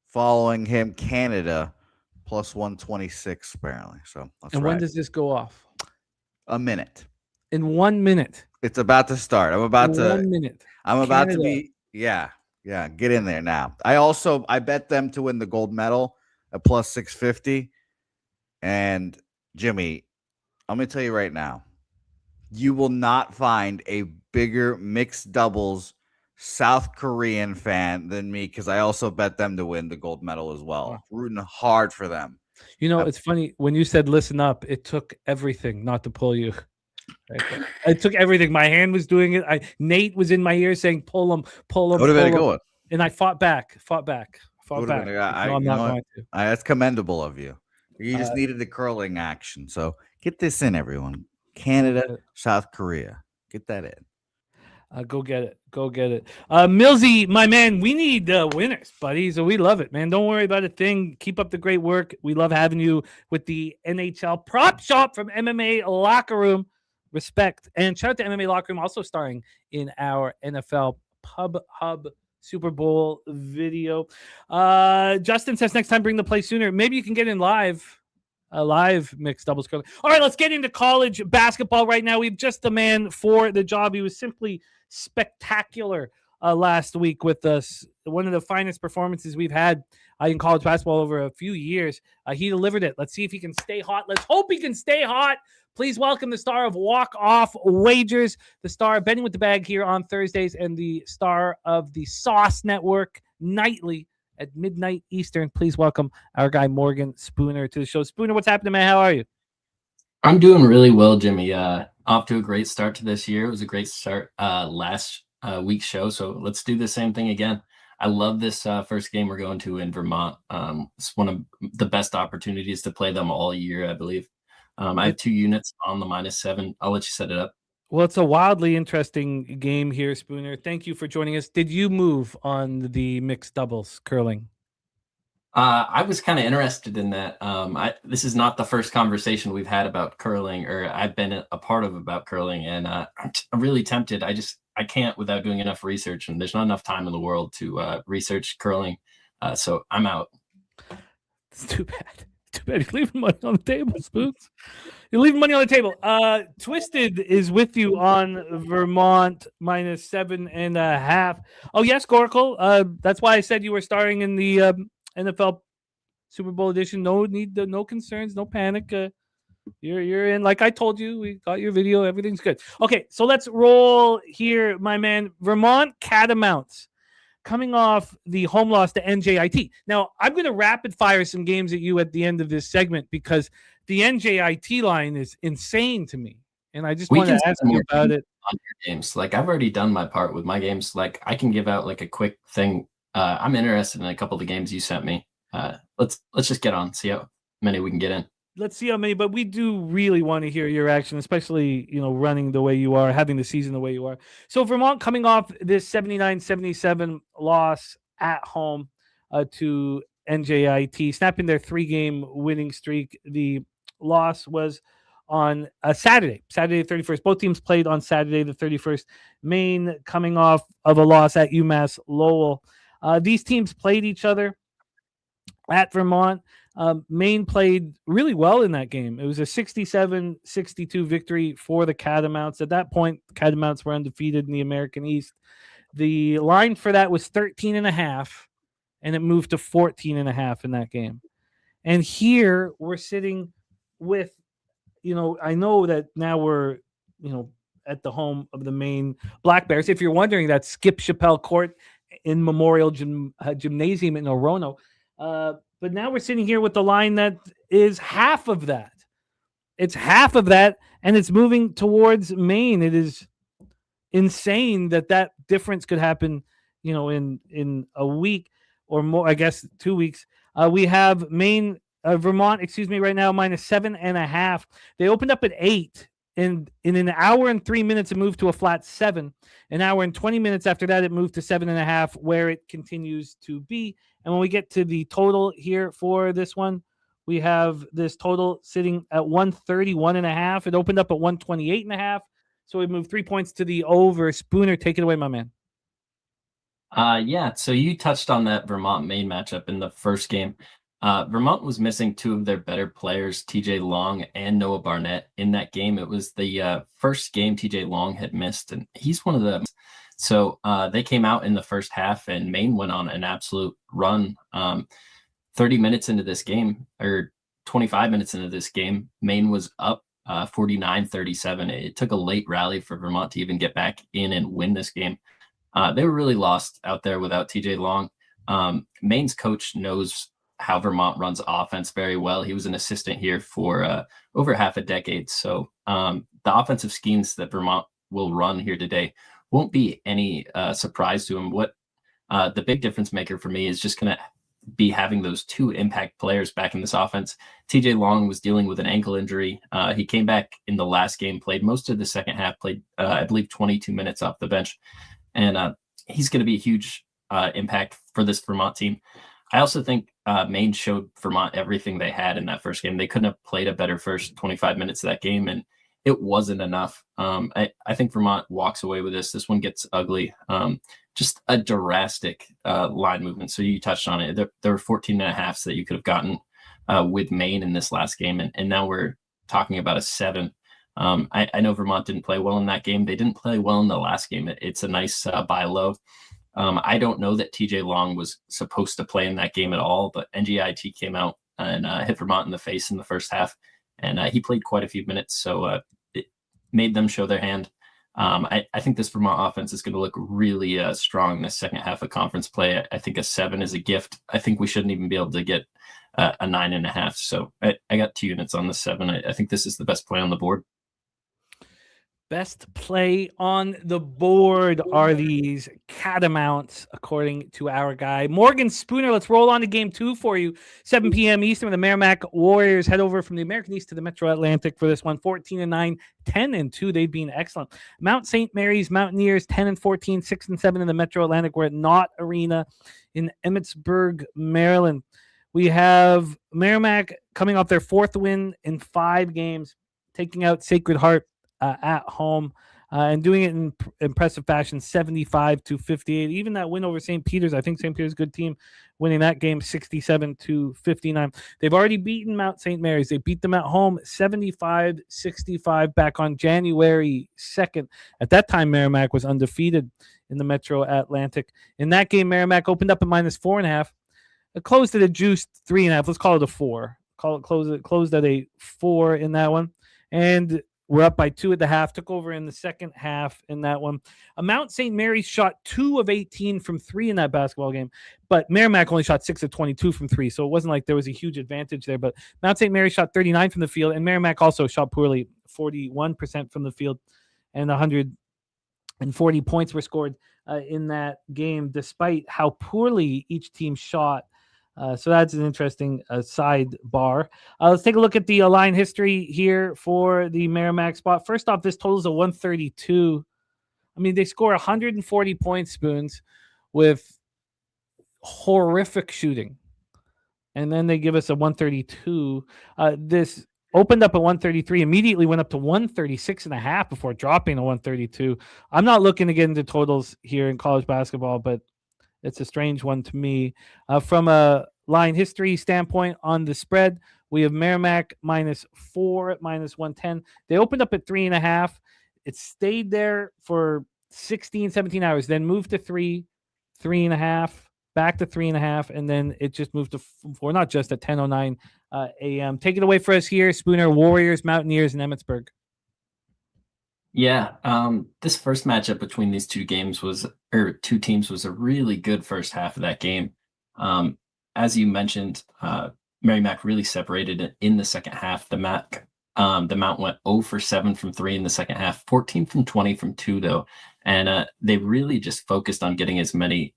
Following him, Canada, plus 126, apparently. So that's when does this go off? A minute. In 1 minute. It's about to start. I'm about to 1 minute. about to be, yeah, get in there now. I bet them to win the gold medal at plus 650. And Jimmy, I'm going to tell you right now, you will not find a bigger mixed doubles South Korean fan than me, because I also bet them to win the gold medal as well. Rooting hard for them. It's funny when you said listen up, it took everything not to pull you. Right? It took everything. My hand was doing it. Nate was in my ear saying pull him. What are they going? And I fought back. I'm not going to. That's commendable of you. You just needed the curling action. So get this in, everyone. Canada, South Korea. Get that in. Go get it. Go get it. Millsy, my man, we need winners, buddy. So we love it, man. Don't worry about a thing. Keep up the great work. We love having you with the NHL Prop Shop from MMA Locker Room. Respect. And shout out to MMA Locker Room, also starring in our NFL Pub Hub Super Bowl video. Justin says next time bring the play sooner. Maybe you can get in live. A live mixed doubles curling. All right, let's get into college basketball right now. We have just the man for the job. He was simply spectacular last week with us. One of the finest performances we've had in college basketball over a few years. He delivered it. Let's see if he can stay hot. Let's hope he can stay hot. Please welcome the star of Walk Off Wagers, the star of Betting with the Bag here on Thursdays, and the star of the Sauce Network nightly at midnight Eastern. Please welcome our guy Morgan Spooner to the show. Spooner, what's happening, man? How are you? I'm doing really well, Jimmy. Off to a great start to this year. It was a great start last week's show, so let's do the same thing again. I love this first game we're going to in Vermont. It's one of the best opportunities to play them all year, I believe. I have 2 units on the -7. I'll let you set it up. Well, it's a wildly interesting game here, Spooner. Thank you for joining us. Did you move on the mixed doubles curling? I was kind of interested in that. This is not the first conversation we've had about curling, or I've been a part of about curling, and I'm really tempted. I can't without doing enough research, and there's not enough time in the world to research curling, so I'm out. It's too bad. Too bad. You're leaving money on the table, Spoons. You're leaving money on the table. Twisted is with you on Vermont -7.5. Oh, yes, Goracle. That's why I said you were starring in the NFL Super Bowl edition. No need, no concerns, no panic. You're in. Like I told you, we got your video. Everything's good. Okay, so let's roll here, my man. Vermont Catamounts coming off the home loss to NJIT. Now, I'm going to rapid fire some games at you at the end of this segment because the NJIT line is insane to me. And I just want to ask you about it. On your games. Like, I've already done my part with my games. Like, I can give out like a quick thing. I'm interested in a couple of the games you sent me. Let's just get on, see how many we can get in. Let's see how many, but we do really want to hear your action, especially, running the way you are, having the season the way you are. So Vermont coming off this 79-77 loss at home to NJIT, snapping their 3-game winning streak. The loss was on Saturday the 31st. Both teams played on Saturday the 31st. Maine coming off of a loss at UMass Lowell. These teams played each other at Vermont. Maine played really well in that game. It was a 67-62 victory for the Catamounts. At that point, the Catamounts were undefeated in the American East. The line for that was 13.5, and it moved to 14.5 in that game. And here we're sitting with, I know that now we're, at the home of the Maine Black Bears. If you're wondering, that's Skip Chappelle Court in Memorial Gymnasium in Orono. But now we're sitting here with the line that is half of that. It's half of that, and it's moving towards Maine. It is insane that difference could happen, in a week or more, I guess 2 weeks. We have Vermont, right now, -7.5. They opened up at 8. And in an hour and 3 minutes, it moved to a flat 7. An hour and 20 minutes after that, it moved to 7.5, where it continues to be. And when we get to the total here for this one, we have this total sitting at 131.5. It opened up at 128.5. So we moved 3 points to the over. Spooner, take it away, my man. Yeah, so you touched on that Vermont-Maine matchup in the first game. Vermont was missing 2 of their better players, TJ Long and Noah Barnett, in that game. It was the first game TJ Long had missed, and he's one of them. So they came out in the first half, and Maine went on an absolute run. 30 minutes into this game, or 25 minutes into this game, Maine was up 49-37. It took a late rally for Vermont to even get back in and win this game. They were really lost out there without TJ Long. Maine's coach knows how Vermont runs offense very well. He was an assistant here for over half a decade. So the offensive schemes that Vermont will run here today won't be any surprise to him. What the big difference maker for me is just going to be having those two impact players back in this offense. TJ Long was dealing with an ankle injury. He came back in the last game, played most of the second half, played, I believe, 22 minutes off the bench. And he's going to be a huge impact for this Vermont team. I also think Maine showed Vermont everything they had in that first game. They couldn't have played a better first 25 minutes of that game, and it wasn't enough. I think Vermont walks away with this. This one gets ugly. Just a drastic line movement. So you touched on it. There were 14 and a halves that you could have gotten with Maine in this last game, and now we're talking about a 7. I know Vermont didn't play well in that game. They didn't play well in the last game. It's a nice buy low. I don't know that TJ Long was supposed to play in that game at all, but NGIT came out and hit Vermont in the face in the first half, and he played quite a few minutes, so it made them show their hand. I think this Vermont offense is going to look really strong in the second half of conference play. I think a 7 is a gift. I think we shouldn't even be able to get a 9.5. So I got 2 units on the 7. I think this is the best play on the board. Best play on the board are these catamounts, according to our guy, Morgan Spooner. Let's roll on to game 2 for you. 7 p.m. Eastern, the Merrimack Warriors head over from the American East to the Metro Atlantic for this one. 14-9, 10-2. They've been excellent. Mount St. Mary's Mountaineers, 10-14, 6-7 in the Metro Atlantic. We're at Knott Arena in Emmitsburg, Maryland. We have Merrimack coming off their 4th win in 5 games, taking out Sacred Heart at home and doing it in impressive fashion, 75-58. Even that win over St. Peter's, I think St. Peter's a good team, winning that game 67-59. They've already beaten Mount St. Mary's. They beat them at home 75-65 back on January 2nd. At that time, Merrimack was undefeated in the Metro Atlantic. In that game, Merrimack opened up at -4.5. It closed at a juiced 3.5. Let's call it a 4. Closed at a 4 in that one. And we're up by 2 at the half. Took over in the second half in that one. Mount St. Mary's shot 2 of 18 from 3 in that basketball game, but Merrimack only shot 6 of 22 from 3, so it wasn't like there was a huge advantage there. But Mount St. Mary's shot 39 from the field, and Merrimack also shot poorly, 41% from the field, and 140 points were scored in that game, despite how poorly each team shot. So that's an interesting sidebar. Let's take a look at the line history here for the Merrimack spot. First off, this totals a 132. I mean, they score 140 points, Spoons, with horrific shooting. And then they give us a 132. This opened up at 133, immediately went up to 136.5 before dropping to 132. I'm not looking to get into totals here in college basketball, but it's a strange one to me. From a line history standpoint on the spread, we have Merrimack -4 at -110. They opened up at 3.5. It stayed there for 16, 17 hours, then moved to 3, 3.5, back to 3.5, and then it just moved to 4, not just at 10:09 a.m. Take it away for us here, Spooner. Warriors, Mountaineers, and Emmitsburg. Yeah, this first matchup between these two teams was a really good first half of that game. As you mentioned, Merrimack really separated in the second half. The Mount went 0 for 7 from 3 in the second half, 14 from 20 from 2 though, and they really just focused on getting as many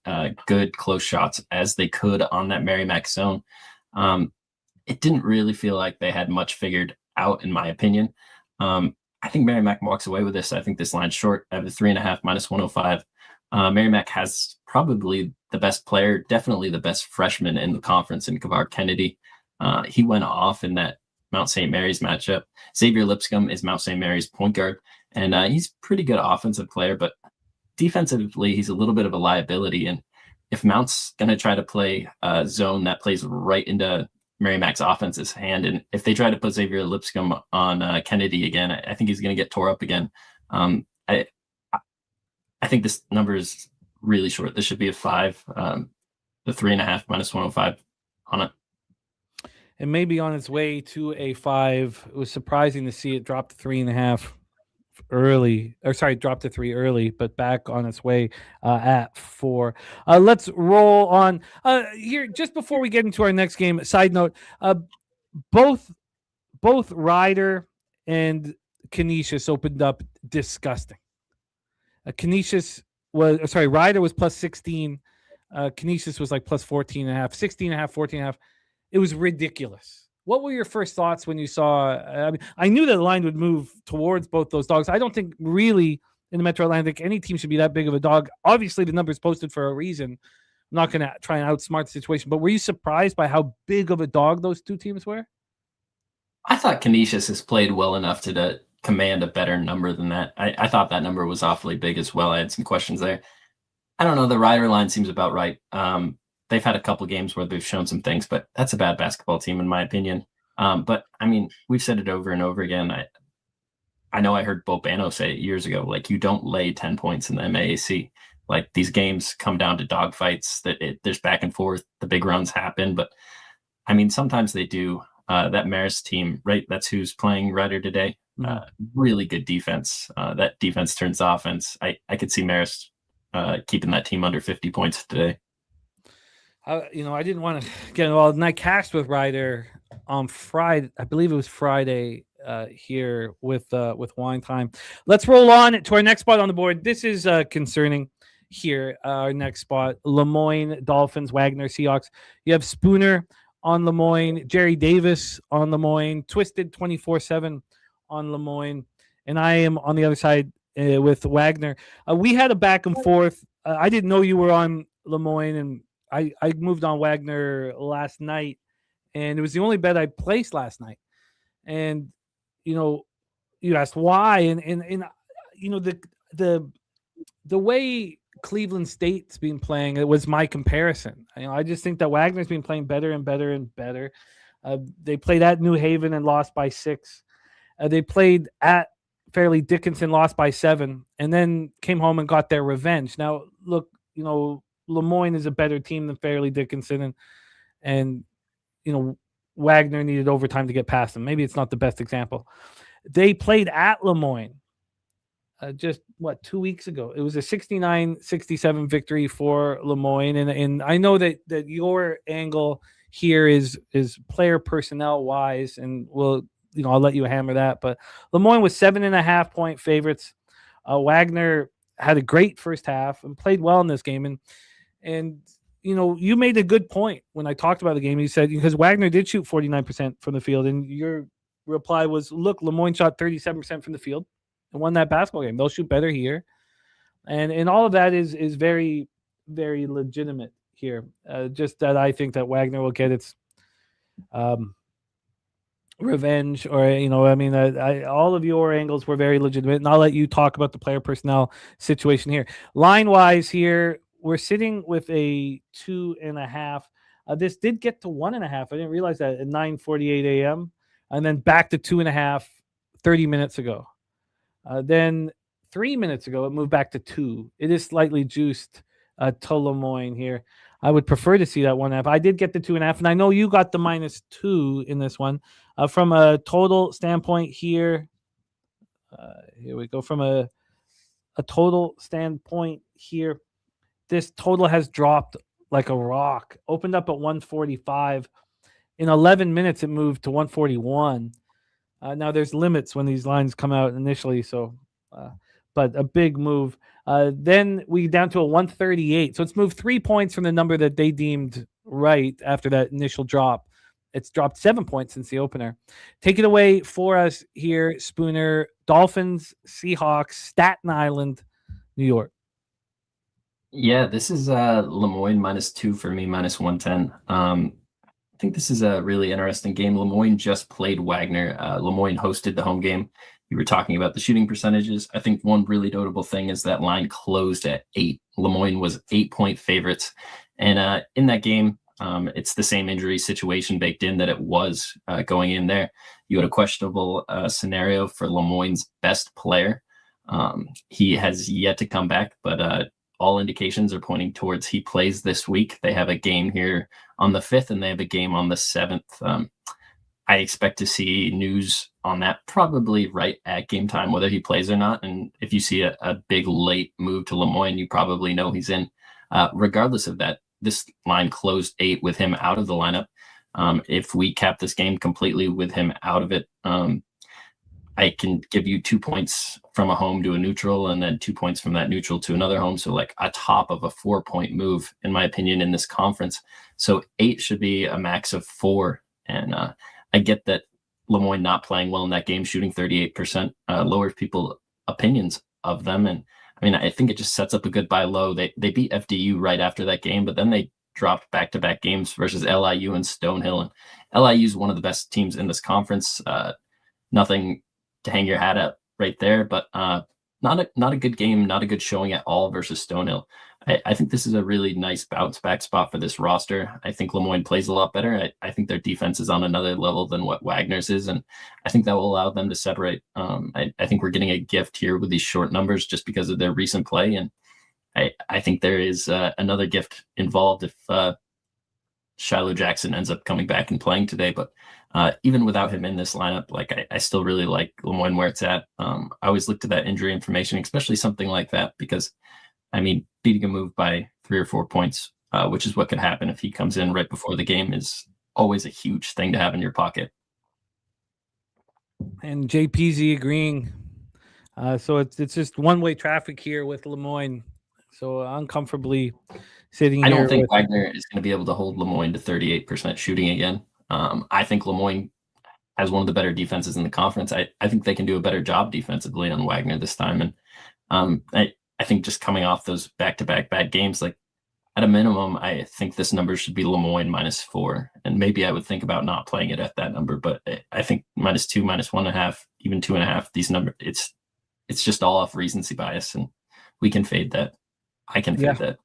good close shots as they could on that Merrimack zone. It didn't really feel like they had much figured out, in my opinion. I think Merrimack walks away with this. I think this line's short. I have the 3.5 -105. Merrimack has probably the best player, definitely the best freshman in the conference in Kavar Kennedy. He went off in that Mount St. Mary's matchup. Xavier Lipscomb is Mount St. Mary's point guard, and he's a pretty good offensive player, but defensively, he's a little bit of a liability. And if Mount's going to try to play a zone that plays right into Merrimack's offense's hand, and if they try to put Xavier Lipscomb on Kennedy again, I think he's going to get tore up again. I think this number is really short. This should be a 5. The 3.5 -105 on it. It may be on its way to a 5. It was surprising to see it drop to 3.5 early, drop to 3 early, but back on its way at 4. Let's roll on here just before we get into our next game. Side note, both Ryder and Canisius opened up disgusting. Ryder was +16. Canisius was like plus 14.5, 16.5, 14.5. It was ridiculous. What were your first thoughts when you saw? I mean, I knew that the line would move towards both those dogs. I don't think really in the Metro Atlantic any team should be that big of a dog. Obviously, the number's posted for a reason. I'm not going to try and outsmart the situation, but were you surprised by how big of a dog those two teams were? I thought Canisius has played well enough to command a better number than that. I thought that number was awfully big as well. I had some questions there. I don't know. The rider line seems about right. They've had a couple games where they've shown some things, but that's a bad basketball team in my opinion. But I mean, we've said it over and over again. I know I heard Bobano say it years ago, like you don't lay 10 points in the MAAC. Like these games come down to dogfights, there's back and forth, the big runs happen. But I mean, sometimes they do. That Marist team, right? That's who's playing Ryder today. Really good defense. That defense turns offense. I could see Marist keeping that team under 50 points today. I didn't want to get involved. And I cashed with Ryder on Friday. I believe it was Friday here with Wine Time. Let's roll on to our next spot on the board. This is concerning here. Our next spot: Lemoyne Dolphins, Wagner Seahawks. You have Spooner on Lemoyne, Jerry Davis on Lemoyne, Twisted 24/7 on Lemoyne, and I am on the other side with Wagner. We had a back and forth. I didn't know you were on Lemoyne, and I moved on Wagner last night, and it was the only bet I placed last night. And you asked why, and the way Cleveland State's been playing, it was my comparison. I just think that Wagner's been playing better and better and better. They played at New Haven and lost by 6. They played at Fairleigh Dickinson, lost by 7, and then came home and got their revenge. Now, look, Lemoyne is a better team than Fairleigh Dickinson, and Wagner needed overtime to get past them. Maybe it's not the best example. They played at Lemoyne just 2 weeks ago. It was a 69-67 victory for Lemoyne, and I know that your angle here is player personnel wise, and I'll let you hammer that. But Lemoyne was 7.5 point favorites. Wagner had a great first half and played well in this game, and you made a good point when I talked about the game. You said because Wagner did shoot 49% from the field, and your reply was, look, Lemoyne shot 37% from the field and won that basketball game. They'll shoot better here. And all of that is very, very legitimate here. Just that I think that Wagner will get its revenge, or, all of your angles were very legitimate. And I'll let you talk about the player personnel situation here. Line-wise here, we're sitting with a 2.5. This did get to 1.5. I didn't realize that at 9:48 a.m. And then back to 2.5 30 minutes ago. Then 3 minutes ago, it moved back to 2. It is slightly juiced to Lemoyne here. I would prefer to see that 1.5. I did get the 2.5, and I know you got the -2 in this one. From a total standpoint here, here we go. From a total standpoint here, this total has dropped like a rock. Opened up at 145. In 11 minutes, it moved to 141. Now, there's limits when these lines come out initially, but a big move. Then we down to a 138. So it's moved 3 points from the number that they deemed right after that initial drop. It's dropped 7 points since the opener. Take it away for us here, Spooner. Dolphins, Seahawks, Staten Island, New York. Yeah, this is Lemoyne -2 for me, -110. I think this is a really interesting game. Lemoyne just played Wagner. Lemoyne hosted the home game. You were talking about the shooting percentages. I think one really notable thing is that line closed at 8. Lemoyne was 8-point favorites. And in that game, it's the same injury situation baked in that it was going in there. You had a questionable scenario for Lemoyne's best player. He has yet to come back, but all indications are pointing towards he plays this week. They have a game here on the 5th, and they have a game on the 7th. I expect to see news on that probably right at game time, whether he plays or not. And if you see a big late move to Lemoyne, you probably know he's in. Regardless of that, this line closed 8 with him out of the lineup. If we cap this game completely with him out of it, I can give you 2 points from a home to a neutral and then 2 points from that neutral to another home. So like a top of a 4-point move, in my opinion, in this conference. So 8 should be a max of 4. And I get that Lemoyne not playing well in that game, shooting 38%, lowers people's opinions of them. And I mean, I think it just sets up a good buy low. They beat FDU right after that game, but then they dropped back-to-back games versus LIU and Stonehill. And LIU is one of the best teams in this conference. Nothing to hang your hat at right there, but not a good game, not a good showing at all versus Stonehill. I think this is a really nice bounce back spot for this roster. I think Lemoyne plays a lot better. I think their defense is on another level than what Wagner's is, and I think that will allow them to separate. I think we're getting a gift here with these short numbers just because of their recent play, and I think there is another gift involved if Shiloh Jackson ends up coming back and playing today. But even without him in this lineup, like I still really like Lemoyne where it's at. I always look to that injury information, especially something like that, because I mean, beating a move by 3 or 4 points, which is what could happen if he comes in right before the game, is always a huge thing to have in your pocket. And JPZ agreeing. So it's just one-way traffic here with Lemoyne. So uncomfortably sitting here. I don't think Wagner is going to be able to hold Lemoyne to 38% shooting again. I think Lemoyne has one of the better defenses in the conference. I think they can do a better job defensively on Wagner this time. And I think just coming off those back-to-back bad games, like at a minimum, I think this number should be Lemoyne -4. And maybe I would think about not playing it at that number, but I think -2, -1.5, even 2.5, these numbers, it's just all off recency bias, and we can fade that. I can fade that.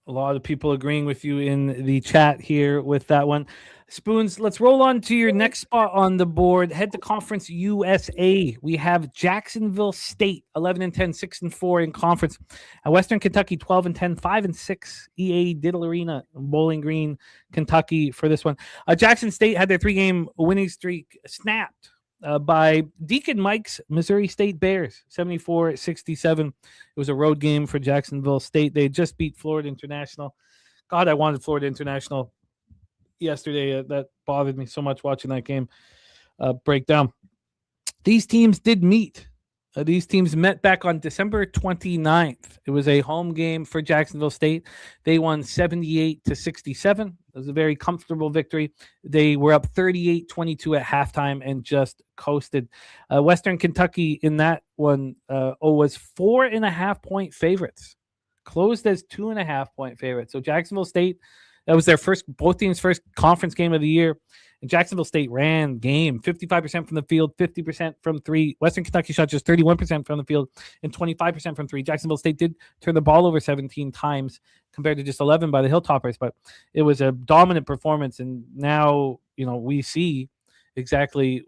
A lot of people agreeing with you in the chat here with that one. Spoons, let's roll on to your next spot on the board. Head to Conference USA. We have Jacksonville State, 11-10, 6-4 in conference. Western Kentucky, 12-10, 5-6. EA Diddle Arena, Bowling Green, Kentucky for this one. Jackson State had their 3-game winning streak snapped by Deacon Mike's Missouri State Bears, 74-67. It was a road game for Jacksonville State. They just beat Florida International. God, I wanted Florida International yesterday. That bothered me so much watching that game break down. These teams did meet. These teams met back on December 29th. It was a home game for Jacksonville State. They won 78-67. It was a very comfortable victory. They were up 38-22 at halftime and just coasted. Western Kentucky in that one was 4.5-point favorites. Closed as 2.5-point favorites. So Jacksonville State, that was their both teams' first conference game of the year. And Jacksonville State ran game 55% from the field, 50% from three. Western Kentucky shot just 31% from the field and 25% from three. Jacksonville State did turn the ball over 17 times compared to just 11 by the Hilltoppers, but it was a dominant performance. And now, we see exactly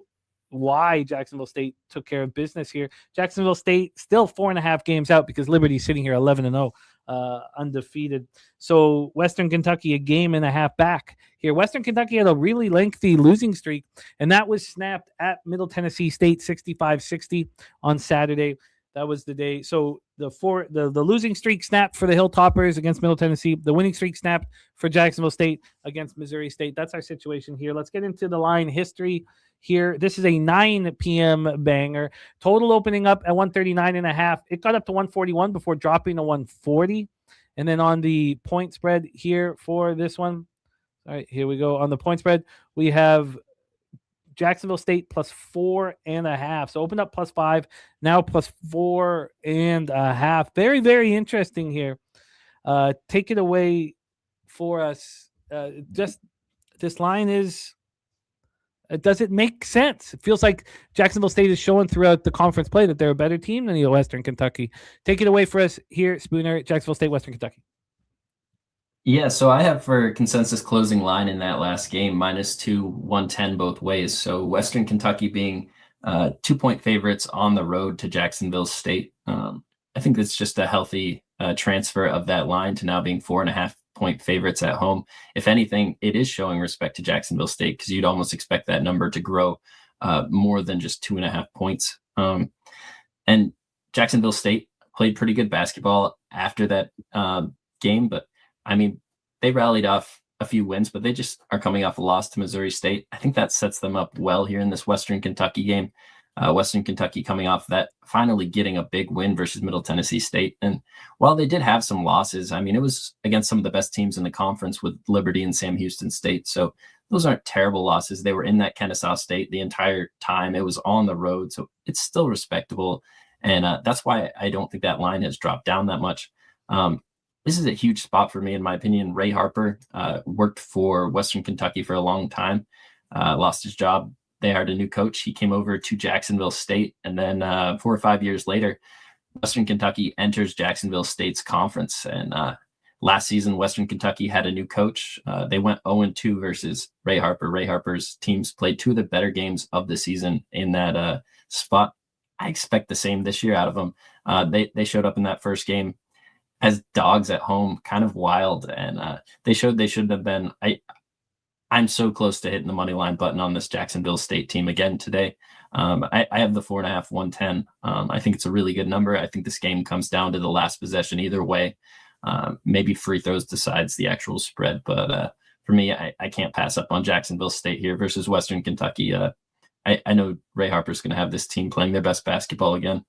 why Jacksonville State took care of business here. Jacksonville State still 4.5 games out because Liberty's sitting here 11-0. Undefeated. So Western Kentucky a game and a half back here. Western Kentucky had a really lengthy losing streak, and that was snapped at Middle Tennessee State 65-60 on Saturday. That was the day. So the losing streak snapped for the Hilltoppers against Middle Tennessee. The winning streak snapped for Jacksonville State against Missouri State. That's our situation here. Let's get into the line history here. This is a 9 p.m. banger. Total opening up at 139.5. It got up to 141 before dropping to 140. And then on the point spread here for this one, all right, here we go. On the point spread, we have Jacksonville State plus 4.5. So opened up plus 5, now plus 4.5. Very, very interesting here. Take it away for us. Just this line is. Does it make sense? It feels like Jacksonville State is showing throughout the conference play that they're a better team than the Western Kentucky. Take it away for us here, Spooner. Jacksonville State, Western Kentucky. Yeah, so I have for consensus closing line in that last game, -2, 110 both ways. So Western Kentucky being 2-point favorites on the road to Jacksonville State. I think that's just a healthy transfer of that line to now being 4.5-point favorites at home. If anything, it is showing respect to Jacksonville State because you'd almost expect that number to grow more than just 2.5 points. And Jacksonville State played pretty good basketball after that game, but I mean, they rallied off a few wins, but they just are coming off a loss to Missouri State. I think that sets them up well here in this Western Kentucky game. Western Kentucky coming off that, finally getting a big win versus Middle Tennessee State. And while they did have some losses, I mean, it was against some of the best teams in the conference with Liberty and Sam Houston State. So those aren't terrible losses. They were in that Kennesaw State the entire time. It was on the road, so it's still respectable. And that's why I don't think that line has dropped down that much. This is a huge spot for me, in my opinion. Ray Harper worked for Western Kentucky for a long time, lost his job. They hired a new coach. He came over to Jacksonville State, and then 4 or 5 years later, Western Kentucky enters Jacksonville State's conference. And last season, Western Kentucky had a new coach. They went 0-2 versus Ray Harper. Ray Harper's teams played 2 of the better games of the season in that spot. I expect the same this year out of them. They showed up in that first game as dogs at home, kind of wild, and they showed they should have been. I'm so close to hitting the money line button on this Jacksonville State team again today. I have the 4.5, 110. I think it's a really good number. I think this game comes down to the last possession either way. Maybe free throws decides the actual spread, but for me, I can't pass up on Jacksonville State here versus Western Kentucky. I know Ray Harper's going to have this team playing their best basketball again.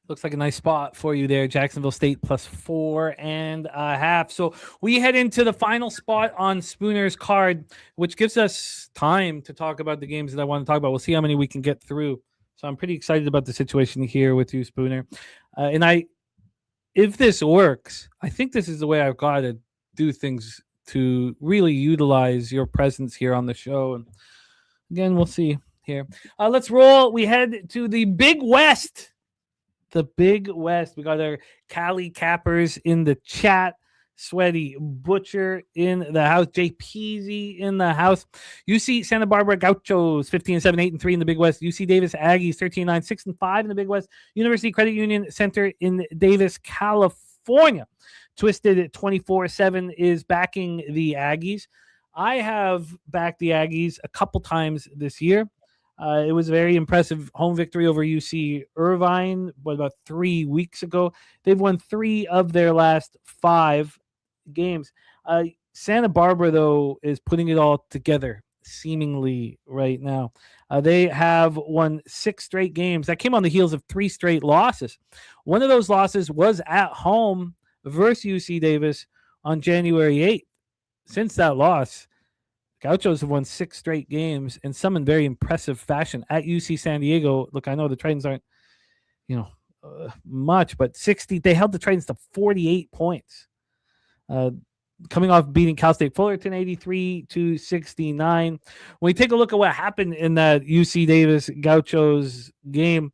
Looks like a nice spot for you there. Jacksonville State plus 4.5. So we head into the final spot on Spooner's card, which gives us time to talk about the games that I want to talk about. We'll see how many we can get through. So I'm pretty excited about the situation here with you, Spooner. If this works, I think this is the way I've got to do things to really utilize your presence here on the show. And again, we'll see here. Let's roll. We head to the Big West. The Big West. We got our Cali Cappers in the chat. Sweaty Butcher in the house. Jay Peasy in the house. UC Santa Barbara Gauchos 15-7, 8-3 in the Big West. UC Davis Aggies 13-9, 6-5 in the Big West. University Credit Union Center in Davis, California. Twisted 24-7 is backing the Aggies. I have backed the Aggies a couple times this year. It was a very impressive home victory over UC Irvine about 3 weeks ago. They've won 3 of their last 5 games. Santa Barbara, though, is putting it all together, seemingly right now. They have won 6 straight games. That came on the heels of 3 straight losses. One of those losses was at home versus UC Davis on January 8th. Since that loss, Gauchos have won 6 straight games, and some in very impressive fashion at UC San Diego. Look, I know the Titans aren't, much, but 60. They held the Titans to 48 points, coming off beating Cal State Fullerton 83-69. When we take a look at what happened in that UC Davis Gauchos game,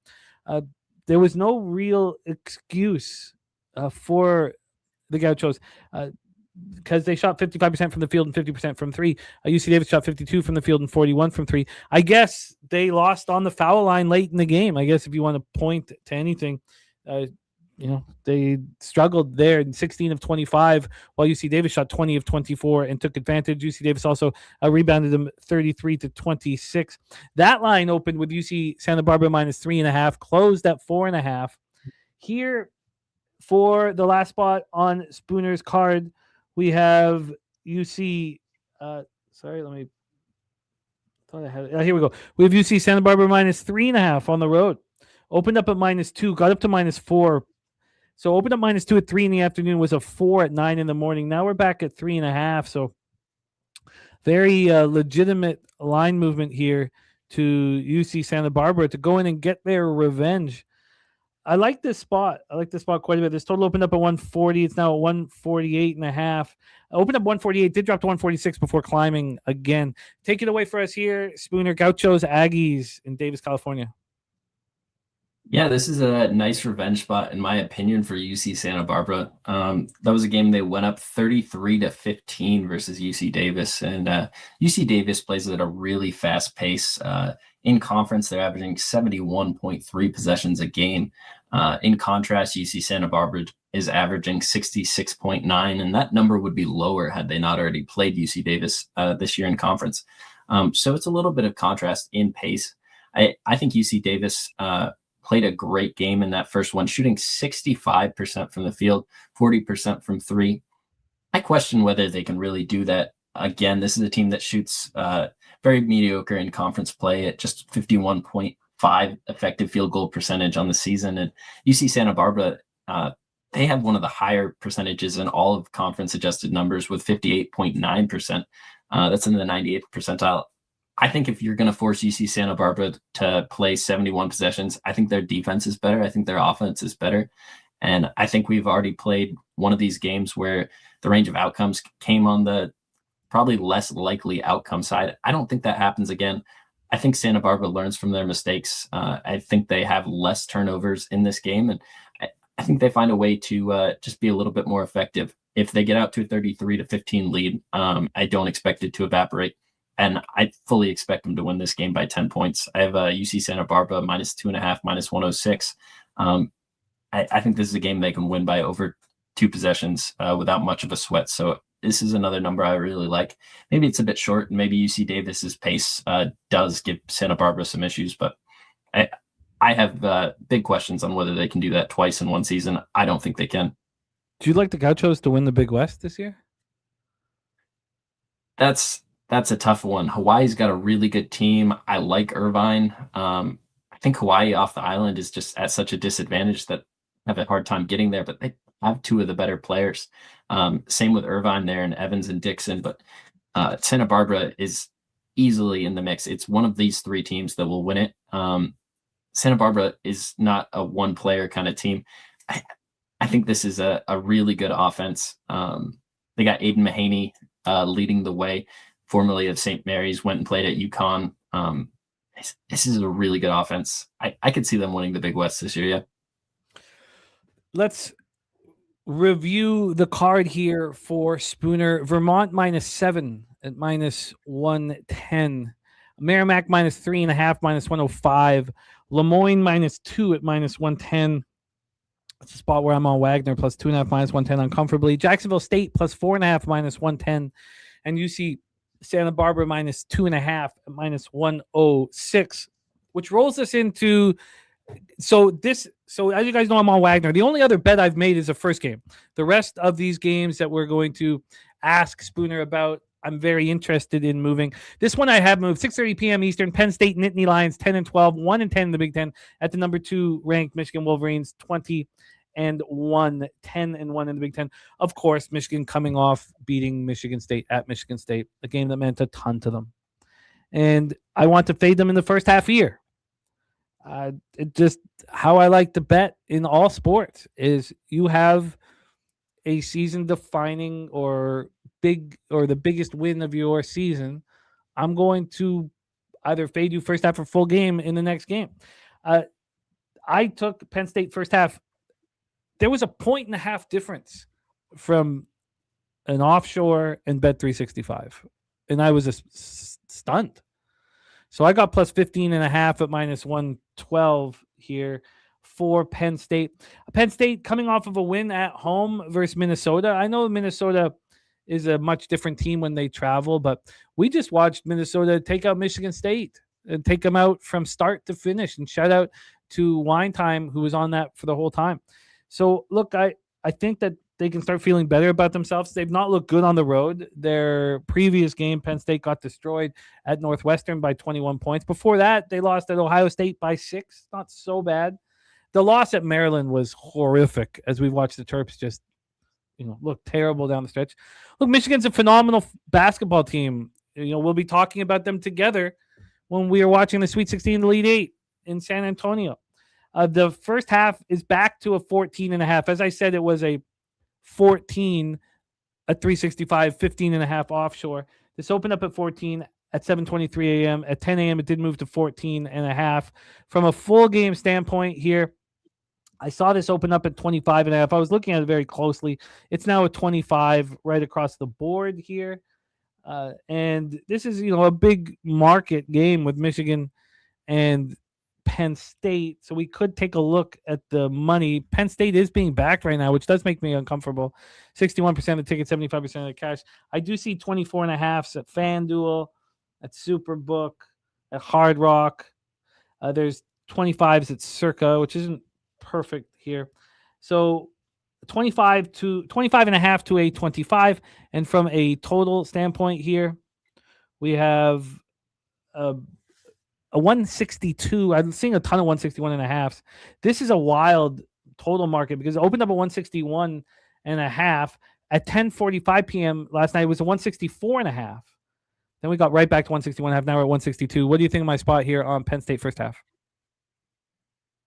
there was no real excuse for the Gauchos. Because they shot 55% from the field and 50% from 3. UC Davis shot 52 from the field and 41 from 3. I guess they lost on the foul line late in the game. I guess if you want to point to anything, they struggled there in 16 of 25, while UC Davis shot 20 of 24 and took advantage. UC Davis also rebounded them 33-26. That line opened with UC Santa Barbara minus 3.5, closed at 4.5. Here for the last spot on Spooner's card, we have UC. Here we go. We have UC Santa Barbara minus 3.5 on the road. Opened up at minus 2, got up to minus 4. So opened up minus 2 at 3 in the afternoon, was a 4 at 9 in the morning. Now we're back at 3.5. So very legitimate line movement here to UC Santa Barbara to go in and get their revenge. I like this spot. Quite a bit. This total opened up at 140. It's now at 148.5. Opened up 148. Did drop to 146 before climbing again. Take it away for us here, Spooner. Gauchos, Aggies in Davis, California. Yeah, this is a nice revenge spot, in my opinion, for UC Santa Barbara. That was a game they went up 33-15 versus UC Davis. And UC Davis plays at a really fast pace. In conference, they're averaging 71.3 possessions a game. In contrast, UC Santa Barbara is averaging 66.9, and that number would be lower had they not already played UC Davis this year in conference. So it's a little bit of contrast in pace. I think UC Davis played a great game in that first one, shooting 65% from the field, 40% from 3. I question whether they can really do that again, this is a team that shoots very mediocre in conference play at just 51.5 effective field goal percentage on the season. And UC Santa Barbara, they have one of the higher percentages in all of conference adjusted numbers with 58.9%. That's in the 98th percentile. I think if you're going to force UC Santa Barbara to play 71 possessions, I think their defense is better. I think their offense is better. And I think we've already played one of these games where the range of outcomes came on the probably less likely outcome side. I don't think that happens again. I think Santa Barbara learns from their mistakes. I think they have less turnovers in this game. And I think they find a way to just be a little bit more effective. If they get out to a 33-15 lead, I don't expect it to evaporate. And I fully expect them to win this game by 10 points. I have UC Santa Barbara -2.5, -106. I think this is a game they can win by over 2 possessions without much of a sweat. So this is another number I really like. Maybe it's a bit short, and maybe UC Davis's pace does give Santa Barbara some issues, but I have big questions on whether they can do that twice in one season. I don't think they can. Do you like the Gauchos to win the Big West this year? That's a tough one. Hawaii's got a really good team. I like Irvine. I think Hawaii off the island is just at such a disadvantage that I have a hard time getting there, but they have 2 of the better players. Same with Irvine there and Evans and Dixon, but Santa Barbara is easily in the mix. It's one of these 3 teams that will win it. Santa Barbara is not a one-player kind of team. I think this is a really good offense. They got Aiden Mahaney leading the way, formerly of St. Mary's, went and played at UConn. This is a really good offense. I could see them winning the Big West this year, yeah. Let's review the card here for Spooner. Vermont -7 at -110. Merrimack -3.5, -105. Lemoyne -2 at -110. That's a spot where I'm on Wagner +2.5, -110 uncomfortably. Jacksonville State +4.5, -110. And UC Santa Barbara -2.5 at -106, which rolls us into so as you guys know, I'm on Wagner. The only other bet I've made is the first game. The rest of these games that we're going to ask Spooner about, I'm very interested in moving. This one I have moved 6:30 p.m. Eastern. Penn State Nittany Lions 10-12, 1-10 in the Big Ten at the number 2 ranked Michigan Wolverines 20-1, 10-1 in the Big Ten. Of course, Michigan coming off beating Michigan State at Michigan State, a game that meant a ton to them. And I want to fade them in the first half year. It just how I like to bet in all sports is you have a season defining or the biggest win of your season. I'm going to either fade you first half or full game in the next game. I took Penn State first half. There was a 1.5 difference from an offshore and Bet365, and I was stunned. So I got +15.5 at -112 here for Penn State. Penn State coming off of a win at home versus Minnesota. I know Minnesota is a much different team when they travel, but we just watched Minnesota take out Michigan State and take them out from start to finish. And shout out to Wine Time, who was on that for the whole time. So look, I think that they can start feeling better about themselves. They've not looked good on the road. Their previous game, Penn State got destroyed at Northwestern by 21 points. Before that, they lost at Ohio State by 6. Not so bad. The loss at Maryland was horrific as we watched the Terps just, look terrible down the stretch. Look, Michigan's a phenomenal basketball team. We'll be talking about them together when we are watching the Sweet 16, the Elite 8 in San Antonio. The first half is back to a 14.5. As I said, it was a 14 at 365, 15.5 offshore. This opened up at 14 at 7:23 a.m. At 10 a.m., it did move to 14.5. From a full game standpoint here, I saw this open up at 25.5. I was looking at it very closely. It's now at 25 right across the board here. And this is, a big market game with Michigan and Penn State. So we could take a look at the money. Penn State is being backed right now, which does make me uncomfortable. 61% of tickets, 75% of the cash. I do see 24.5s at FanDuel, at Superbook, at Hard Rock. There's 25s at Circa, which isn't perfect here. So 25 and a half to a 25. And from a total standpoint here, we have a 162. I'm seeing a ton of 161 and a halves. This is a wild total market because it opened up at 161 and a half at 10:45 p.m. last night. It was a 164 and a half. Then we got right back to 161 and a half. Now we're at 162. What do you think of my spot here on Penn State first half?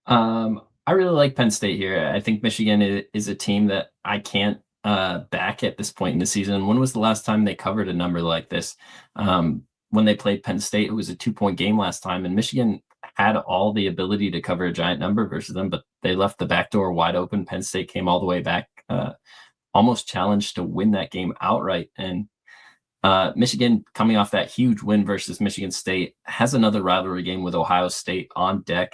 I really like Penn State here. I think Michigan is a team that I can't back at this point in the season. When was the last time they covered a number like this? When they played Penn State, it was a 2-point game last time, and Michigan had all the ability to cover a giant number versus them, but they left the back door wide open. Penn State came all the way back, almost challenged to win that game outright. And Michigan, coming off that huge win versus Michigan State, has another rivalry game with Ohio State on deck.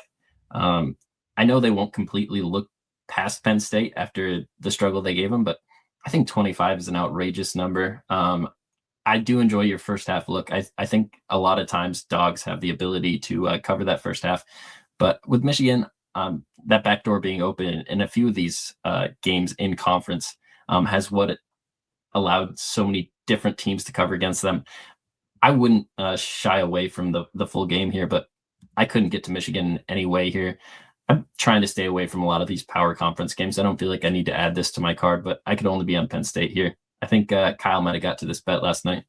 I know they won't completely look past Penn State after the struggle they gave them, but I think 25 is an outrageous number. I do enjoy your first half look. I think a lot of times dogs have the ability to cover that first half, but with Michigan, that backdoor being open in a few of these games in conference has what it allowed so many different teams to cover against them. I wouldn't shy away from the full game here, but I couldn't get to Michigan in any way here. I'm trying to stay away from a lot of these power conference games. I don't feel like I need to add this to my card, but I could only be on Penn State here. I think Kyle might have got to this bet last night.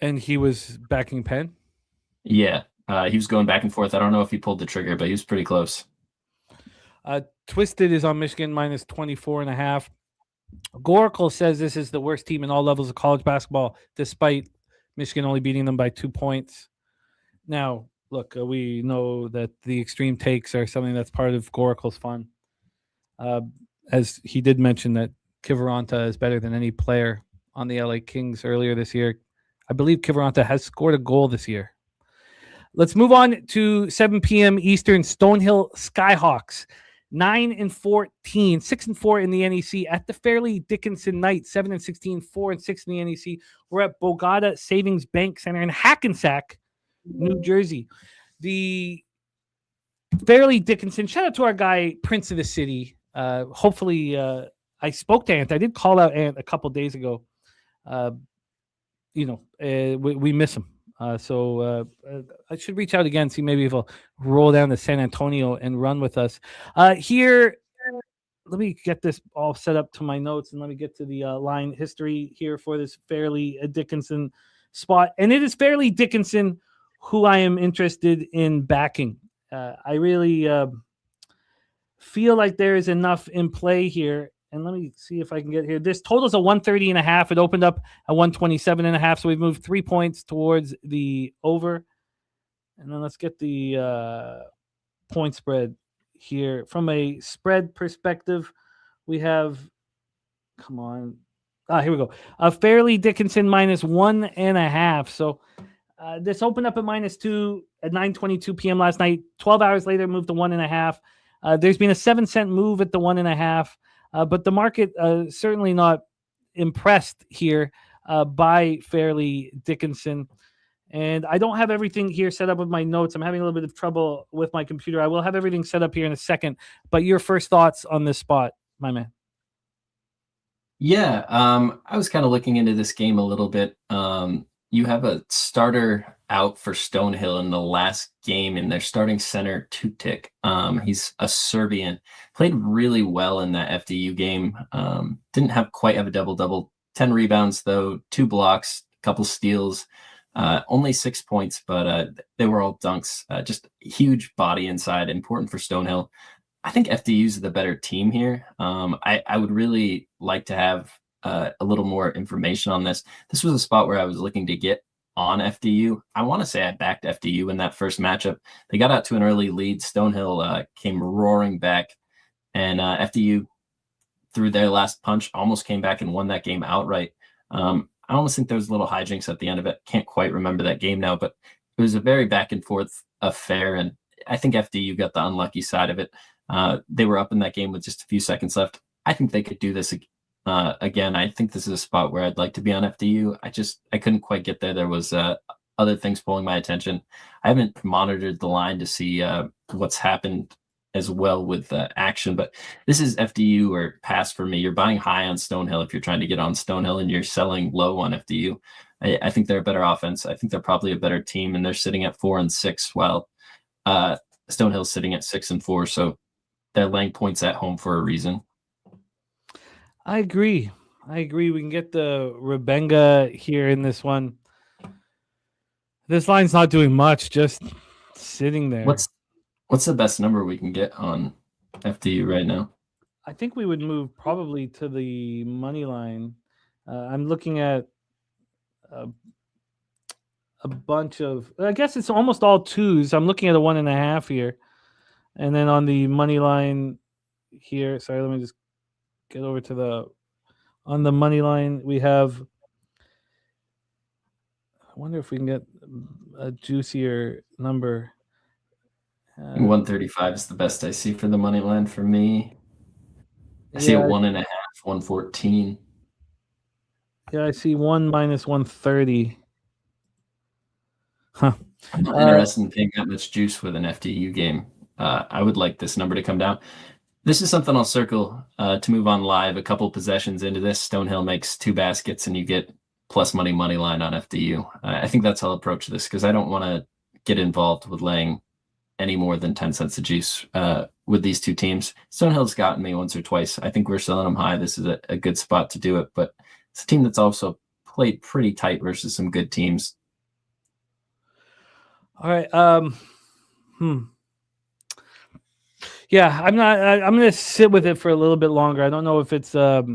And he was backing Penn? Yeah, he was going back and forth. I don't know if he pulled the trigger, but he was pretty close. Twisted is on Michigan minus 24 and a half. Goracle says this is the worst team in all levels of college basketball, despite Michigan only beating them by 2 points. Now, look, we know that the extreme takes are something that's part of Goracle's fun. As he did mention that Kiviranta is better than any player on the LA Kings earlier this year. I believe Kiviranta has scored a goal this year. Let's move on to 7 p.m. Eastern. Stonehill Skyhawks, 9-14, 6-4 in the NEC at the Fairleigh Dickinson Knights, 7-16, 4-6 in the NEC. We're at Bogata Savings Bank Center in Hackensack, New Jersey. The Fairleigh Dickinson, shout out to our guy, Prince of the City. Hopefully, I spoke to Ant. I did call out Ant a couple days ago. We miss him. So I should reach out again, see maybe if he'll roll down to San Antonio and run with us. Here, let me get this all set up to my notes, and let me get to the line history here for this Fairleigh Dickinson spot. And it is Fairleigh Dickinson who I am interested in backing. I really feel like there is enough in play here. And let me see if I can get here. This total's a 130 and a half. It opened up at 127 and a half. So we've moved 3 points towards the over. And then let's get the point spread here. From a spread perspective, we have, come on. Here we go. Fairleigh Dickinson minus 1.5. So this opened up at -2 at 9:22 p.m. last night. 12 hours later, moved to 1.5. There's been a 7-cent move at the 1.5. But the market certainly not impressed here by Fairleigh Dickinson. And I don't have everything here set up with my notes. I'm having a little bit of trouble with my computer. I will have everything set up here in a second. But your first thoughts on this spot, my man? Yeah, I was kind of looking into this game a little bit. You have a starter out for Stonehill in the last game, and their starting center, Tutik. He's a Serbian. Played really well in that FDU game. Didn't quite have a double-double. 10 rebounds, though, 2 blocks, a couple steals. Only 6 points, but they were all dunks. Just huge body inside, important for Stonehill. I think FDU's the better team here. I would really like to have a little more information on this. This was a spot where I was looking to get on FDU. I want to say I backed FDU in that first matchup. They got out to an early lead. Stonehill came roaring back, and FDU, through their last punch, almost came back and won that game outright. I almost think there was a little hijinks at the end of it. Can't quite remember that game now, but it was a very back and forth affair, and I think FDU got the unlucky side of it. They were up in that game with just a few seconds left. I think they could do this again. I think this is a spot where I'd like to be on FDU. I couldn't quite get there. There was other things pulling my attention. I haven't monitored the line to see what's happened as well with action. But this is FDU or pass for me. You're buying high on Stonehill if you're trying to get on Stonehill, and you're selling low on FDU. I think they're a better offense. I think they're probably a better team, and they're sitting at 4-6 while Stonehill's sitting at 6-4. So they're laying points at home for a reason. I agree. We can get the Rebenga here in this one. This line's not doing much, just sitting there. What's the best number we can get on FDU right now? I think we would move probably to the money line. I'm looking at a bunch of, I guess it's almost all twos. I'm looking at a 1.5 here. And then on the money line here, sorry, let me just get over to on the money line, we have, I wonder if we can get a juicier number. 135 is the best I see for the money line for me. I see a 1.5, 114. Yeah, I see 1 minus 130. Huh. I'm not interested in paying that much juice with an FDU game. I would like this number to come down. This is something I'll circle to move on live. A couple possessions into this, Stonehill makes 2 baskets, and you get plus money line on FDU. I think that's how I'll approach this, because I don't want to get involved with laying any more than 10 cents a juice with these two teams. Stonehill's gotten me once or twice. I think we're selling them high. This is a good spot to do it, but it's a team that's also played pretty tight versus some good teams. All right. Yeah, I'm going to sit with it for a little bit longer. I don't know if it's there's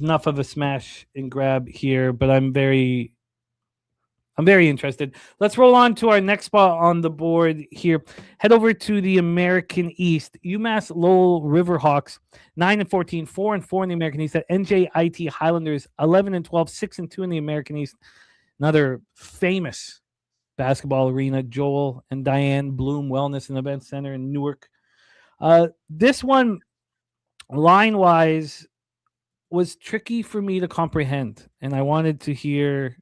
enough of a smash and grab here, but I'm very interested. Let's roll on to our next spot on the board here. Head over to the American East. UMass Lowell Riverhawks 9-14, 4-4 in the American East. At NJIT Highlanders 11-12, 6-2 in the American East. Another famous basketball arena, Joel and Diane Bloom Wellness and Event Center in Newark. This one, line-wise, was tricky for me to comprehend, and I wanted to hear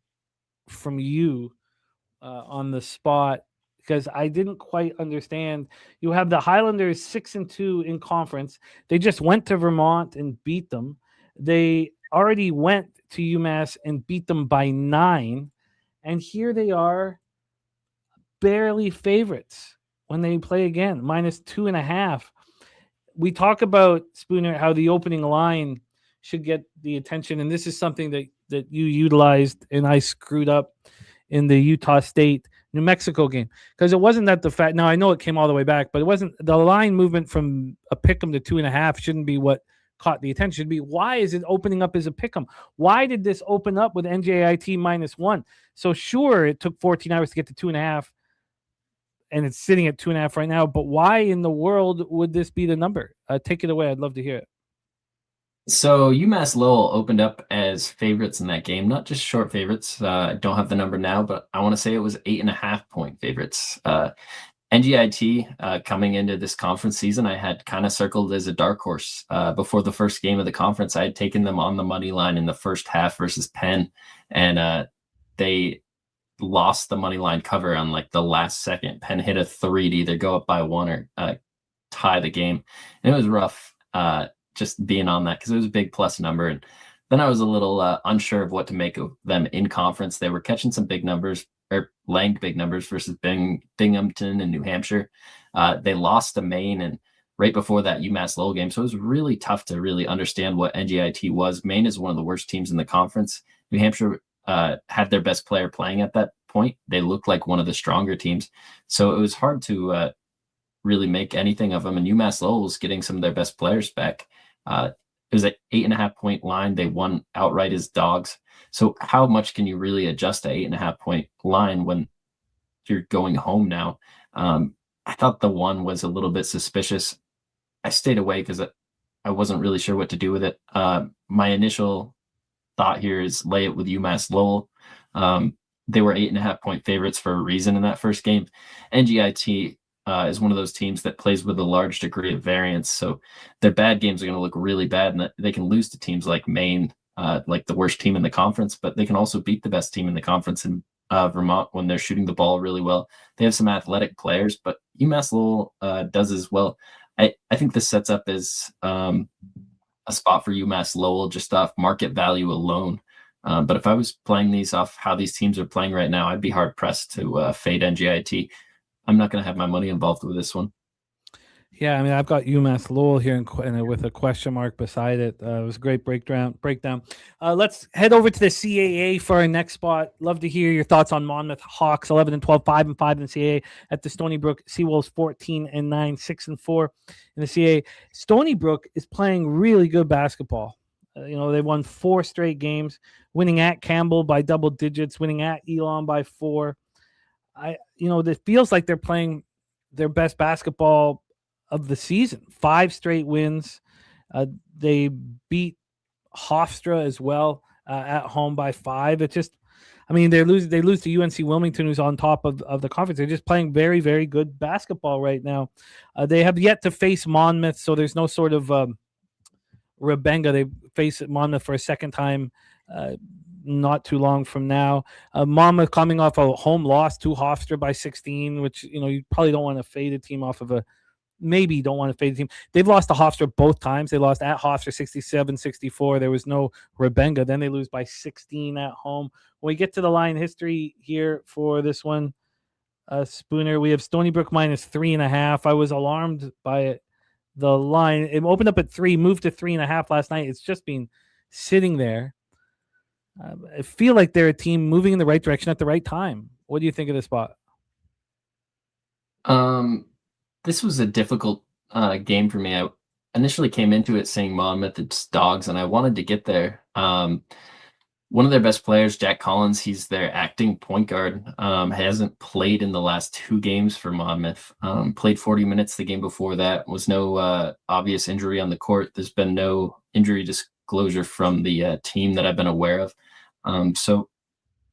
from you on the spot, because I didn't quite understand. You have the Highlanders 6-2 in conference. They just went to Vermont and beat them. They already went to UMass and beat them by 9, and here they are, barely favorites when they play again, -2.5. We talk about, Spooner, how the opening line should get the attention, and this is something that you utilized and I screwed up in the Utah State New Mexico game, because it wasn't that the fact. Now I know it came all the way back, but it wasn't the line movement from a pick'em to 2.5 shouldn't be what caught the attention. Should be, why is it opening up as a pick'em? Why did this open up with NJIT -1? So sure, it took 14 hours to get to 2.5, and it's sitting at 2.5 right now. But why in the world would this be the number? Take it away. I'd love to hear it. So UMass Lowell opened up as favorites in that game, not just short favorites. I don't have the number now, but I want to say it was 8.5 point favorites. NGIT coming into this conference season, I had kind of circled as a dark horse. Before the first game of the conference, I had taken them on the money line in the first half versus Penn, and they lost the money line cover on like the last second. Penn hit a 3 to either go up by 1 or tie the game, and it was rough. Just being on that, because it was a big plus number. And then I was a little unsure of what to make of them in conference. They were catching some big numbers, or laying big numbers, versus Binghamton and New Hampshire. They lost to Maine, and right before that UMass Lowell game. So it was really tough to really understand what NJIT was. Maine is one of the worst teams in the conference. New Hampshire had their best player playing at that point. They looked like one of the stronger teams. So it was hard to really make anything of them. And UMass Lowell was getting some of their best players back. It was an 8.5 point line. They won outright as dogs. So how much can you really adjust a 8.5 point line when you're going home now? I thought the 1 was a little bit suspicious. I stayed away because I wasn't really sure what to do with it. My initial thought here is lay it with UMass Lowell. They were 8.5 point favorites for a reason in that first game. NGIT is one of those teams that plays with a large degree of variance. So their bad games are going to look really bad, and they can lose to teams like Maine, like the worst team in the conference, but they can also beat the best team in the conference in Vermont when they're shooting the ball really well. They have some athletic players, but UMass Lowell does as well. I think this sets up as a spot for UMass Lowell just off market value alone. But if I was playing these off how these teams are playing right now, I'd be hard pressed to fade NJIT. I'm not going to have my money involved with this one. Yeah, I mean, I've got UMass Lowell here and with a question mark beside it. It was a great breakdown. Let's head over to the CAA for our next spot. Love to hear your thoughts on Monmouth Hawks, 11-12, 5-5 in the CAA. At the Stony Brook Seawolves, 14-9, 6-4 in the CAA. Stony Brook is playing really good basketball. They won 4 straight games, winning at Campbell by double digits, winning at Elon by 4. It feels like they're playing their best basketball of the season. 5 straight wins. They beat Hofstra as well at home by 5. It's just, they lose to UNC Wilmington, who's on top of the conference. They're just playing very, very good basketball right now. They have yet to face Monmouth, so there's no sort of Rebenga. They face Monmouth for a second time not too long from now. Monmouth coming off a home loss to Hofstra by 16, which, you probably don't want to fade a team off of maybe you don't want to fade the team. They've lost to Hofstra both times. They lost at Hofstra 67-64. There was no Rebenga. Then they lose by 16 at home. When we get to the line history here for this one, Spooner, we have Stony Brook minus 3.5. I was alarmed by it. The line, it opened up at 3, moved to 3.5 last night. It's just been sitting there. I feel like they're a team moving in the right direction at the right time. What do you think of this spot? This was a difficult game for me. I initially came into it saying Monmouth, it's dogs, and I wanted to get there. One of their best players, Jack Collins, he's their acting point guard, hasn't played in the last 2 games for Monmouth. Played 40 minutes the game before that. Was no obvious injury on the court. There's been no injury disclosure from the team that I've been aware of. So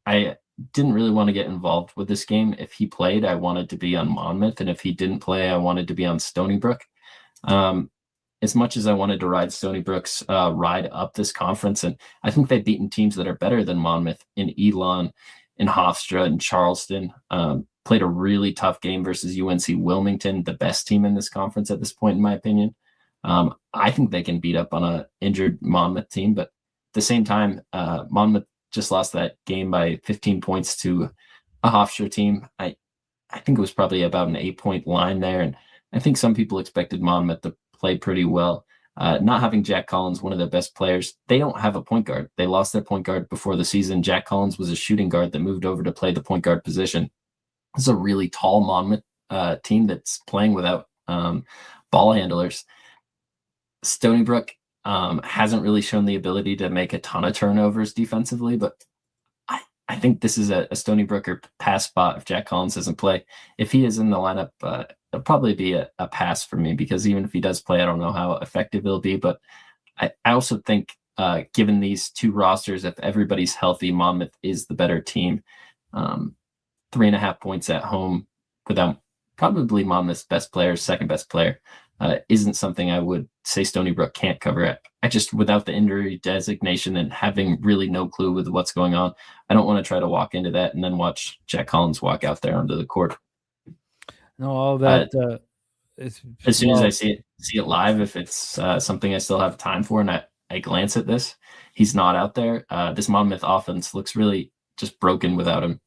I didn't really want to get involved with this game. If he played, I wanted to be on Monmouth, and if he didn't play, I wanted to be on Stony Brook. As much as I wanted to ride Stony Brook's ride up this conference, and I think they've beaten teams that are better than Monmouth in Elon, in Hofstra, and Charleston. Played a really tough game versus UNC Wilmington, the best team in this conference at this point, in my opinion. I think they can beat up on an injured Monmouth team, but at the same time, Monmouth just lost that game by 15 points to a Hofstra team. I think it was probably about an 8-point line there, and I think some people expected Monmouth to play pretty well. Not having Jack Collins, one of their best players, they don't have a point guard. They lost their point guard before the season. Jack Collins was a shooting guard that moved over to play the point guard position. It's a really tall Monmouth team that's playing without ball handlers. Stony Brook hasn't really shown the ability to make a ton of turnovers defensively, but I think this is a Stony Brooker pass spot if Jack Collins doesn't play. If he is in the lineup, it'll probably be a pass for me, because even if he does play, I don't know how effective it'll be. But I also think given these 2 rosters, if everybody's healthy, Monmouth is the better team. 3.5 points at home without probably Monmouth's best player, second best player, isn't something I would say Stony Brook can't cover. I just, without the injury designation and having really no clue with what's going on, I don't want to try to walk into that and then watch Jack Collins walk out there onto the court. No, all that as soon as I see it live, if it's something I still have time for, and I glance at this, he's not out there. This Monmouth offense looks really just broken without him.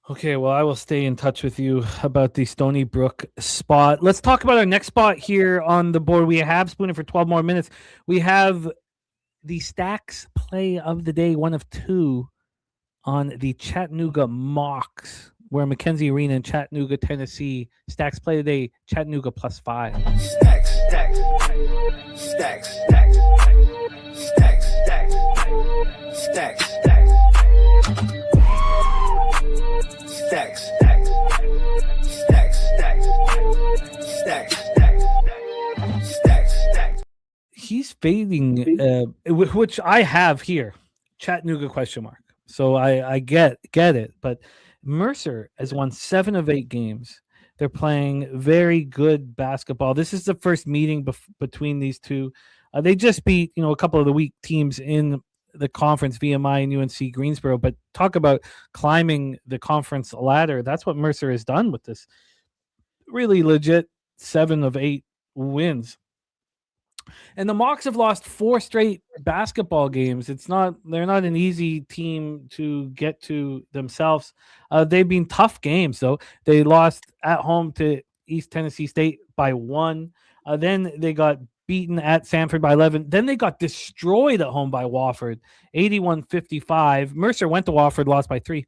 Okay, well, I will stay in touch with you about the Stony Brook spot. Let's talk about our next spot here on the board. We have Spooner for 12 more minutes. We have the Stacks play of the day, 1 of 2 on the Chattanooga Mocs. We're in McKenzie Arena in Chattanooga, Tennessee. Stacks play today, Chattanooga +5. Stacks, stacks, stacks, stacks, stacks, stacks, stacks, stacks. Stacks, stacks, stacks, stacks, stacks, stacks, stacks. He's fading, which I have here, Chattanooga ? So I get it, but Mercer has won 7 of 8 games. They're playing very good basketball. This is the first meeting between these two. They just beat, a couple of the weak teams in the conference, VMI and UNC Greensboro. But talk about climbing the conference ladder. That's what Mercer has done with this really legit 7 of 8 wins. And the Mocs have lost 4 straight basketball games. They're not an easy team to get to themselves. They've been tough games, though. They lost at home to East Tennessee State by 1. Then they got beaten at Samford by 11. Then they got destroyed at home by Wofford, 81-55. Mercer went to Wofford, lost by 3.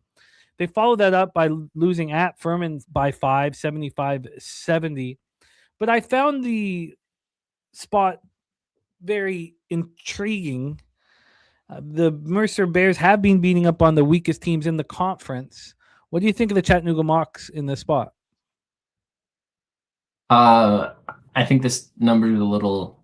They followed that up by losing at Furman by 5, 75-70. But I found the spot very intriguing. The Mercer Bears have been beating up on the weakest teams in the conference. What do you think of the Chattanooga Mocs in this spot? I think this number is a little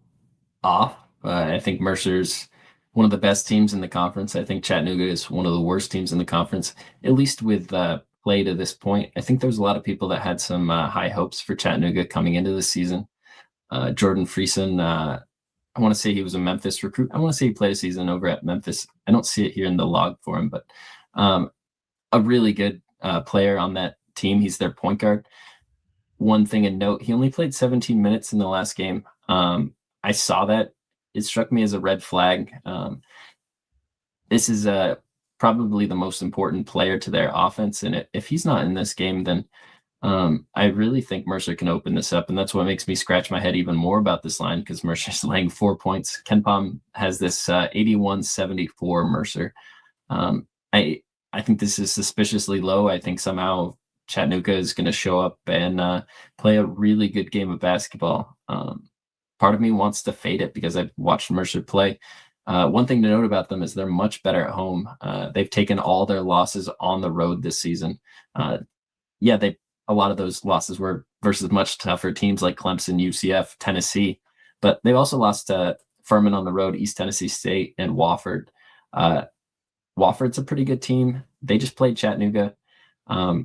off. I think Mercer's one of the best teams in the conference. I think Chattanooga is one of the worst teams in the conference, at least with play to this point. I think there's a lot of people that had some high hopes for Chattanooga coming into the season. Jordan Friesen, I want to say he was a Memphis recruit. I want to say he played a season over at Memphis. I don't see it here in the log for him, but a really good player on that team. He's their point guard. One thing to note, he only played 17 minutes in the last game. I saw that. It struck me as a red flag. This is probably the most important player to their offense, and if he's not in this game, then I really think Mercer can open this up, and that's what makes me scratch my head even more about this line, because Mercer's laying 4 points. KenPom has this 81-74 Mercer. I think this is suspiciously low. I think somehow Chattanooga is going to show up and play a really good game of basketball. Part of me wants to fade it because I've watched Mercer play. One thing to note about them is they're much better at home. They've taken all their losses on the road this season. A lot of those losses were versus much tougher teams like Clemson, UCF, Tennessee, but they also lost to Furman on the road, East Tennessee State, and Wofford. Wofford's a pretty good team. They just played Chattanooga. I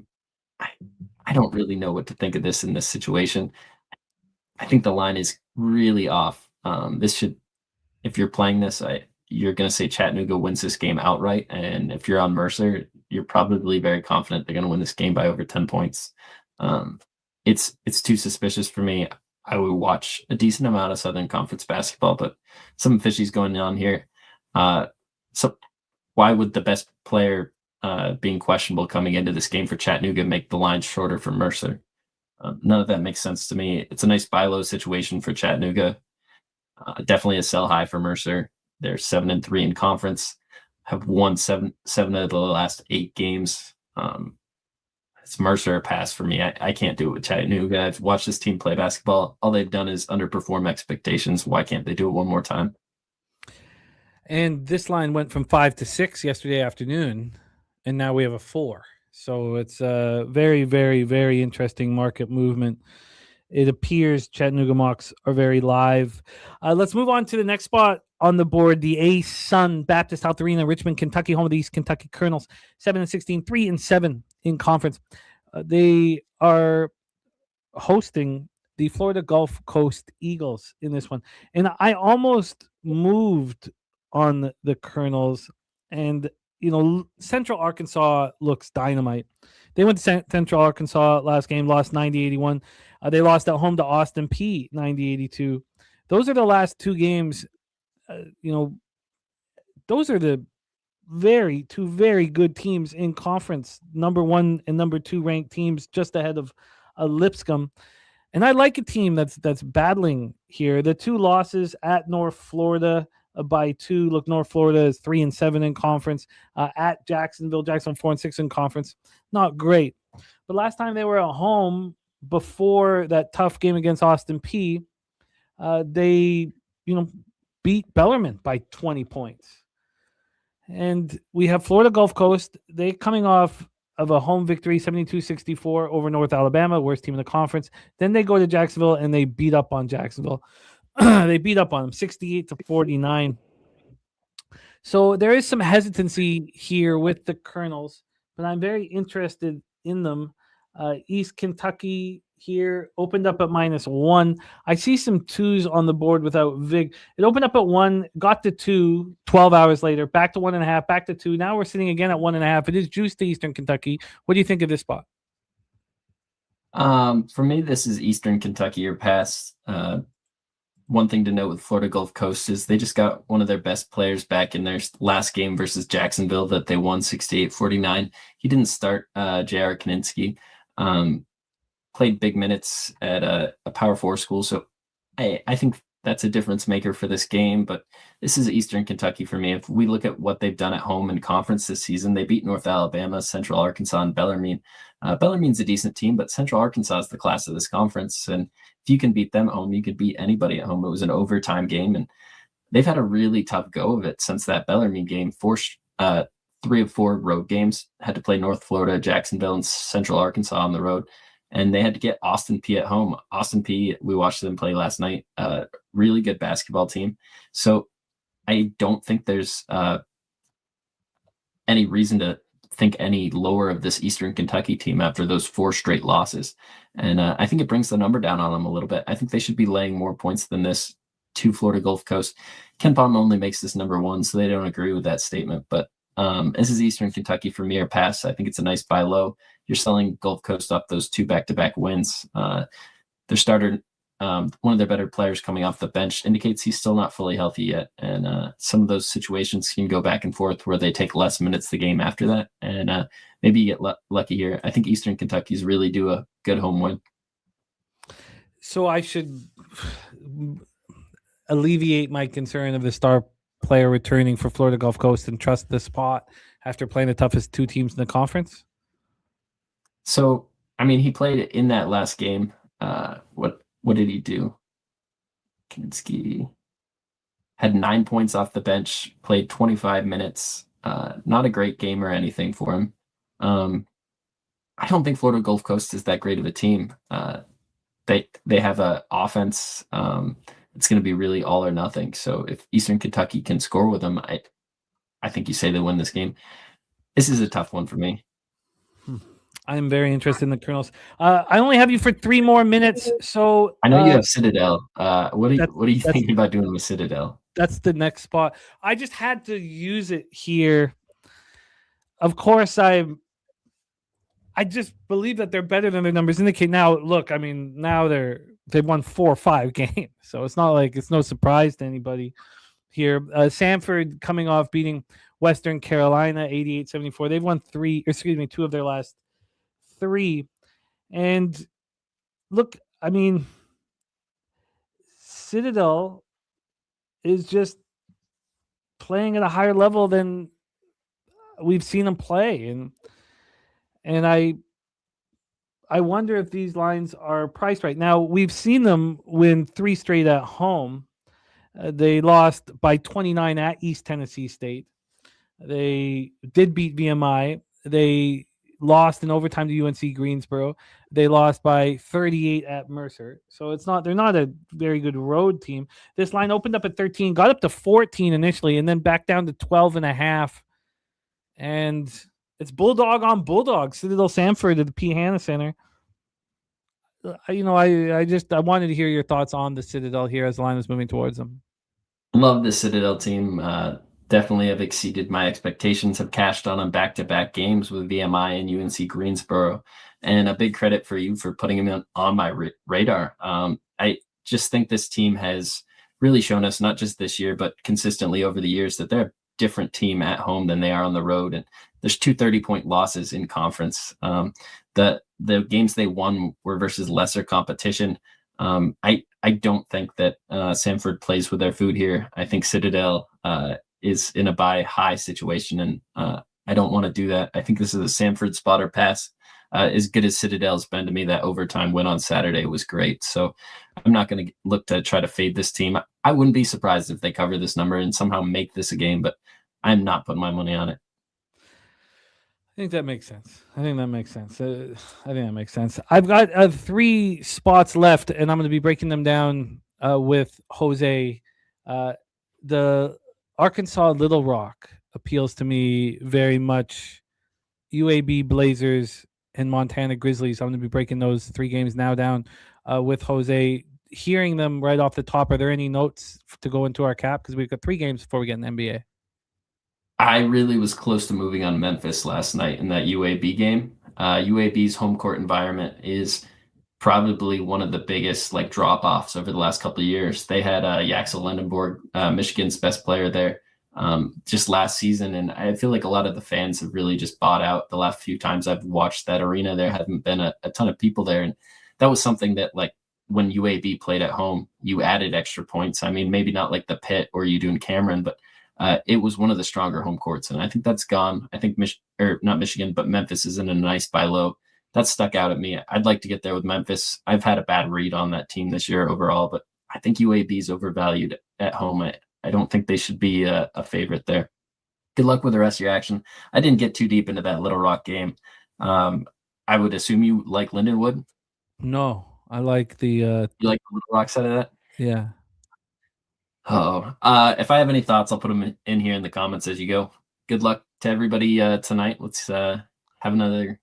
don't really know what to think of this in this situation. I think the line is really off. If you're playing this, you're going to say Chattanooga wins this game outright. And if you're on Mercer, you're probably very confident they're going to win this game by over 10 points. It's too suspicious for me. I would watch a decent amount of Southern Conference basketball, but some fishy's going on here. So why would the best player being questionable coming into this game for Chattanooga make the line shorter for Mercer? None of that makes sense to me. It's a nice buy low situation for Chattanooga. Definitely a sell high for Mercer. They're 7-3 in conference, have won seven of the last 8 games. It's Mercer a pass for me. I can't do it with Chattanooga. I've watched this team play basketball. All they've done is underperform expectations. Why can't they do it one more time? And this line went from 5 to 6 yesterday afternoon, and now we have a 4. So it's a very, very, very interesting market movement. It appears Chattanooga Mocs are very live. Let's move on to the next spot on the board. The A-Sun Baptist Health Arena, Richmond, Kentucky, home of the East Kentucky Colonels, 7-16, 3-7 in conference. They are hosting the Florida Gulf Coast Eagles in this one. And I almost moved on the Colonels, and Central Arkansas looks dynamite. They went to Central Arkansas last game, lost 90-81. They lost at home to Austin P 90-82. Those are the last 2 games. Those are the two very good teams in conference, number 1 and number 2 ranked teams, just ahead of Lipscomb. And I like a team that's battling here. The 2 losses at North Florida by 2. Look, North Florida is 3-7 in conference. At Jacksonville 4-6 in conference. Not great. But last time they were at home before that tough game against Austin P, they beat Bellarmine by 20 points. And we have Florida Gulf Coast. They coming off of a home victory, 72-64 over North Alabama, worst team in the conference. Then they go to Jacksonville and they beat up on Jacksonville. They beat up on them 68-49. So there is some hesitancy here with the Colonels, but I'm very interested in them. East Kentucky, here opened up at -1. I see some 2s on the board without Vig. It opened up at 1, got to 2, 12 hours later, back to 1.5, back to 2. Now we're sitting again at 1.5. It is juiced to Eastern Kentucky. What do you think of this spot? For me, this is Eastern Kentucky or pass. One thing to note with Florida Gulf Coast is they just got one of their best players back in their last game versus Jacksonville that they won 68-49. He didn't start J.R. Kaninsky. Played big minutes at a Power 4 school. So I think that's a difference maker for this game. But this is Eastern Kentucky for me. If we look at what they've done at home in conference this season, they beat North Alabama, Central Arkansas, and Bellarmine. Bellarmine's a decent team, but Central Arkansas is the class of this conference. And if you can beat them at home, you can beat anybody at home. It was an overtime game, and they've had a really tough go of it since that Bellarmine game. 3 of 4 road games, had to play North Florida, Jacksonville, and Central Arkansas on the road. And they had to get Austin P at home. Austin P, we watched them play last night. Really good basketball team. So I don't think there's any reason to think any lower of this Eastern Kentucky team after those 4 straight losses. And I think it brings the number down on them a little bit. I think they should be laying more points than this to Florida Gulf Coast. Ken Palm only makes this number 1, so they don't agree with that statement. But this is Eastern Kentucky for me or pass. I think it's a nice buy low. You're selling Gulf Coast off those 2 back-to-back wins. Their starter, one of their better players coming off the bench, indicates he's still not fully healthy yet. And some of those situations can go back and forth where they take less minutes the game after that. And maybe you get lucky here. I think Eastern Kentucky's really do a good home win. So I should alleviate my concern of the star player returning for Florida Gulf Coast and trust the spot after playing the toughest 2 teams in the conference? So, I mean, he played in that last game. What did he do? Kaninsky had 9 points off the bench, played 25 minutes. Not a great game or anything for him. I don't think Florida Gulf Coast is that great of a team. They have an offense. It's going to be really all or nothing. So if Eastern Kentucky can score with them, I think you say they win this game. This is a tough one for me. I'm very interested in the Colonels. I only have you for 3 more minutes, so I know you have Citadel. What are you thinking about doing with Citadel? That's the next spot. I just had to use it here. Of course, I just believe that they're better than their numbers indicate. Now, look, I mean, now they've won 4 or 5 games, so it's not like it's no surprise to anybody here. Samford coming off beating Western Carolina 88-74. They've won 2 of their last 3. And look, I mean, Citadel is just playing at a higher level than we've seen them play. And I wonder if these lines are priced right. Now, we've seen them win 3 straight at home. They lost by 29 at East Tennessee State. They did beat VMI. They lost in overtime to UNC Greensboro. They lost by 38 at Mercer. So they're not a very good road team. This line opened up at 13, got up to 14 initially, and then back down to 12.5. And it's Bulldog on Bulldog. Citadel Samford at the P. Hanna Center. I wanted to hear your thoughts on the Citadel here as the line is moving towards them. Love the Citadel team. Definitely have exceeded my expectations, have cashed on them back-to-back games with VMI and UNC Greensboro. And a big credit for you for putting them on my radar. I just think this team has really shown us, not just this year, but consistently over the years, that they're a different team at home than they are on the road. And there's 2 30-point losses in conference. The games they won were versus lesser competition. I don't think that Samford plays with their food here. I think Citadel is in a buy high situation, and I don't want to do that. I think this is a Samford spot or pass. As good as Citadel's been to me, that overtime win on Saturday was great. So I'm not going to look to try to fade this team. I wouldn't be surprised if they cover this number and somehow make this a game, but I'm not putting my money on it. I think that makes sense. I've got 3 spots left, and I'm going to be breaking them down with Jose. The Arkansas Little Rock appeals to me very much. UAB Blazers and Montana Grizzlies. I'm going to be breaking those 3 games now down with Jose. Hearing them right off the top, are there any notes to go into our cap? Because we've got 3 games before we get an NBA. I really was close to moving on Memphis last night in that UAB game. UAB's home court environment is probably one of the biggest like drop-offs over the last couple of years. They had Yaxel Lendenborg, Michigan's best player there, just last season, and I feel like a lot of the fans have really just bought out. The last few times I've watched that arena, there haven't been a ton of people there, and that was something that, like, when UAB played at home, you added extra points. I mean, maybe not like the Pit or you do in Cameron, but it was one of the stronger home courts, and I think that's gone. I think not Michigan, but Memphis is in a nice buy low. That stuck out at me. I'd like to get there with Memphis. I've had a bad read on that team this year overall, but I think UAB is overvalued at home. I don't think they should be a favorite there. Good luck with the rest of your action. I didn't get too deep into that Little Rock game. I would assume you like Lindenwood. No, I like the. You like the Little Rock side of that? Yeah. Oh, if I have any thoughts, I'll put them in here in the comments as you go. Good luck to everybody tonight. Let's have another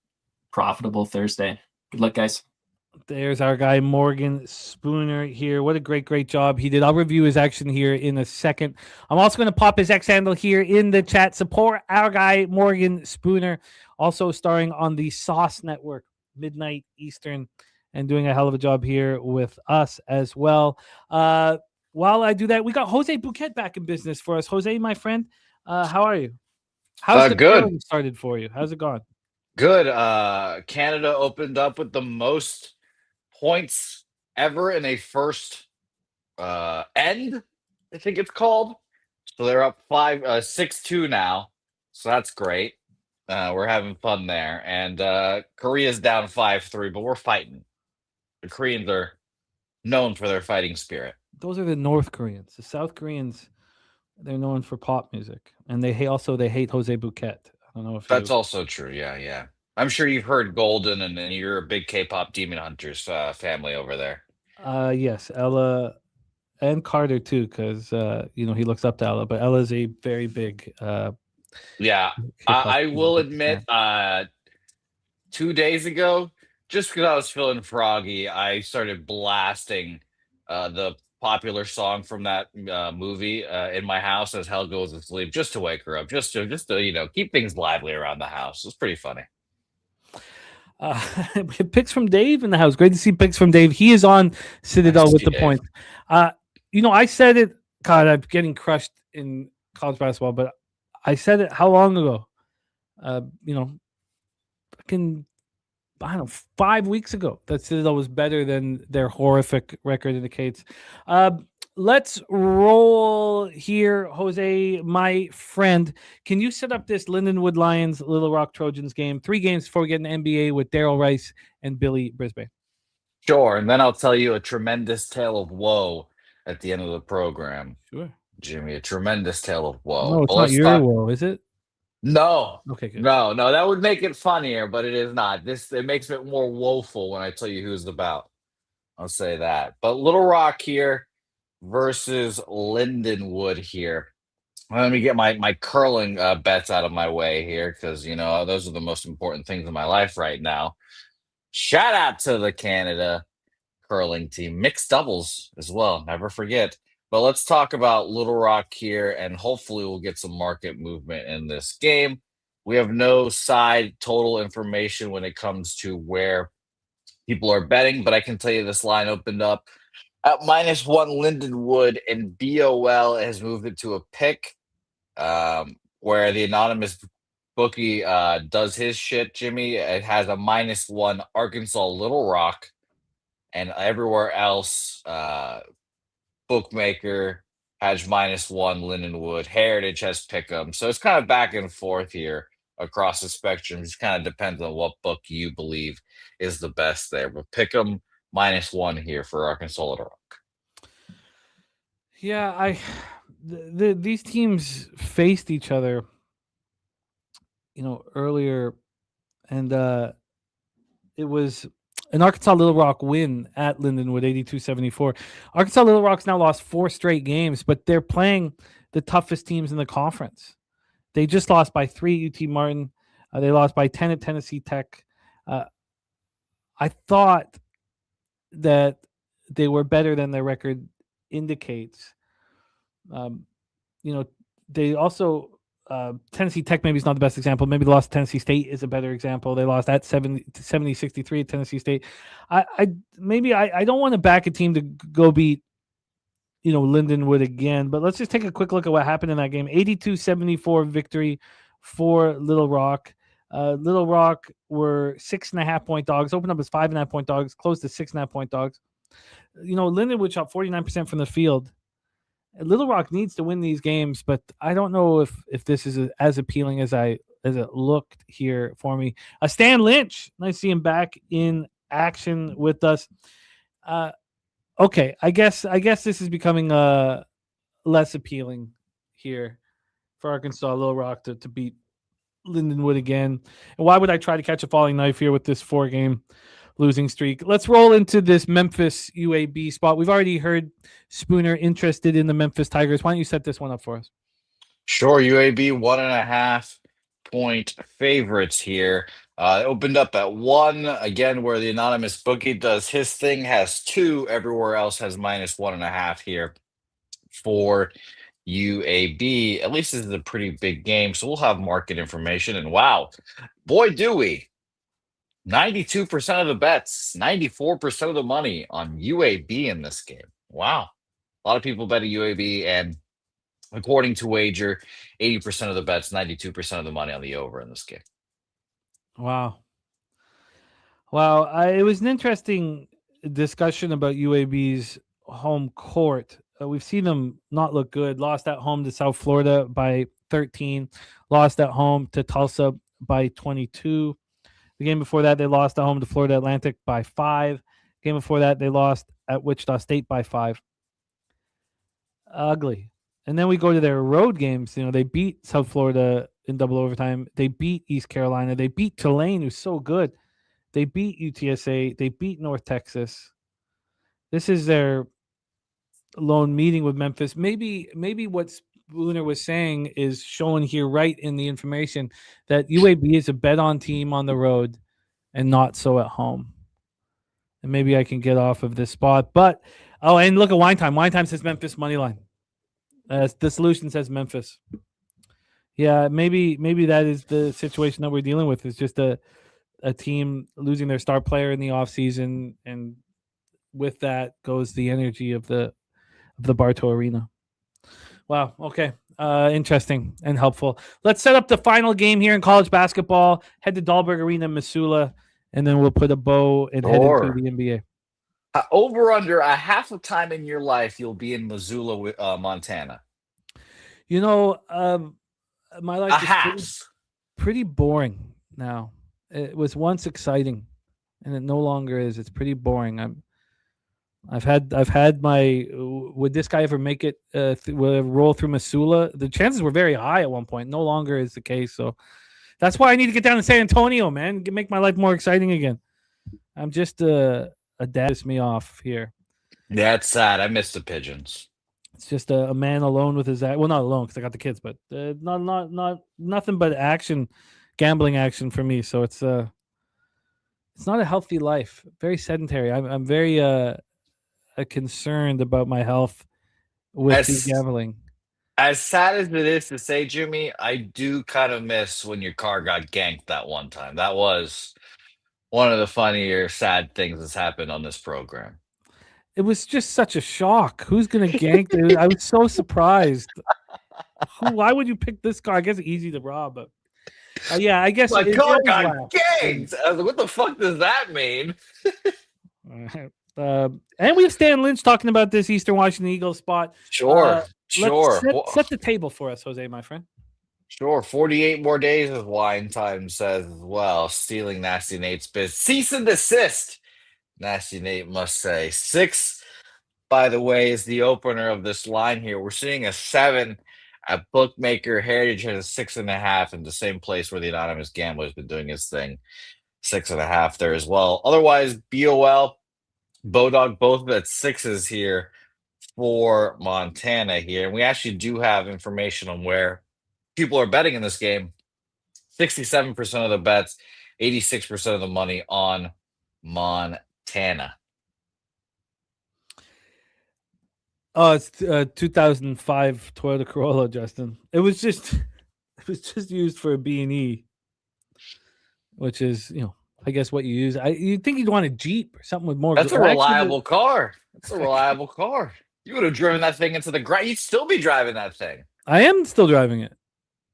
profitable Thursday. Good luck, guys. There's our guy Morgan Spooner here. What a great job he did. I'll review his action here in a second. I'm also going to pop his X handle here in the chat. Support our guy Morgan Spooner, also starring on the Sauce Network, midnight Eastern, and doing a hell of a job here with us as well. While I do that, we got Jose Bouquet back in business for us. Jose, my friend, how are you? How's the good started for you? How's it gone? Good. Canada opened up with the most points ever in a first end, I think it's called. So they're up 6-2 now. So that's great. We're having fun there. And Korea's down 5-3, but we're fighting. The Koreans are known for their fighting spirit. Those are the North Koreans. The South Koreans, they're known for pop music, and they hate Jose Bouquet. I don't know if that's also true. Yeah. I'm sure you've heard Golden, and you're a big K-pop Demon Hunters family over there. Yes, Ella and Carter too, because he looks up to Ella. But Ella's a very big. Yeah, I will admit, 2 days ago, just because I was feeling froggy, I started blasting the popular song from that movie in my house as Hell goes to sleep, just to wake her up, just to keep things lively around the house. It's pretty funny. Picks from Dave in the house. Great to see picks from Dave. He is on Citadel with the points. I said it. God, I'm getting crushed in college basketball, but I said it how long ago? I don't know, 5 weeks ago, that Citadel was better than their horrific record indicates. Let's roll here, Jose, my friend. Can you set up this Lindenwood Lions, Little Rock Trojans game? 3 games before we get an NBA with Darryl Rice and Billy Brisbane. Sure, and then I'll tell you a tremendous tale of woe at the end of the program. Sure. Jimmy, a tremendous tale of woe. No, it's not your woe, is it? No. Okay, good. No, that would make it funnier, but it is not. It makes it more woeful when I tell you who it's about. I'll say that. But Little Rock here versus Lindenwood here. Let me get my curling bets out of my way here, because those are the most important things in my life right now. Shout out to the Canada curling team, mixed doubles as well. Never forget. But let's talk about Little Rock here, and hopefully we'll get some market movement in this game. We have no side total information when it comes to where people are betting, but I can tell you this line opened up at -1 Lindenwood, and BOL has moved it to a pick, where the anonymous bookie does his shit, Jimmy. It has a -1 Arkansas Little Rock, and everywhere else bookmaker has -1 Lindenwood. Heritage has Pick'em. So it's kind of back and forth here across the spectrum. It just kind of depends on what book you believe is the best there. But Pick'em -1 here for Arkansas Little Rock. Yeah, these teams faced each other, earlier, and it was an Arkansas Little Rock win at Lindenwood, 82-74. Arkansas Little Rock's now lost 4 straight games, but they're playing the toughest teams in the conference. They just lost by 3 at UT Martin. They lost by 10 at Tennessee Tech. Uh, I thought that they were better than their record indicates. Um, you know, they also Tennessee Tech maybe is not the best example. Maybe the loss to Tennessee State is a better example. They lost at 70-63 at Tennessee State. I don't want to back a team to go beat Lindenwood again, but let's just take a quick look at what happened in that game. 82-74 victory for Little Rock. Little Rock were 6.5-point dogs, opened up as 5.5-point dogs, closed to 6.5-point dogs. Lindenwood shot 49% from the field. Little Rock needs to win these games, but I don't know if this is as appealing as it looked here for me. Stan Lynch, nice to see him back in action with us. Okay, I guess this is becoming less appealing here for Arkansas Little Rock to beat Lindenwood again. And why would I try to catch a falling knife here with this 4-game losing streak? Let's roll into this Memphis UAB spot. We've already heard Spooner interested in the Memphis Tigers. Why don't you set this one up for us? Sure, UAB 1.5-point favorites here. It opened up at 1 again, where the anonymous bookie does his thing, has 2. Everywhere else has -1.5 here for UAB. At least this is a pretty big game, so we'll have market information. And wow, boy, do we! 92% of the bets, 94% of the money on UAB in this game. Wow, a lot of people bet a UAB, and according to Wager, 80% of the bets, 92% of the money on the over in this game. Wow. It was an interesting discussion about UAB's home court. We've seen them not look good. Lost at home to South Florida by 13. Lost at home to Tulsa by 22. The game before that, they lost at home to Florida Atlantic by 5. The game before that, they lost at Wichita State by 5. Ugly. And then we go to their road games. They beat South Florida in double overtime. They beat East Carolina. They beat Tulane, who's so good. They beat UTSA. They beat North Texas. This is their lone meeting with Memphis. Maybe what Spooner was saying is shown here right in the information, that UAB is a bet-on team on the road and not so at home. And maybe I can get off of this spot. But, and look at Wine Time. Wine Time says Memphis money line. The solution says Memphis. Yeah, maybe that is the situation that we're dealing with. It's just a team losing their star player in the offseason, and with that goes the energy of the Bartow Arena. Wow, okay. Interesting and helpful. Let's set up the final game here in college basketball. Head to Dahlberg Arena, Missoula, and then we'll put a bow and head into the NBA. Over under a half of time in your life you'll be in Missoula, Montana. My life is pretty boring now. It was once exciting, and it no longer is. It's pretty boring. I've had my. Would this guy ever make it? Roll through Missoula? The chances were very high at one point. No longer is the case. So that's why I need to get down to San Antonio, man. Make my life more exciting again. I'm just a dad pissed me off here. That's sad. I miss the Pigeons. It's just a man alone with his well, not alone because I got the kids, but not nothing but action, gambling action for me. So it's not a healthy life. Very sedentary. I'm very concerned about my health with the gambling. As sad as it is to say, Jimmy, I do kind of miss when your car got ganked that one time. That was one of the funnier, sad things that's happened on this program. It was just such a shock. Who's going to gank it? I was so surprised. Why would you pick this car? I guess it's easy to rob, but yeah, I guess my car got ganked. I was like, what the fuck does that mean? And we have Stan Lynch talking about this Eastern Washington Eagles spot. Sure. Set the table for us, Jose, my friend. Sure. 48 more days, as Wine Time says as well. Stealing Nasty Nate's biz. Cease and desist, Nasty Nate must say. 6, by the way, is the opener of this line here. We're seeing a 7 at Bookmaker. Heritage has a 6.5 in the same place where the anonymous gambler has been doing his thing. 6.5 there as well. Otherwise, BOL, Bodog, both at 6s here for Montana here. And we actually do have information on where people are betting in this game. 67% of the bets, 86% of the money on Montana. Oh, it's 2005 Toyota Corolla, Justin. It was just used for a B&E, which is, I guess what you use. You'd think you'd want a Jeep or something with more. That's a reliable car. That's a reliable car. You would have driven that thing into the ground. You'd still be driving that thing. I am still driving it.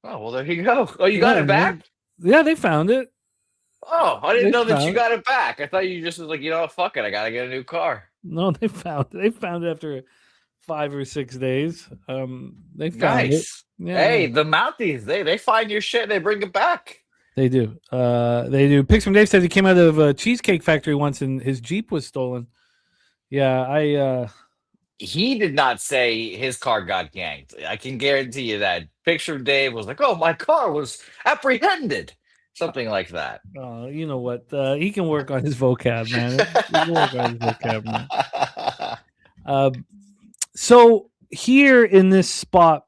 Oh, well, there you go. Oh, you got it back? Yeah, they found it. Oh, I didn't know that you got it back. I thought you just was like, you know what, fuck it. I got to get a new car. No, they found it. They found it after 5 or 6 days. They found Nice. it. Yeah, hey, the Mounties, they find your shit and they bring it back. They do. They do. Picks from Dave says he came out of a Cheesecake Factory once and his Jeep was stolen. Yeah, He did not say his car got ganked. I can guarantee you that. Picture of Dave was like, oh, my car was apprehended. Something like that. you know what? He can work on his vocab, man. He can work on his vocab, man. So here in this spot,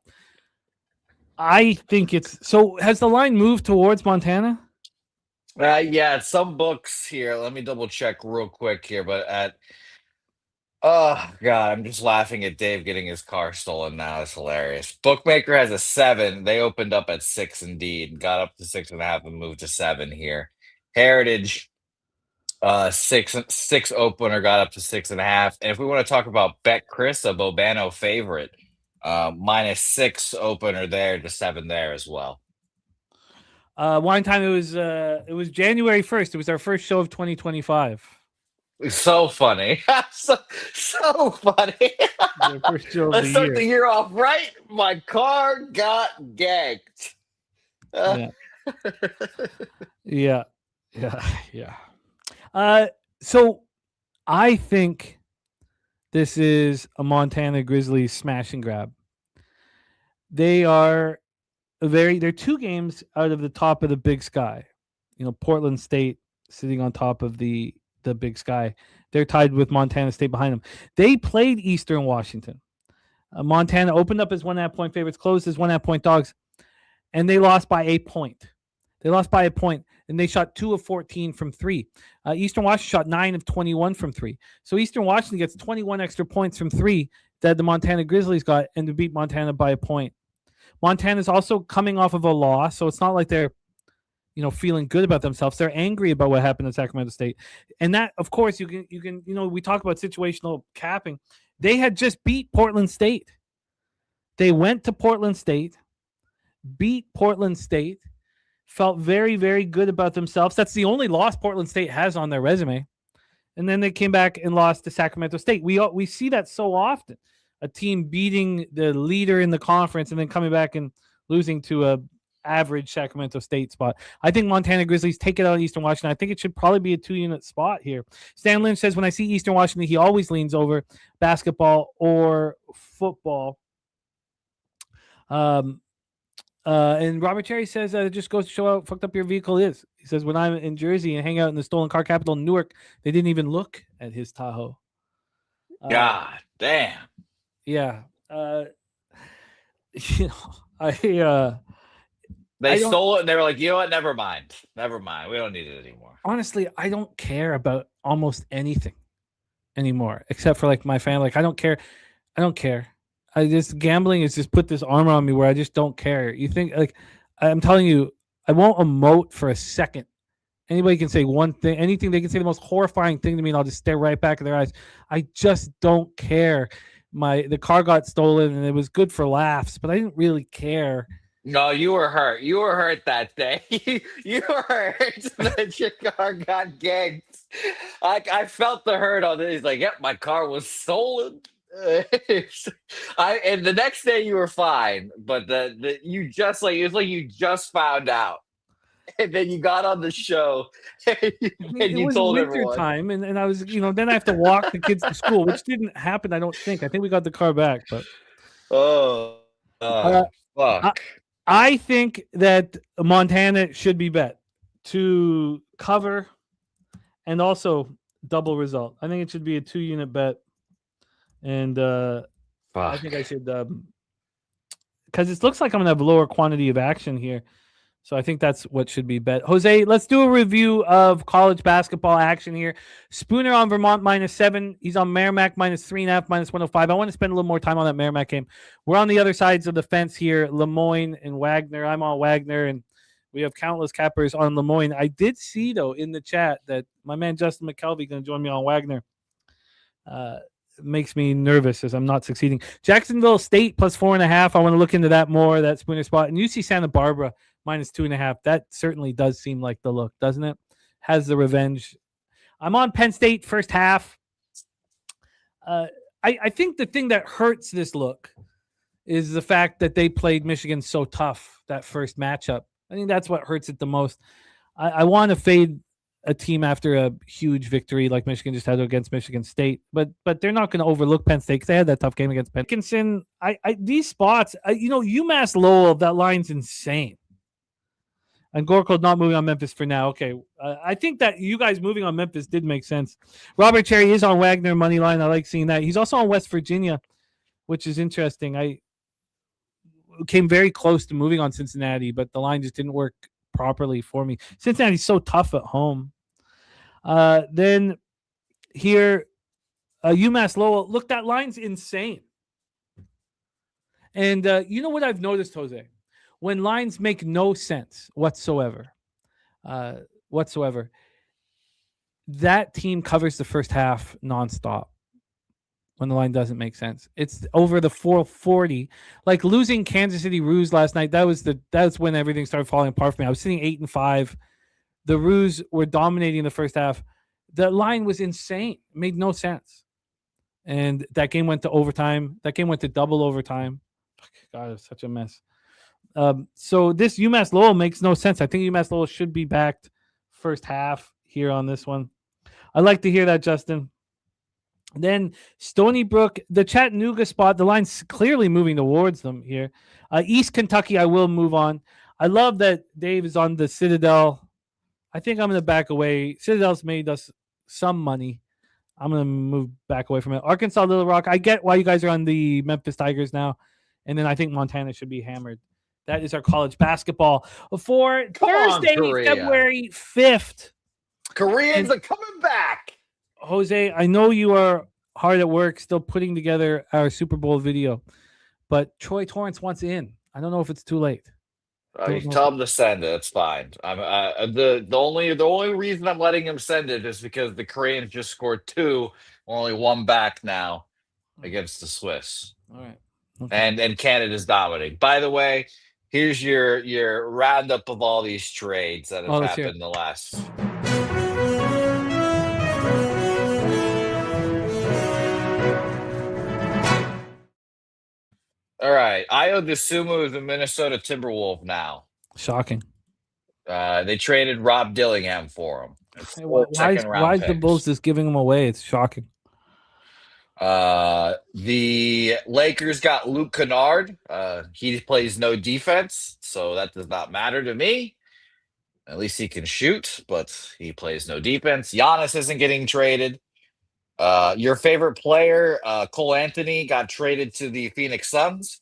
I think it's so. Has the line moved towards Montana? Yeah, some books here. Let me double check real quick here. But oh god, I'm just laughing at Dave getting his car stolen now. It's hilarious. Bookmaker has a 7. They opened up at 6 indeed, got up to 6.5 and moved to 7 here. Heritage, 6 opener got up to 6.5. And if we want to talk about Bet Chris, a Bobano favorite, -6 opener there to 7 there as well. One time it was January 1st. It was our first show of 2025. So funny. so funny. First show of Let's the start year. the year off right. My car got ganked. Yeah. So I think this is a Montana Grizzlies smash and grab. They're 2 games out of the top of the Big Sky. Portland State sitting on top of the Big Sky. They're tied with Montana State behind them. They played Eastern Washington. Montana opened up as 1.5 point favorites, closed as 1.5 point dogs, and they lost by a point. And they shot 2 of 14 from 3. Eastern Washington shot 9 of 21 from 3. So Eastern Washington gets 21 extra points from 3 that the Montana Grizzlies got, and to beat Montana by a point. Montana's also coming off of a loss, so it's not like they're feeling good about themselves. They're angry about what happened at Sacramento State. And that, of course, you can we talk about situational capping. They had just beat Portland State. They went to Portland State, beat Portland State, felt very, very good about themselves. That's the only loss Portland State has on their resume. And then they came back and lost to Sacramento State. We see that so often. A team beating the leader in the conference and then coming back and losing to a average Sacramento State spot. I think Montana Grizzlies take it out of Eastern Washington. I think it should probably be a 2-unit spot here. Stan Lynch says, when I see Eastern Washington, he always leans over basketball or football. And Robert Cherry says, it just goes to show how fucked up your vehicle is. He says, when I'm in Jersey and hang out in the stolen car capital in Newark, they didn't even look at his Tahoe. God damn. Yeah. They stole it and they were like, you know what? Never mind. We don't need it anymore. Honestly, I don't care about almost anything anymore, except for like my family. Like, I don't care. Gambling has just put this armor on me where I just don't care. You think, like, I'm telling you, I won't emote for a second. Anybody can say one thing, anything. They can say the most horrifying thing to me and I'll just stare right back in their eyes. I just don't care. The car got stolen and it was good for laughs, but I didn't really care. No, you were hurt. You were hurt that day. You were hurt that your car got ganked. I felt the hurt on it. He's like, yep, my car was stolen. And the next day you were fine, but you just like, it was like you just found out. And then you got on the show and you told everyone. Time, and I was, then I have to walk the kids to school, which didn't happen, I don't think. I think we got the car back, but fuck. I think that Montana should be bet to cover and also double result. I think it should be a 2-unit bet. And I think I should, because it looks like I'm going to have a lower quantity of action here. So I think that's what should be bet. Jose, let's do a review of college basketball action here. Spooner on Vermont -7. He's on Merrimack -3.5, -105. I want to spend a little more time on that Merrimack game. We're on the other sides of the fence here, Lemoyne and Wagner. I'm on Wagner, and we have countless cappers on Lemoyne. I did see, though, in the chat that my man Justin McKelvey going to join me on Wagner. Makes me nervous as I'm not succeeding. Jacksonville State +4.5. I want to look into that more, that Spooner spot. And UC Santa Barbara -2.5. That certainly does seem like the look, doesn't it? Has the revenge. I'm on Penn State first half. I think the thing that hurts this look is the fact that they played Michigan so tough that first matchup. I think that's what hurts it the most. I want to fade a team after a huge victory like Michigan just had against Michigan State, but they're not going to overlook Penn State because they had that tough game against Penn. Dickinson, these spots, UMass Lowell, that line's insane. And Gorko not moving on Memphis for now. Okay, I think that you guys moving on Memphis did make sense. Robert Cherry is on Wagner money line. I like seeing that. He's also on West Virginia, which is interesting. I came very close to moving on Cincinnati, but the line just didn't work properly for me. Cincinnati's so tough at home. Then here, UMass Lowell. Look, that line's insane. And you know what I've noticed, Jose? When lines make no sense whatsoever, that team covers the first half nonstop. When the line doesn't make sense, it's over the 440. Like losing Kansas City Roos last night, that's when everything started falling apart for me. I was sitting 8-5. The Roos were dominating the first half. The line was insane. It made no sense. And that game went to overtime. That game went to double overtime. God, it was such a mess. So this UMass Lowell makes no sense. I think UMass Lowell should be backed first half here on this one. I'd like to hear that, Justin. Then Stony Brook, the Chattanooga spot, the line's clearly moving towards them here. East Kentucky, I will move on. I love that Dave is on the Citadel. I think I'm going to back away. Citadel's made us some money. I'm going to move back away from it. Arkansas, Little Rock, I get why you guys are on the Memphis Tigers now. And then I think Montana should be hammered. That is our college basketball for Thursday, February 5th. Koreans are coming back. Jose, I know you are hard at work still putting together our Super Bowl video, but Troy Torrance wants in. I don't know if it's too late. You tell him to send it. It's fine. The only reason I'm letting him send it is because the Koreans just scored 2, only 1 back now against the Swiss. All right. Okay. And Canada's dominating. By the way, here's your roundup of all these trades that have happened in the last. All right. Io DeSumo is a Minnesota Timberwolf now. Shocking. They traded Rob Dillingham for him. Why is the Bulls just giving him away? It's shocking. The Lakers got Luke Kennard. He plays no defense, so that does not matter to me. At least he can shoot, but he plays no defense. Giannis isn't getting traded. Your favorite player, Cole Anthony, got traded to the Phoenix Suns.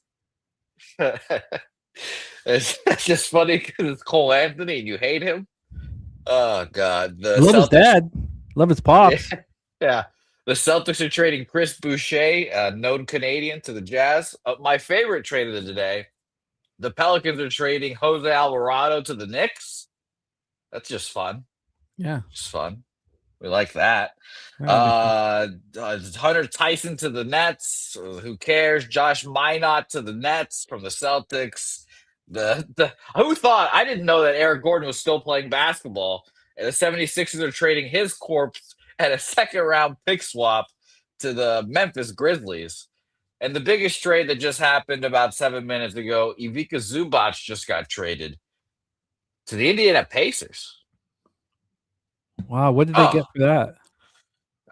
It's just funny because it's Cole Anthony and you hate him. Oh, God. Love his dad. Love his pops. Yeah. The Celtics are trading Chris Boucher, a known Canadian, to the Jazz. My favorite trade of the day, the Pelicans are trading Jose Alvarado to the Knicks. That's just fun. Yeah. Just fun. We like that. Hunter Tyson to the Nets. Who cares? Josh Minot to the Nets from the Celtics. Who thought? I didn't know that Eric Gordon was still playing basketball. And the 76ers are trading his corpse at a second-round pick swap to the Memphis Grizzlies. And the biggest trade that just happened about 7 minutes ago, Ivica Zubac just got traded to the Indiana Pacers. Wow, what did they get for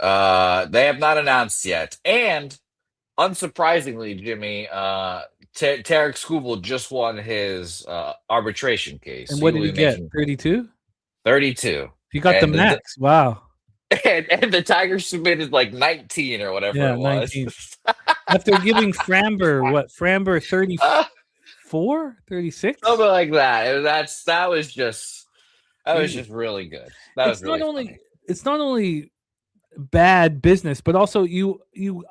that? They have not announced yet. And unsurprisingly, Jimmy, Tarek Skubal just won his arbitration case. And what did he get? 32? 32. He got the max. Wow. And the Tigers submitted like 19 or whatever it was. 19. After giving Framber 30, 34, 36. Something like that. That was just really good. That was really funny. It's not only bad business, but also you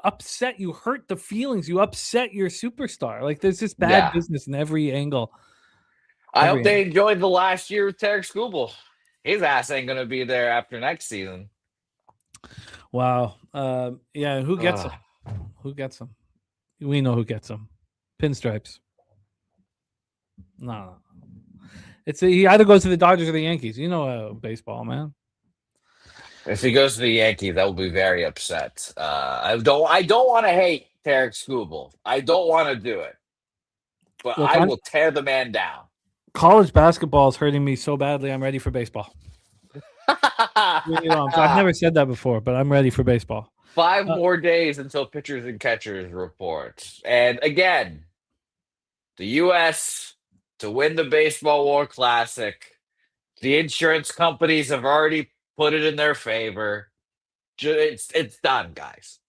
hurt the feelings, you upset your superstar. Like there's just bad business in every angle. I hope they enjoyed the last year with Tarek Skubal. His ass ain't gonna be there after next season. Wow. Yeah. Who gets him? Who gets him? We know who gets him. Pinstripes. No. He either goes to the Dodgers or the Yankees. You know baseball, man. If he goes to the Yankees, I will be very upset. I don't want to hate Tarek Skubal. I don't want to do it, but Look, I will tear the man down. College basketball is hurting me so badly. I'm ready for baseball. I've never said that before, but I'm ready for baseball. 5 more days until pitchers and catchers reports. And again, the U.S. to win the Baseball War Classic. The insurance companies have already put it in their favor. It's done, guys.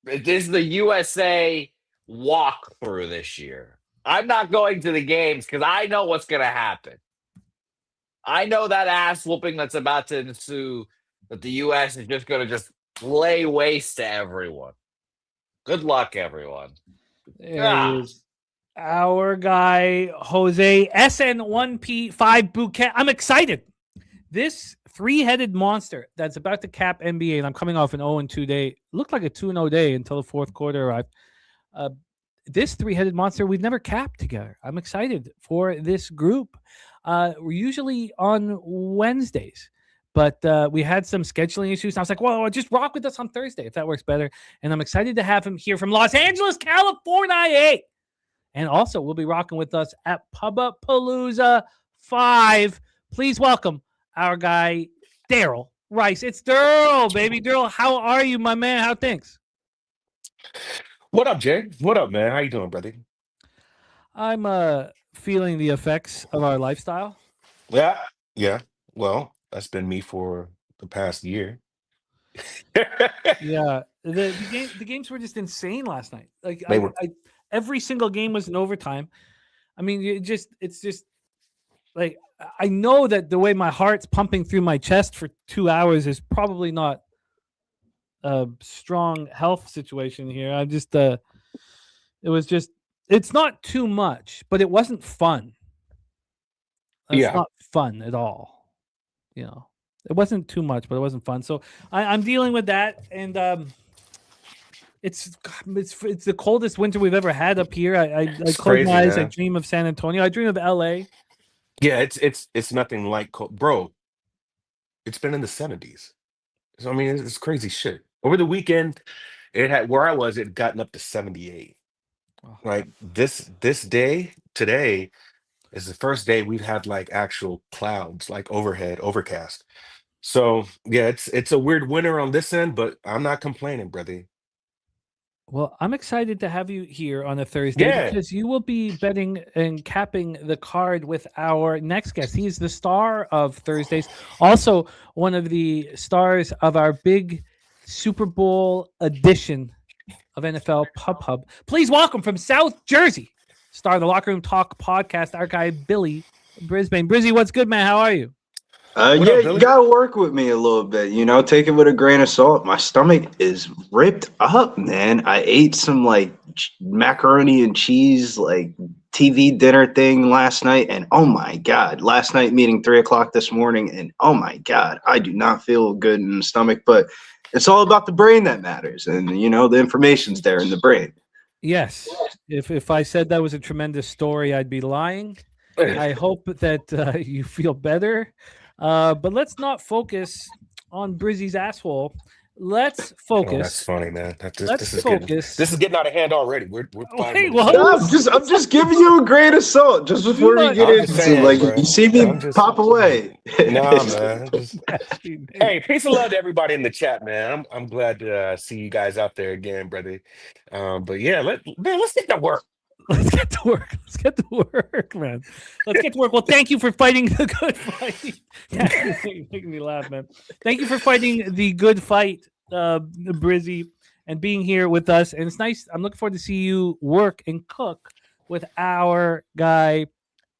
This is the USA walkthrough this year. I'm not going to the games because I know what's going to happen. I know that ass whooping that's about to ensue, that the U.S. is just going to lay waste to everyone. Good luck, everyone. There is our guy, Jose, SN1P5 Bouquet. I'm excited. This 3-headed monster that's about to cap NBA, and I'm coming off an 0-2 day. Looked like a 2-0 day until the fourth quarter arrived. This 3-headed monster we've never capped together. I'm excited for this group. We're usually on Wednesdays, but we had some scheduling issues. And I was like, well, just rock with us on Thursday if that works better. And I'm excited to have him here from Los Angeles, California. And also, we'll be rocking with us at Pubapalooza 5. Please welcome our guy, Darryl Rice. It's Darryl, baby. Darryl, how are you, my man? How things? What up, Jay? What up, man? How you doing, brother? I'm feeling the effects of our lifestyle. Yeah. Well, that's been me for the past year. Yeah, the games were just insane last night. Like They were. every single game was in overtime. I mean, it's just like I know that the way my heart's pumping through my chest for 2 hours is probably not a strong health situation here. I just it's not too much, but it wasn't fun. It's not fun at all. You know, it wasn't too much, but it wasn't fun. So I'm dealing with that, and it's the coldest winter we've ever had up here. I close crazy, my eyes. man. I dream of San Antonio. I dream of LA. Yeah, it's nothing like cold. Bro, it's been in the 70s. So I mean, it's crazy shit. Over the weekend, it had where I was, it had gotten up to 78. Oh. Like this day, today, is the first day we've had like actual clouds, like overhead, overcast. So yeah, it's a weird winter on this end, but I'm not complaining, brother. Well, I'm excited to have you here on a Thursday Yeah. because you will be betting and capping the card with our next guest. He is the star of Thursdays, also one of the stars of our big Super Bowl edition of NFL Pub Hub. Please welcome from South Jersey, star of the Locker Room Talk podcast, our guy Billy Brisbane. Brizzy, what's good, man? How are you? What up, Yeah, Billy? you gotta work with me a little bit, take it with a grain of salt. My stomach is ripped up, man. I ate some macaroni and cheese, TV dinner thing last night, and oh my God, last night meeting 3:00 this morning, and oh my God, I do not feel good in the stomach, but it's all about the brain that matters, and the information's there in the brain. Yes. If I said that was a tremendous story, I'd be lying. I hope that you feel better. But let's not focus on Brizzy's asshole. Let's Oh, focus. that's funny, man. Let's This focus. is getting out of hand already. We're 5 Wait, minutes what? in. No, I'm just giving you a grain of salt just before we get I'm into just saying, bro. you see me I'm just- pop away. Nah, man. Hey, peace and love to everybody in the chat, man. I'm glad to see you guys out there again, brother. But yeah, let's get to work. Let's get to work. Let's get to work, man. Let's get to work. Well, thank you for fighting the good fight. You're making me laugh, man. Thank you for fighting the good fight, Brizzy, and being here with us. And it's nice. I'm looking forward to see you work and cook with our guy,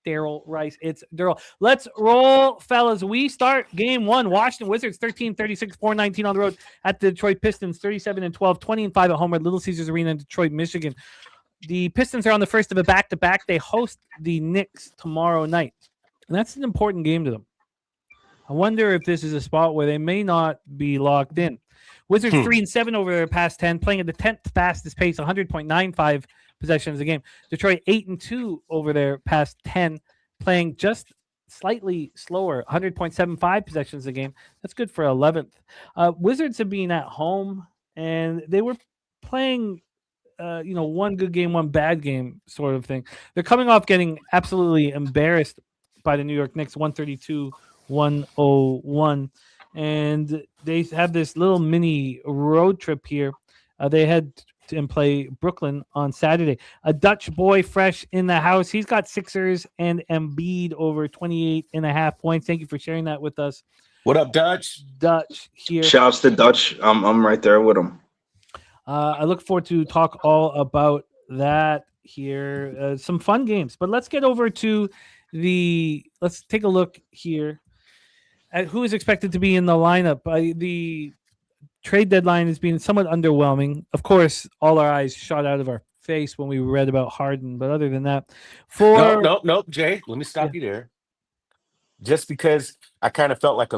Darryl Rice. It's Darryl. Let's roll, fellas. We start game one. Washington Wizards 13-36, 4-19 on the road at the Detroit Pistons, 37-12, 20-5 at home at Little Caesars Arena in Detroit, Michigan. The Pistons are on the first of a back-to-back. They host the Knicks tomorrow night, and that's an important game to them. I wonder if this is a spot where they may not be locked in. Wizards 3-7 over their past 10, playing at the 10th fastest pace, 100.95 possessions a game. Detroit 8-2 over their past 10, playing just slightly slower, 100.75 possessions a game. That's good for 11th. Wizards have been at home, and they were playing, one good game, one bad game sort of thing. They're coming off getting absolutely embarrassed by the New York Knicks, 132-101. And they have this little mini road trip here. They head and play Brooklyn on Saturday. A Dutch boy fresh in the house. He's got Sixers and Embiid over 28.5 points. Thank you for sharing that with us. What up, Dutch? Dutch here. Shouts to Dutch. I'm right there with him. I look forward to talk all about that here. Some fun games. But let's get over to let's take a look here at who is expected to be in the lineup. The trade deadline has been somewhat underwhelming. Of course, all our eyes shot out of our face when we read about Harden, but other than that, no, Jay, let me stop you there. Just because I kind of felt like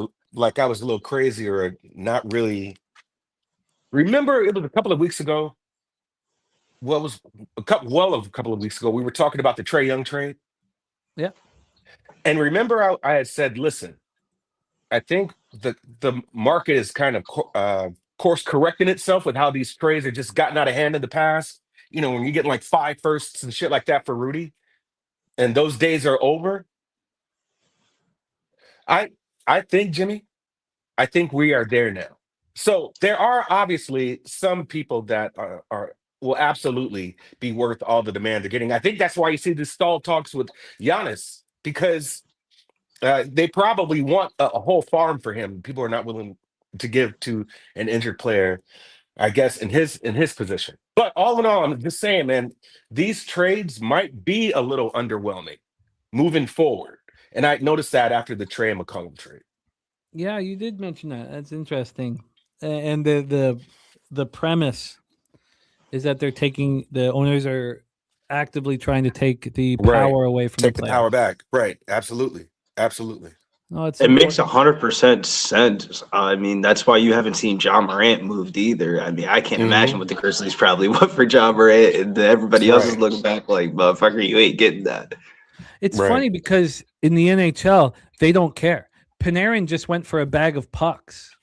I was a little crazy or not really. Remember, it was a couple of weeks ago. Well, it was a couple of weeks ago. We were talking about the Trae Young trade. Yeah, and remember, I had said, listen, I think the market is kind of course correcting itself with how these trades are just gotten out of hand in the past. When you're getting like 5 firsts and shit like that for Rudy, and those days are over. I think, Jimmy, I think we are there now. So there are obviously some people that will absolutely be worth all the demand they're getting. I think that's why you see the stall talks with Giannis, because they probably want a whole farm for him. People are not willing to give to an injured player, I guess, in his position. But all in all, I'm just saying, man, these trades might be a little underwhelming moving forward. And I noticed that after the Trae McCollum trade. Yeah, you did mention that. That's interesting. And the premise is that the owners are actively trying to take the power away from the power back. Right. Absolutely. No, it makes 100% sense. I mean, that's why you haven't seen John Morant moved either. I mean, I can't imagine what the Grizzlies probably want for John Morant, and everybody else is looking back like, motherfucker, you ain't getting that. It's funny because in the NHL, they don't care. Panarin just went for a bag of pucks.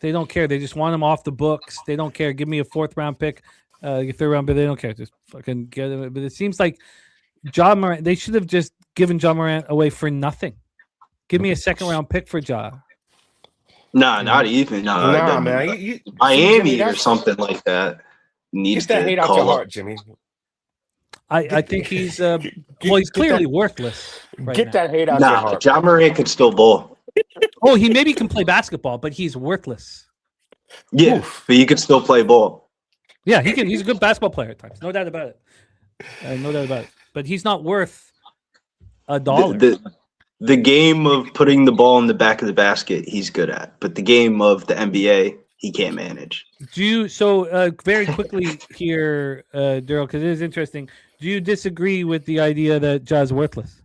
They don't care. They just want him off the books. They don't care. Give me a 4th round pick, your 3rd round, but they don't care. Just fucking get him. But it seems like John Morant, they should have just given John Morant away for nothing. Give me a 2nd round pick for Ja. Nah, not even. Man. Miami or something like that needs get that hate out your heart, Jimmy. I think he's he's clearly worthless. Get that hate out your heart. John Morant can still bowl. Oh, he maybe can play basketball, but he's worthless. Yeah, but he can still play ball. Yeah, he can. He's a good basketball player at times. No doubt about it. No doubt about it. But he's not worth $1. The game of putting the ball in the back of the basket, he's good at. But the game of the NBA, he can't manage. Very quickly here, Darryl, because it is interesting. Do you disagree with the idea that Ja's worthless?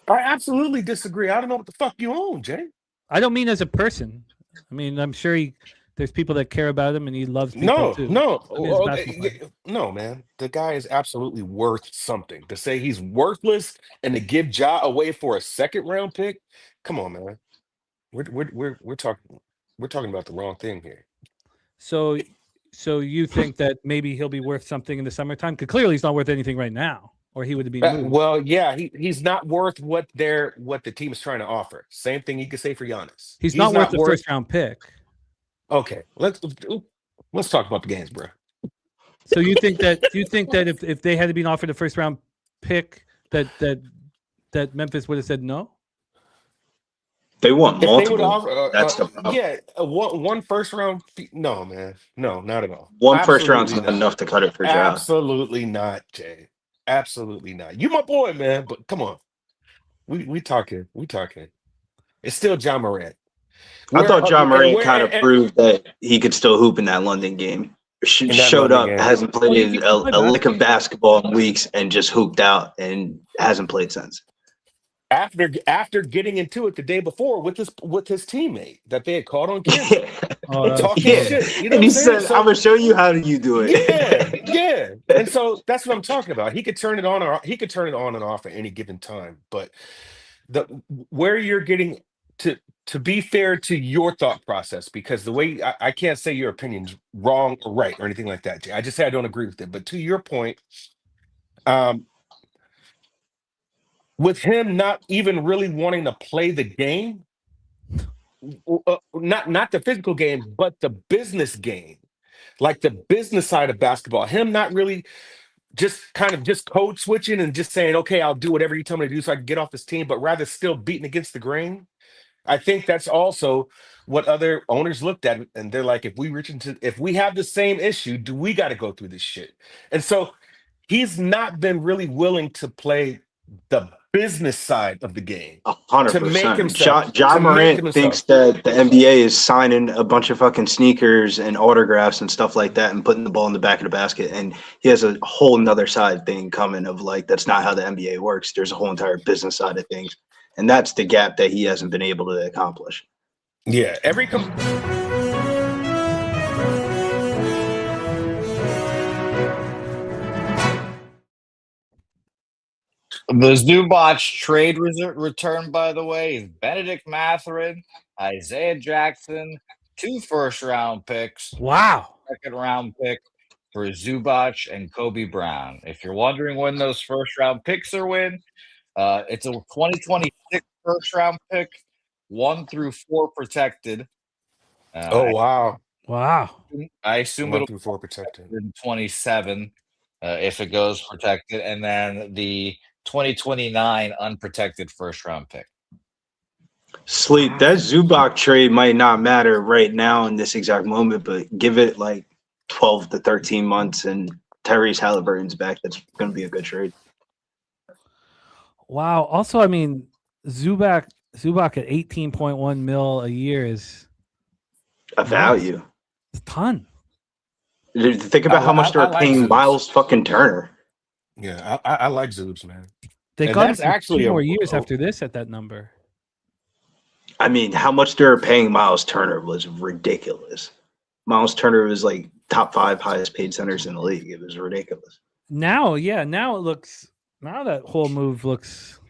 I absolutely disagree. I don't know what the fuck you own, Jay. I don't mean as a person. I mean, I'm sure there's people that care about him and he loves people too. No, man. The guy is absolutely worth something. To say he's worthless and to give Ja away for a 2nd round pick, come on, man. We're talking about the wrong thing here. So you think that maybe he'll be worth something in the summertime? Because clearly he's not worth anything right now, or he would be moved. Well, yeah, he's not worth what the team is trying to offer. Same thing you could say for Giannis. He's not worth the 1st round pick. Okay, let's talk about the games, bro. So you think that if they had been offered a 1st round pick, that Memphis would have said no? They want multiple. That's the problem. Yeah, one 1st round. No, man, no, not at all. One 1st round's not enough to cut it for Ja. Absolutely not, Jay. Absolutely not. You my boy, man, but come on. We talking. We talking. It's still John Morant. I Where thought John and Morant where kind of proved that he could still hoop in that London game. in that Showed London up, game. hasn't Oh, played can play a lick of basketball in weeks, and just hooped out and hasn't played since. After getting into it the day before with his teammate that they had caught on camera Oh, that was talking Yeah, horrible. shit. You know and what he I'm saying? said, "I'm So gonna show you how you do it." yeah. And so that's what I'm talking about. He could turn it on or he could turn it on and off at any given time. But the where you're getting to be fair to your thought process, because the way I can't say your opinion's wrong or right or anything like that, Jay. I just say I don't agree with it. But to your point, um, with him not even really wanting to play the game, not the physical game, but the business game, like the business side of basketball. Him not really just code switching and just saying, okay, I'll do whatever you tell me to do so I can get off this team, but rather still beating against the grain. I think that's also what other owners looked at, and they're like, if we have the same issue, do we got to go through this shit? And so he's not been really willing to play the business side of the game to make 100%. himself John Morant thinks himself. that the NBA is signing a bunch of fucking sneakers and autographs and stuff like that and putting the ball in the back of the basket. And he has a whole nother side thing coming of like, that's not how the NBA works. There's a whole entire business side of things. And that's the gap that he hasn't been able to accomplish. Yeah, The Zubac trade return, by the way, is Benedict Mathurin, Isaiah Jackson, 2 first-round picks, Wow. second-round pick for Zubac and Kobe Brown. If you're wondering when those first-round picks are it's a 2026 first-round pick, 1 through 4 protected. oh wow, Wow. I assume 1 it'll through 4 protected. be in 27 if it goes protected, and then the 2029 unprotected first-round pick. Sleep, that Zubac trade might not matter right now in this exact moment, but give it like 12 to 13 months and Tyrese Halliburton's back. That's going to be a good trade. Wow. Also, I mean, Zubac at 18.1 mil a year is A value. a ton. Think about how much they're I like paying Zeus. Miles fucking Turner. Yeah, I like Zoobs, man. They And got him that's for actually 2 a- more years a- after this at that number. I mean, how much they're paying Miles Turner was ridiculous. Miles Turner was like top 5 highest paid centers in the league. It was ridiculous. Now that whole move looks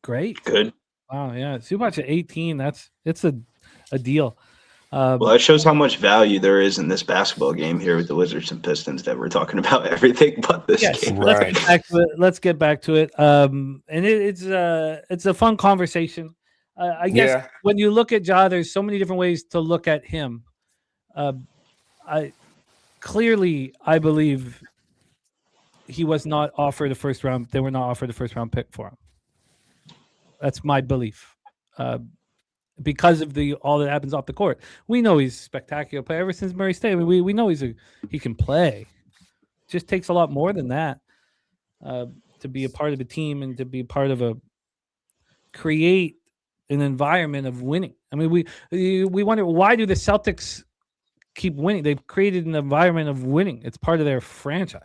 great. Good. Wow, yeah. Zubac at 18, it's a deal. Well, that shows how much value there is in this basketball game here with the Wizards and Pistons that we're talking about everything but this Yes, game. Right. let's get back to it. And it's a fun conversation. I guess Yeah. when you look at Ja, there's so many different ways to look at him. I believe he was not offered a first round. They were not offered a first round pick for him. That's my belief. Because of all that happens off the court, we know he's a spectacular player ever since Murray State. I mean, we know he can play. Just takes a lot more than that to be a part of the team and to be part of create an environment of winning. I mean, we wonder, why do the Celtics keep winning? They've created an environment of winning. It's part of their franchise,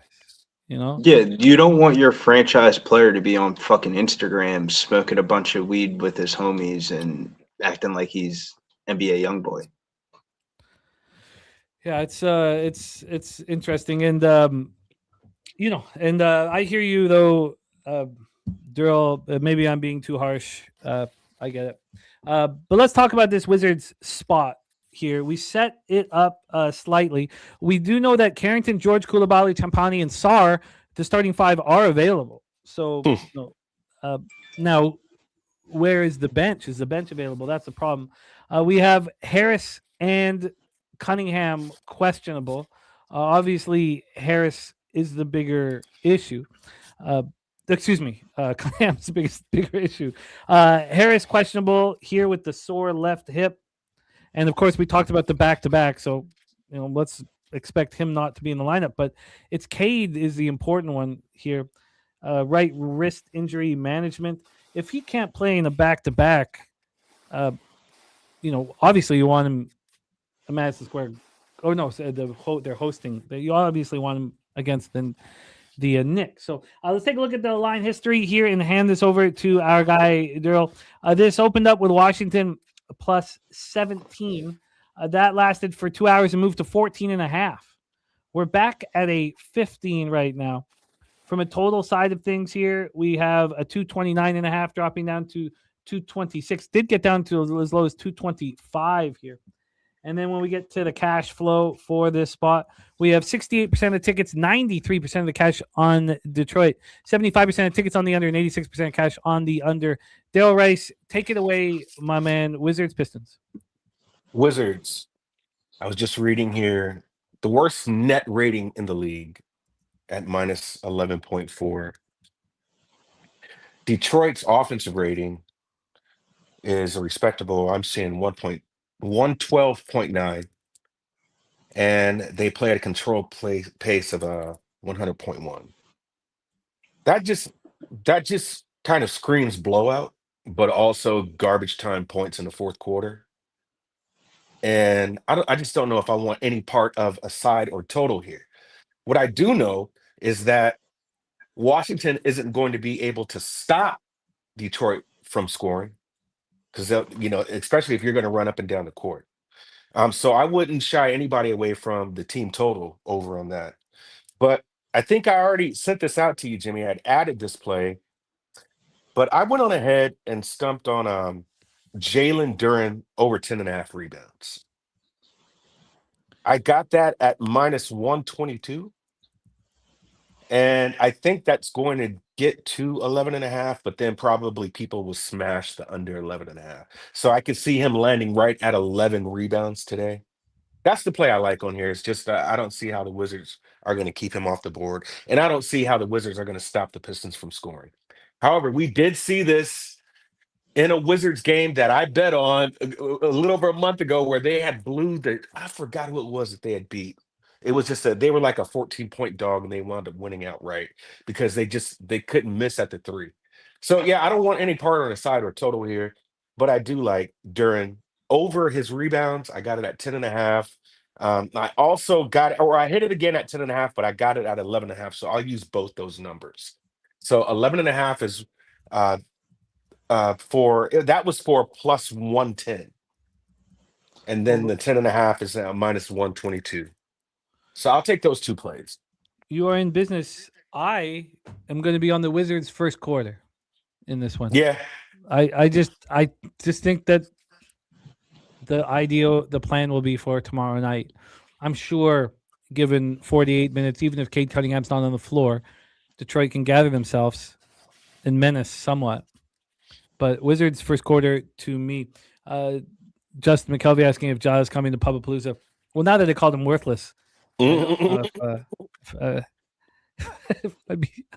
you know? Yeah, you don't want your franchise player to be on fucking Instagram smoking a bunch of weed with his homies and acting like he's NBA youngboy. Yeah, it's interesting, and I hear you though, Darryl. Maybe I'm being too harsh. I get it. But let's talk about this Wizards spot here. We set it up slightly. We do know that Carrington, George, Koulibaly, Champagny, and Sarr, the starting 5, are available. So now, where is the bench? Is the bench available? That's the problem. We have Harris and Cunningham questionable. Obviously, Harris is the bigger issue. Cunningham's the bigger issue. Harris questionable here with the sore left hip. And of course, we talked about the back-to-back. So, let's expect him not to be in the lineup. But it's Cade is the important one here. right wrist injury management. If he can't play in a back-to-back, obviously you want him at Madison Square. Oh no, so they're hosting. You obviously want him against the Knicks. So let's take a look at the line history here and hand this over to our guy Darryl. This opened up with Washington plus 17. That lasted for 2 hours and moved to 14.5. We're back at a 15 right now. From a total side of things here, we have a 229.5 dropping down to 226. Did get down to as low as 225 here. And then when we get to the cash flow for this spot, we have 68% of tickets, 93% of the cash on Detroit, 75% of tickets on the under, and 86% cash on the under. Darryl Rice, take it away, my man. Wizards, Pistons. Wizards. I was just reading here, the worst net rating in the league at minus 11.4. Detroit's offensive rating is a respectable, I'm seeing 112.9, and they play at a controlled pace of 100.1. That just kind of screams blowout, but also garbage time points in the fourth quarter. And I just don't know if I want any part of a side or total here. What I do know is that Washington isn't going to be able to stop Detroit from scoring, because especially if you're going to run up and down the court. So I wouldn't shy anybody away from the team total over on that. But I think I already sent this out to you, Jimmy. I'd added this play, but I went on ahead and stumped on Jalen Duren over 10.5 rebounds. I got that at minus 122. And I think that's going to get to 11.5, but then probably people will smash the under 11.5. So I could see him landing right at 11 rebounds today. That's the play I like on here. It's just I don't see how the Wizards are going to keep him off the board. And I don't see how the Wizards are going to stop the Pistons from scoring. However, we did see this in a Wizards game that I bet on a little over a month ago, where they had I forgot who it was that they had beat. It was just they were like a 14-point dog, and they wound up winning outright because they couldn't miss at the three. So yeah, I don't want any part on the side or total here, but I do like Duren over his rebounds. I got it at 10.5. I also got it, or I hit it again at 10.5, but I got it at 11.5. So I'll use both those numbers. So 11.5 is that was for plus 110, and then the 10.5 is minus 122. So I'll take those two plays. You are in business. I am going to be on the Wizards first quarter in this one. Yeah. I just think that the plan will be for tomorrow night. I'm sure, given 48 minutes, even if Cade Cunningham's not on the floor, Detroit can gather themselves and menace somewhat. But Wizards first quarter to me. Justin McKelvey asking if Ja is coming to Pubapalooza. Well, now that they called him worthless, I'd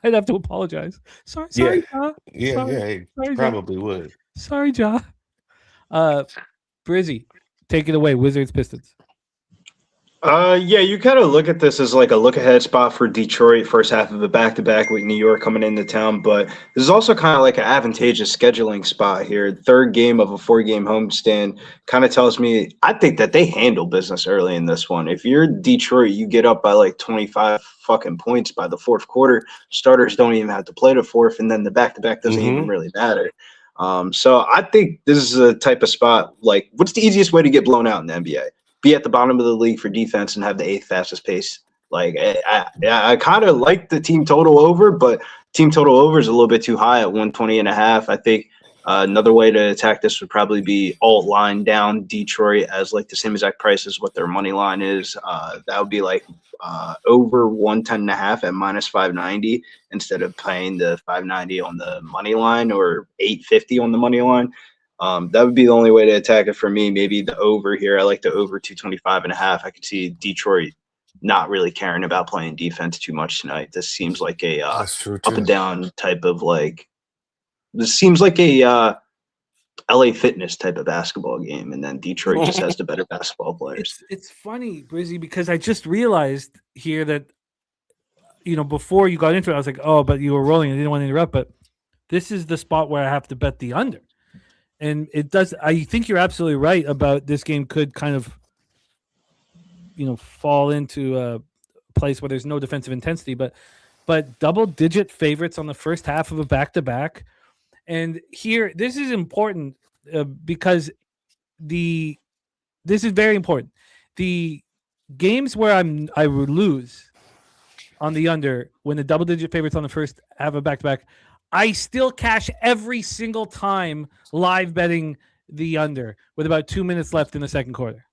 have to apologize. Sorry, Ja. He probably would. Sorry, Ja. Brizzy, take it away. Wizards, Pistons. Yeah, you kind of look at this as like a look-ahead spot for Detroit, first half of a back-to-back with New York coming into town, but this is also kind of like an advantageous scheduling spot here. Third game of a 4-game homestand kind of tells me I think that they handle business early in this one. If you're Detroit, you get up by like 25 fucking points by the fourth quarter. Starters don't even have to play the fourth, and then the back-to-back doesn't even really matter. So I think this is a type of spot, like, what's the easiest way to get blown out in the NBA? Be at the bottom of the league for defense and have the 8th fastest pace. Like, I kind of like the team total over, but team total over is a little bit too high at 120.5. I think another way to attack this would probably be alt line down Detroit as like the same exact price as what their money line is. That would be like over 110.5 at minus 590 instead of paying the 590 on the money line or 850 on the money line. That would be the only way to attack it for me. Maybe the over here. I like the over 225.5. I could see Detroit not really caring about playing defense too much tonight. This seems like a up and down type of like. This seems like a LA Fitness type of basketball game, and then Detroit just has the better basketball players. It's funny, Brizzy, because I just realized here that before you got into it, I was like, oh, but you were rolling and I didn't want to interrupt. But this is the spot where I have to bet the under. And it does. I think you're absolutely right about this game could kind of, fall into a place where there's no defensive intensity. But double-digit favorites on the first half of a back-to-back. And here, this is important because this is very important. The games where I would lose on the under when the double-digit favorites on the first have a back-to-back, I still cash every single time live betting the under with about 2 minutes left in the second quarter.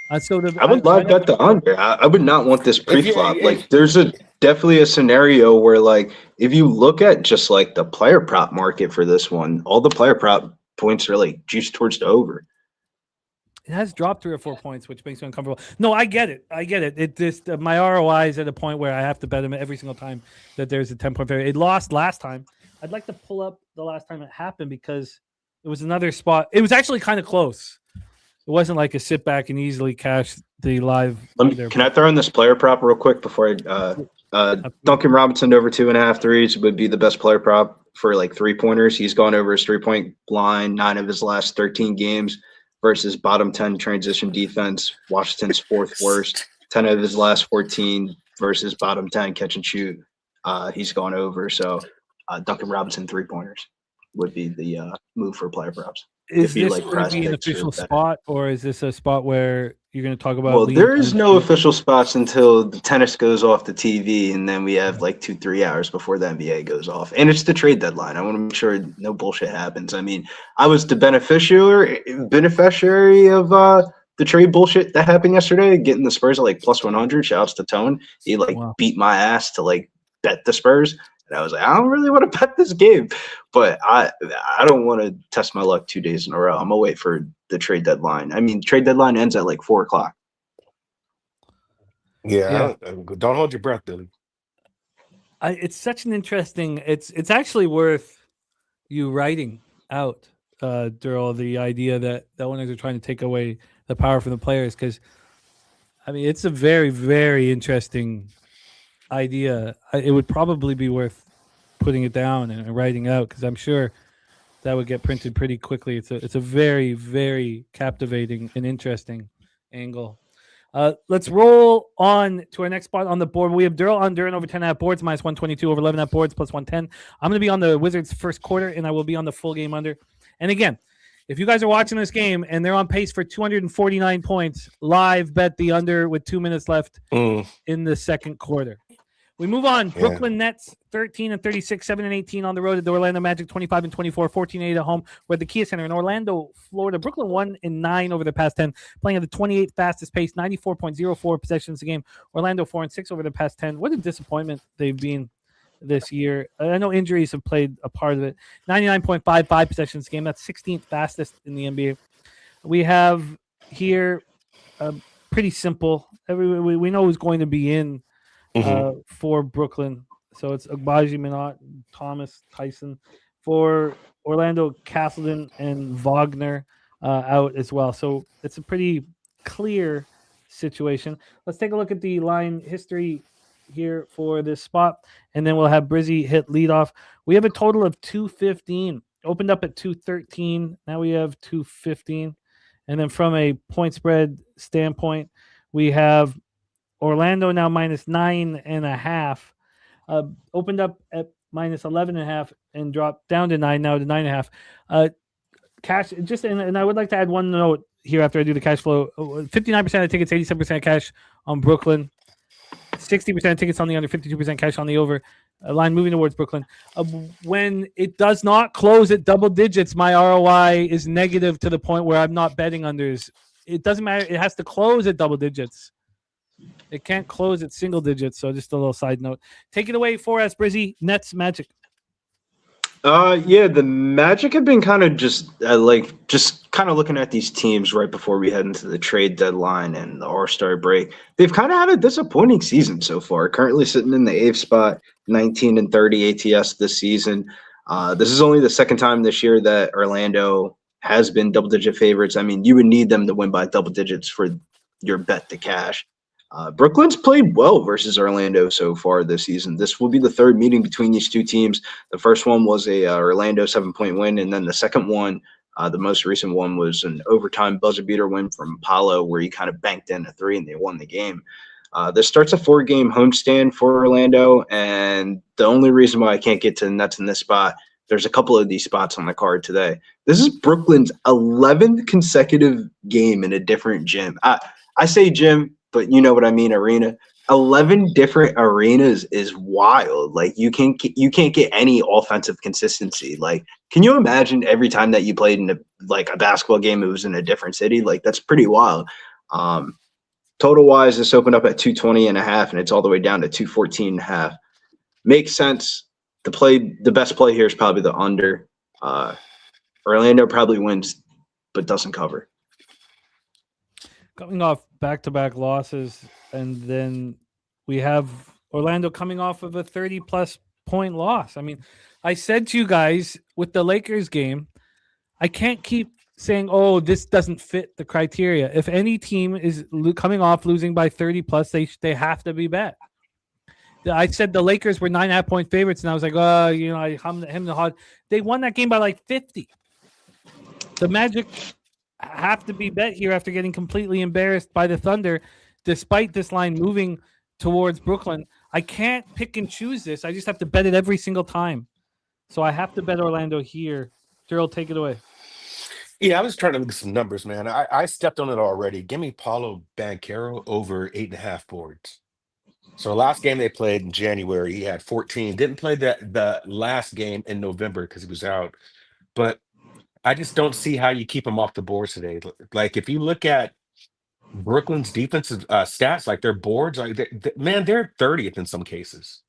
I would live bet the under. I would not want this pre-flop. Like, there's definitely a scenario where, like, if you look at just like the player prop market for this one, all the player prop points are like juiced towards the over. It has dropped 3 or 4 points, which makes me uncomfortable. No, I get it. It just my ROI is at a point where I have to bet them every single time that there's a 10-point favorite. It lost last time. I'd like to pull up the last time it happened because it was another spot. It was actually kind of close. It wasn't like a sit back and easily cash the live. Can I throw in this player prop real quick before Duncan Robinson over 2.5 threes would be the best player prop for like 3-pointers. He's gone over his 3-point line 9 of his last 13 games versus bottom 10 transition defense. Washington's 4th worst. 10 of his last 14 versus bottom 10 catch and shoot. He's gone over. So Duncan Robinson 3-pointers would be the move for player props. Is this going to be an official spot, or is this a spot where you're going to talk about? Well, there is no official spots until the tennis goes off the TV, and then we have like 2-3 hours before the NBA goes off. And it's the trade deadline. I want to make sure no bullshit happens. I mean, I was the beneficiary of the trade bullshit that happened yesterday, getting the Spurs at like plus 100. Shouts to Tone. He beat my ass to like bet the Spurs. And I was like, I don't really want to bet this game, but I don't want to test my luck 2 days in a row. I'm gonna wait for the trade deadline. I mean, trade deadline ends at like 4:00. Yeah. Don't hold your breath, Billy. It's such an interesting. It's actually worth you writing out, Darryl, the idea that owners are trying to take away the power from the players, because I mean it's a very, very interesting idea. It would probably be worth putting it down and writing out, because I'm sure that would get printed pretty quickly. It's a very, very captivating and interesting angle. Let's roll on to our next spot on the board. We have Darryl on Duran over 10.5 boards, minus 122, over 11.5 boards, plus 110. I'm going to be on the Wizards first quarter, and I will be on the full game under. And again, if you guys are watching this game and they're on pace for 249 points, live bet the under with 2 minutes left in the second quarter. We move on. Yeah. Brooklyn Nets 13-36, 7-18 on the road at the Orlando Magic 25-24, 14-8 at home. We're at the Kia Center in Orlando, Florida. Brooklyn 1-9 over the past 10, playing at the 28th fastest pace, 94.04 possessions a game. Orlando 4-6 over the past 10. What a disappointment they've been this year. I know injuries have played a part of it. 99.55 possessions a game. That's 16th fastest in the NBA. We have here pretty simple. We know who's going to be in for Brooklyn. So it's Agbaji, Minot, Thomas, Tyson. For Orlando, Castleton and Wagner out as well. So it's a pretty clear situation. Let's take a look at the line history here for this spot, and then we'll have Brizzy hit leadoff. We have a total of 215. Opened up at 213. Now we have 215. And then from a point spread standpoint, we have Orlando now minus 9.5. Opened up at minus 11.5 and dropped down to 9, now to 9.5. Cash, just and I would like to add one note here after I do the cash flow. 59% of tickets, 87% cash on Brooklyn. 60% of tickets on the under, 52% cash on the over. Line moving towards Brooklyn. When it does not close at double digits, my ROI is negative to the point where I'm not betting unders. It doesn't matter. It has to close at double digits. It can't close at single digits. So just a little side note. Take it away for us, Brizzy. Nets, Magic. Yeah, the Magic have been kind of just kind of looking at these teams right before we head into the trade deadline and the All-Star break. They've kind of had a disappointing season so far. Currently sitting in the 8th spot, 19-30 ATS this season. This is only the second time this year that Orlando has been double-digit favorites. I mean, you would need them to win by double digits for your bet to cash. Brooklyn's played well versus Orlando so far this season. This will be the third meeting between these two teams. The first one was a Orlando 7-point win, and then the second one, the most recent one, was an overtime buzzer beater win from Paolo, where he kind of banked in a 3 and they won the game. This starts a 4-game homestand for Orlando, and the only reason why I can't get to the Nets in this spot, there's a couple of these spots on the card today. This is Brooklyn's 11th consecutive game in a different gym. I say gym, but you know what I mean, arena. 11 different arenas is wild. Like, you can't get any offensive consistency. Like, can you imagine every time that you played in a basketball game, it was in a different city? Like, that's pretty wild. Total wise, this opened up at 220.5, and it's all the way down to 214.5. Makes sense. The best play here is probably the under. Orlando probably wins, but doesn't cover. Coming off back-to-back losses, and then we have Orlando coming off of a 30-plus point loss. I mean, I said to you guys with the Lakers game, I can't keep saying, oh, this doesn't fit the criteria. If any team is coming off losing by 30-plus, they have to be bet. I said the Lakers were 9.5-point favorites, and I was like, oh, I hummed the hot. They won that game by like 50. The Magic have to be bet here after getting completely embarrassed by the Thunder, despite this line moving towards Brooklyn. I can't pick and choose this. I just have to bet it every single time. So I have to bet Orlando here. Darryl, take it away. Yeah, I was trying to look at some numbers, man. I stepped on it already. Give me Paulo Banchero over 8.5 boards. So last game they played in January, he had 14. Didn't play the last game in November because he was out. But I just don't see how you keep him off the boards today. Like, if you look at Brooklyn's defensive stats, like their boards, like they're 30th in some cases.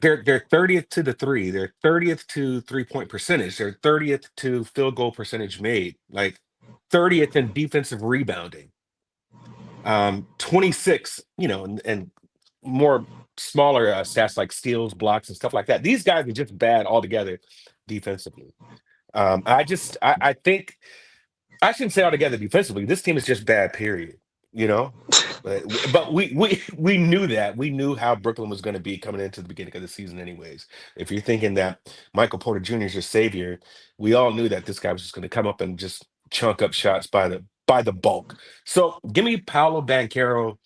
They're 30th to the 3. They're 30th to 3-point percentage. They're 30th to field goal percentage made. Like 30th in defensive rebounding. 26, and more smaller stats like steals, blocks, and stuff like that. These guys are just bad altogether defensively. I think I shouldn't say altogether defensively. This team is just bad, period. But we knew that. We knew how Brooklyn was going to be coming into the beginning of the season anyways. If you're thinking that Michael Porter Jr. is your savior, we all knew that this guy was just going to come up and just chunk up shots by the bulk. So give me Paolo Banchero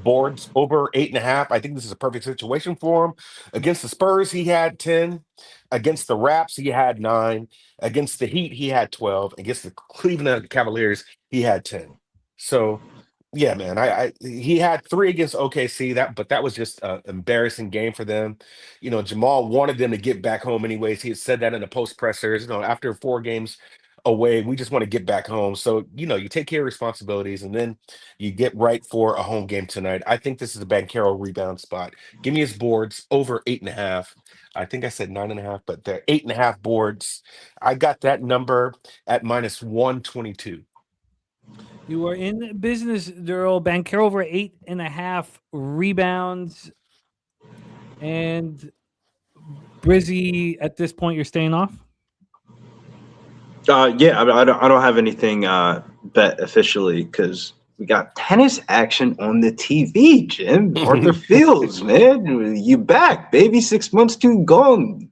boards over 8.5. I think this is a perfect situation for him. Against the Spurs, he had 10. Against the Raps, he had 9. Against the Heat, he had 12. Against the Cleveland Cavaliers, he had 10. So yeah, man, he had 3 against OKC, but that was just an embarrassing game for them. Jamal wanted them to get back home anyways. He had said that in the post pressers. After 4 games away, we just want to get back home. So you take care of responsibilities, and then you get right for a home game tonight. I think this is a Banchero rebound spot. Give me his boards over 8.5. I think I said 9.5, but they're 8.5 boards. I got that number at -122. You are in business, Darryl. Banchero over 8.5 rebounds. And Brizzy, at this point, you're staying off? Yeah, I don't have anything bet officially because we got tennis action on the TV, Jim. Arthur Fields, man. You back, baby. 6 months too gone.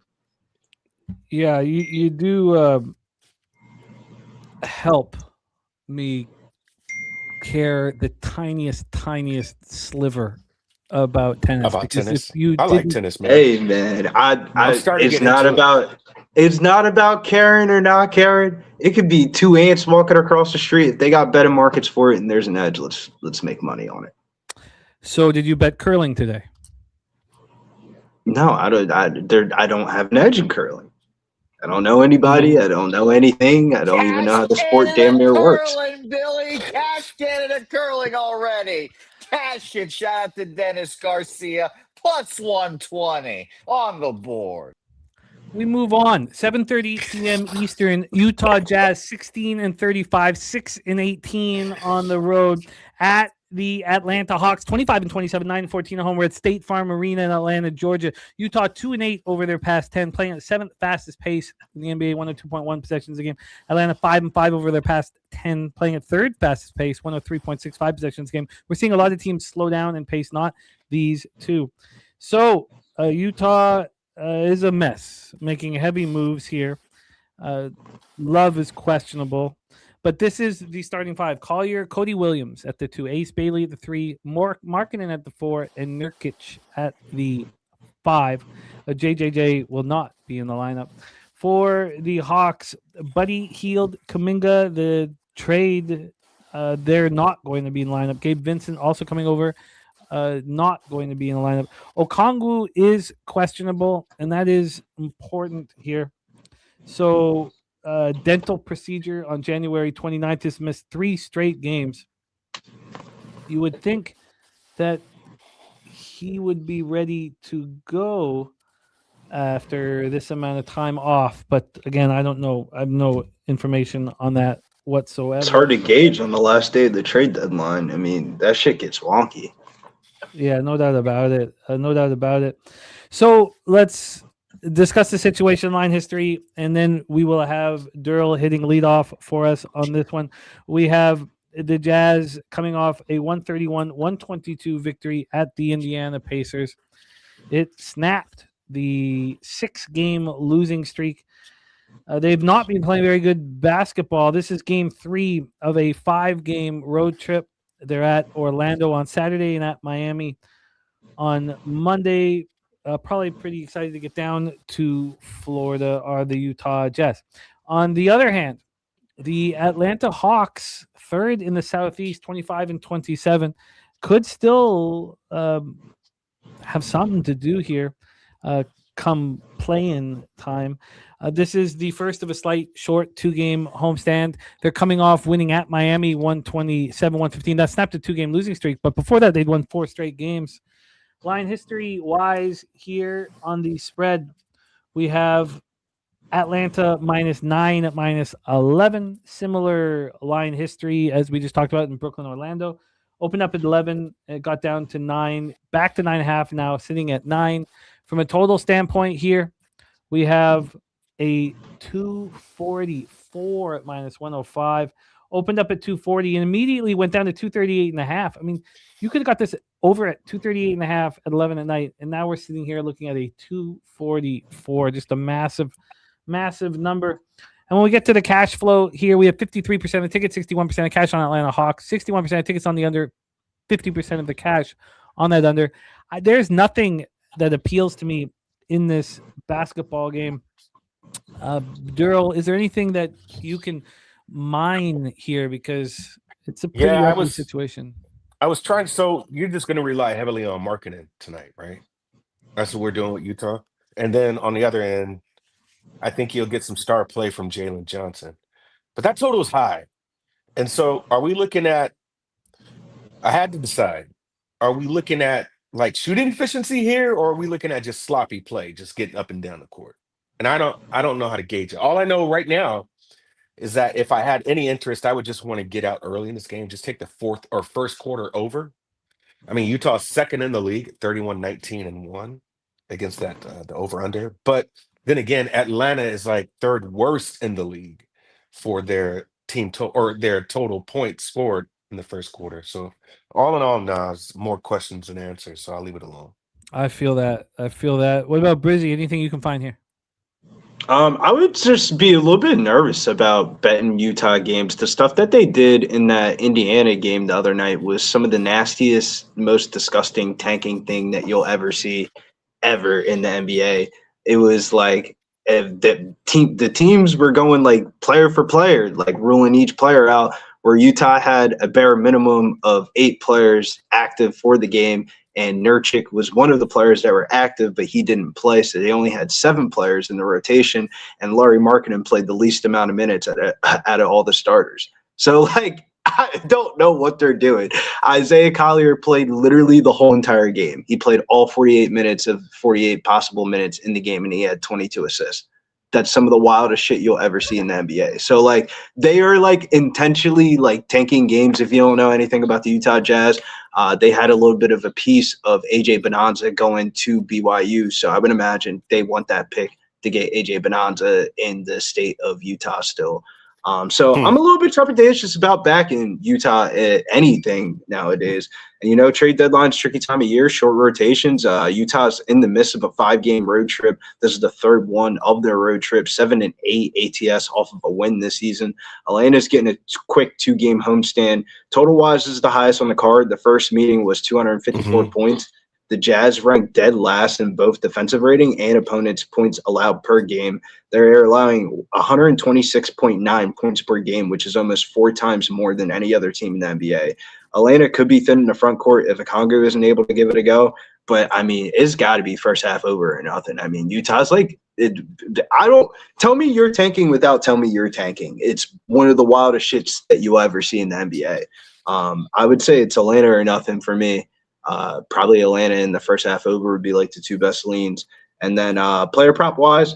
Yeah, you do help me care the tiniest sliver about tennis. About tennis? I like tennis, man. Hey, man. It's not about caring or not caring. It could be 2 ants walking across the street. If they got better markets for it and there's an edge, let's make money on it. So did you bet curling today? No, I don't have an edge in curling. I don't know anybody. I don't know anything. I don't even know how the sport damn near works. Curling, Billy. Cash Canada curling already. Cash it. Shout out to Dennis Garcia. +120 on the board. We move on. 7:30 p.m. Eastern. Utah Jazz 16-35, 6-18 on the road at the Atlanta Hawks, 25-27, 9-14 at home. We're at State Farm Arena in Atlanta, Georgia. Utah 2-8 over their past 10, playing at the seventh fastest pace in the NBA, 102.1 possessions a game. Atlanta 5-5 over their past 10, playing at third fastest pace, 103.65 possessions a game. We're seeing a lot of teams slow down and pace, not these two. So Utah is a mess, making heavy moves here. Love is questionable. But this is the starting five. Collier, Cody Williams at the 2, Ace Bailey at the 3, Markkanen at the 4, and Nurkic at the 5. JJJ will not be in the lineup. For the Hawks, Buddy, Hield, Kuminga, the trade, they're not going to be in the lineup. Gabe Vincent also coming over, not going to be in the lineup. Okongwu is questionable, and that is important here. So dental procedure on January 29th. Has missed 3 straight games. You would think that he would be ready to go after this amount of time off. But again, I don't know. I have no information on that whatsoever. It's hard to gauge on the last day of the trade deadline. I mean, that shit gets wonky. Yeah, no doubt about it. No doubt about it. So let's discuss the situation, line history, and then we will have Darryl hitting leadoff for us on this one. We have the Jazz coming off a 131-122 victory at the Indiana Pacers. It snapped the 6-game losing streak. They've not been playing very good basketball. This is game 3 of a 5-game road trip. They're at Orlando on Saturday and at Miami on Monday. Probably pretty excited to get down to Florida are the Utah Jazz. On the other hand, the Atlanta Hawks, third in the Southeast, 25-27, could still have something to do here come play-in time. This is the first of a slight short 2-game homestand. They're coming off winning at Miami 127-115. That snapped a 2-game losing streak, but before that, they'd won 4 straight games. Line history-wise here on the spread, we have Atlanta -9 at -11. Similar line history as we just talked about in Brooklyn, Orlando. Opened up at 11, it got down to 9, back to 9.5 now, sitting at 9. From a total standpoint here, we have a 244 at -105. Opened up at 240 and immediately went down to 238.5. I mean, you could have got this over at 238.5 at 11 at night, and now we're sitting here looking at a 244, just a massive, massive number. And when we get to the cash flow here, we have 53% of tickets, 61% of cash on Atlanta Hawks, 61% of tickets on the under, 50% of the cash on that under. There's nothing that appeals to me in this basketball game. Darryl, is there anything that you can mine here, because it's a pretty ugly situation? I was trying. So you're just going to rely heavily on Markkanen tonight, right? That's what we're doing with Utah. And then on the other end, I think you'll get some star play from Jalen Johnson. But that total is high. And so are we looking at, I had to decide, are we looking at like shooting efficiency here, or are we looking at just sloppy play, just getting up and down the court? And I don't know how to gauge it. All I know right now is that if I had any interest, I would just want to get out early in this game, just take the fourth or first quarter over. I mean, Utah's second in the league, 31-19-1 against that the over-under. But then again, Atlanta is like third worst in the league for their team or their total points scored in the first quarter. So all in all, it's more questions than answers. So I'll leave it alone. I feel that. What about Brizzy? Anything you can find here? I would just be a little bit nervous about betting Utah games. The stuff that they did in that Indiana game the other night was some of the nastiest, most disgusting tanking thing that you'll ever see ever in the NBA. It was like the teams were going like player for player, like ruling each player out, where Utah had a bare minimum of 8 players active for the game. And Nurkic was one of the players that were active, but he didn't play. So they only had 7 players in the rotation. And Lauri Markkanen played the least amount of minutes out of all the starters. So, like, I don't know what they're doing. Isaiah Collier played literally the whole entire game. He played all 48 minutes of 48 possible minutes in the game, and he had 22 assists. that's some of the wildest shit you'll ever see in the NBA. So like they are like intentionally like tanking games. If you don't know anything about the Utah Jazz, they had a little bit of a piece of AJ Bonanza going to BYU. So I would imagine they want that pick to get AJ Bonanza in the state of Utah still. So I'm a little bit trepidatious about backing Utah at anything nowadays. And, trade deadline's tricky time of year, short rotations. Utah's in the midst of a 5-game road trip. This is the third one of their road trip, 7-8 ATS off of a win this season. Atlanta's getting a quick 2-game homestand. Total-wise, this is the highest on the card. The first meeting was 254 points. The Jazz ranked dead last in both defensive rating and opponents' points allowed per game. They're allowing 126.9 points per game, which is almost 4 times more than any other team in the NBA. Atlanta could be thin in the front court if Congo isn't able to give it a go. But, I mean, it's got to be first half over or nothing. I mean, Utah's like tell me you're tanking without telling me you're tanking. It's one of the wildest shits that you'll ever see in the NBA. I would say it's Atlanta or nothing for me. Probably Atlanta in the first half over would be like the 2 best leans. And then player prop wise,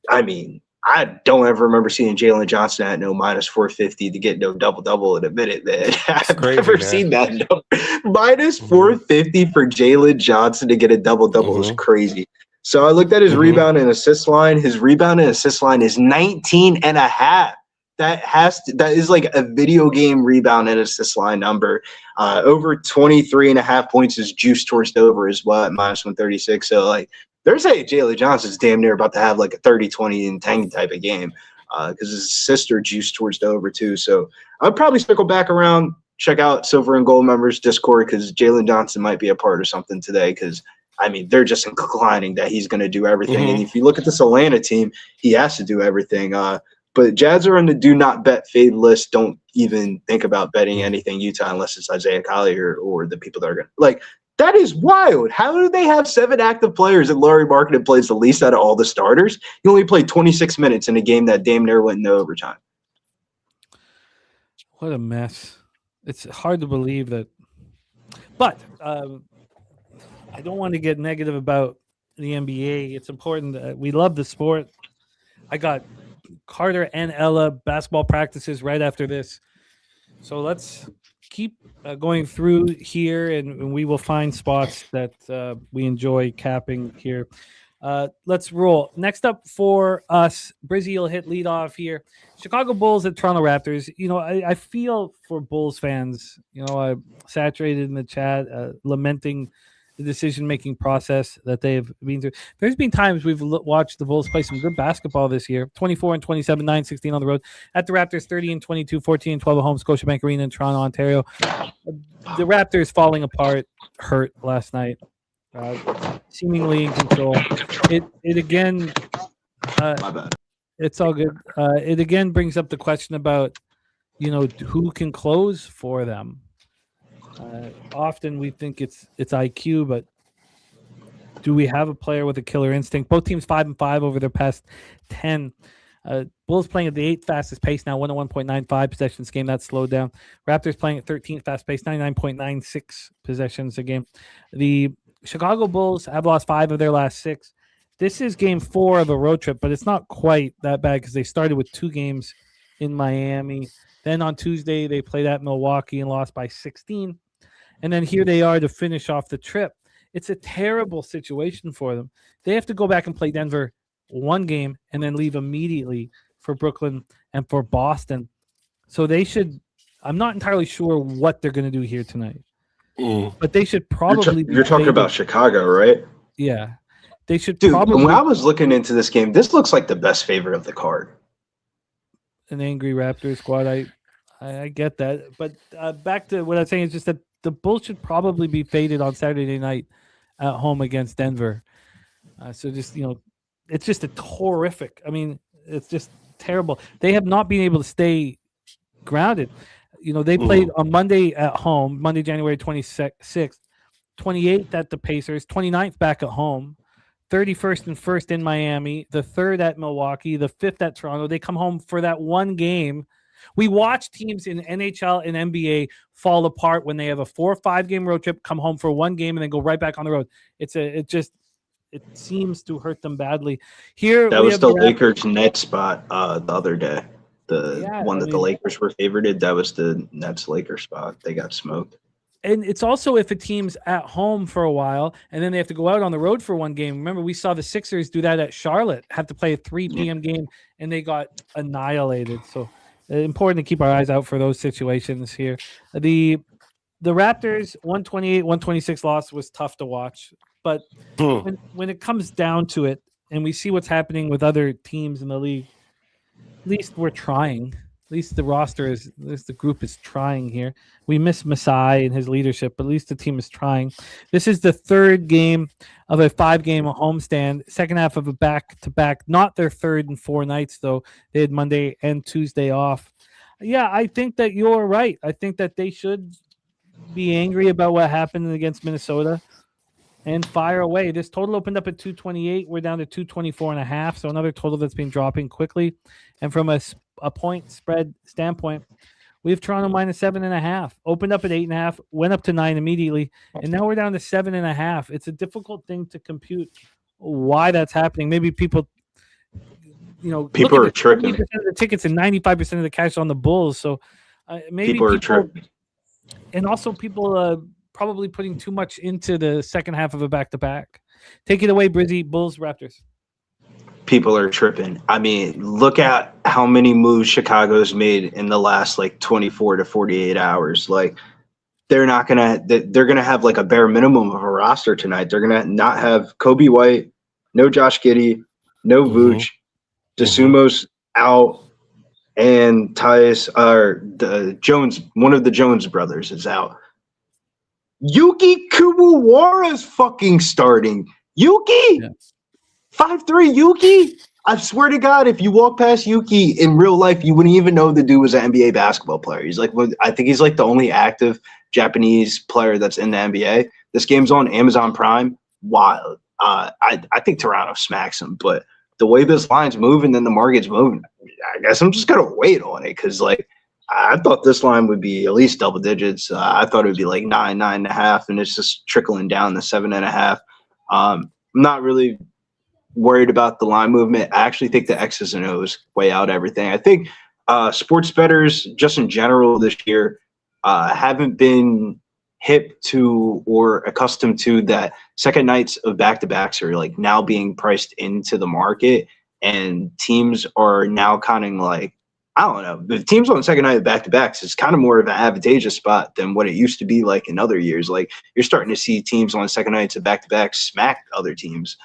I mean, I don't ever remember seeing Jalen Johnson at no minus 450 to get no double-double in a minute, man. I've never seen that number. Minus 450 for Jalen Johnson to get a double-double is crazy. So I looked at his rebound and assist line. His rebound and assist line is 19.5. That is like a video game rebound and assist line number. Over 23.5 points is juiced towards the over as well at minus 136. So like they're saying Jalen Johnson's damn near about to have like a 30, 20, and 10 type of game because his sister juiced towards the over too. So I'd probably circle back around, check out Silver and Gold members Discord because Jalen Johnson might be a part of something today because I mean, they're just inclining that he's going to do everything. And if you look at this Atlanta team, he has to do everything. But Jazz are on the do not bet fade list. Don't even think about betting anything Utah unless it's Isaiah Collier or the people that are going to – like, that is wild. How do they have 7 active players and Larry Marketing plays the least out of all the starters? He only played 26 minutes in a game that damn near went into overtime. What a mess. It's hard to believe that. But I don't want to get negative about the NBA. It's important. We love the sport. I got Carter and Ella basketball practices right after this. So let's keep going through here, and we will find spots that we enjoy capping here. Let's roll. Next up for us, Brizzy will hit lead off here. Chicago Bulls at Toronto Raptors. I feel for Bulls fans. I saturated in the chat, lamenting the decision-making process that they've been through. There's been times we've watched the Bulls play some good basketball this year. 24-27, 9-16 on the road. At the Raptors, 30-22, 14-12 at home, Scotiabank Arena in Toronto, Ontario. The Raptors falling apart, hurt last night. Seemingly in control. It again. My bad. It's all good. It again brings up the question about, who can close for them. Often we think it's IQ, but do we have a player with a killer instinct? Both teams 5-5 over their past 10. Bulls playing at the 8th fastest pace now, 101.95 possessions game. That's slowed down. Raptors playing at 13th fast pace, 99.96 possessions a game. The Chicago Bulls have lost 5 of their last 6. This is game 4 of a road trip, but it's not quite that bad because they started with 2 games in Miami. Then on Tuesday, they played at Milwaukee and lost by 16. And then here they are to finish off the trip. It's a terrible situation for them. They have to go back and play Denver 1 game and then leave immediately for Brooklyn and for Boston. So they should – I'm not entirely sure what they're going to do here tonight. But they should probably You're talking about Chicago, right? Yeah. They should probably – when I was looking into this game, this looks like the best favorite of the card. An angry Raptors squad. I get that. But back to what I'm saying is just that the Bulls should probably be faded on Saturday night at home against Denver. So just, it's just a horrific. I mean, it's just terrible. They have not been able to stay grounded. They played on Monday at home, Monday, January 26th, 28th at the Pacers, 29th back at home, 31st and 1st in Miami, the 3rd at Milwaukee, the 5th at Toronto. They come home for that 1 game. We watch teams in NHL and NBA fall apart when they have a 4 or 5 game road trip, come home for 1 game, and then go right back on the road. It's it seems to hurt them badly. Here That we was have the the Raptors. Lakers net spot the other day. The Yeah, one I that the mean- Lakers were favorited, that was the Nets Lakers spot. They got smoked. And it's also if a team's at home for a while and then they have to go out on the road for one game. Remember, we saw the Sixers do that at Charlotte, have to play a 3 p.m. game, and they got annihilated. So important to keep our eyes out for those situations here. The Raptors 128-126 loss was tough to watch. But when it comes down to it, and we see what's happening with other teams in the league, at least we're trying. At least the roster is, at least the group is trying here. We miss Masai and his leadership, but at least the team is trying. This is the third game of a 5-game homestand, second half of a back-to-back. Not their third in 4 nights, though. They had Monday and Tuesday off. Yeah, I think that you're right. I think that they should be angry about what happened against Minnesota and fire away. This total opened up at 228. We're down to 224.5, so another total that's been dropping quickly. And from a point spread standpoint, we have Toronto minus 7.5. Opened up at 8.5, went up to 9 immediately, and now we're down to 7.5. It's a difficult thing to compute why that's happening. Maybe people, People are tripping. 70% of the tickets and 95% of the cash on the Bulls. So maybe People are tripping. And also people probably putting too much into the second half of a back-to-back. Take it away, Brizzy. Bulls, Raptors. People are tripping. I mean, look at how many moves Chicago's made in the last 24 to 48 hours. They're gonna have a bare minimum of a roster tonight. They're gonna not have Kobe White, no Josh Giddey, no Vooch, DeSumo's out, and Tyus the Jones, one of the Jones brothers is out. Yuki Kuwawara's fucking starting. Yuki, 5'3" Yuki. I swear to God, if you walk past Yuki in real life, you wouldn't even know the dude was an NBA basketball player. He's I think he's the only active Japanese player that's in the NBA. This game's on Amazon Prime. Wild. I think Toronto smacks him, but the way this line's moving and the market's moving, I guess I'm just gonna wait on it because I thought this line would be at least double digits. I thought it would be 9, 9.5, and it's just trickling down to 7.5. I'm not really worried about the line movement. I actually think the X's and O's weigh out everything. I think sports bettors, just in general this year, haven't been hip to or accustomed to that second nights of back-to-backs are now being priced into the market, and teams are now kind of I don't know. The teams on the second night of back-to-backs is kind of more of an advantageous spot than what it used to be in other years. You're starting to see teams on the second nights of back-to-backs smack other teams.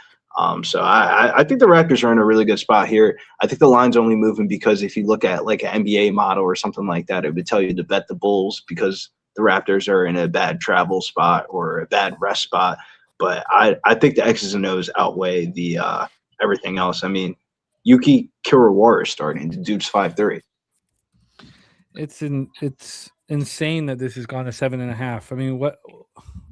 So I think the Raptors are in a really good spot here. I think the line's only moving because if you look at an NBA model or something like that, it would tell you to bet the Bulls because the Raptors are in a bad travel spot or a bad rest spot. But I think the X's and O's outweigh the everything else. I mean, Yuki Kuwawara is starting. The dude's 5'3". It's insane that this has gone to 7.5. I mean, what?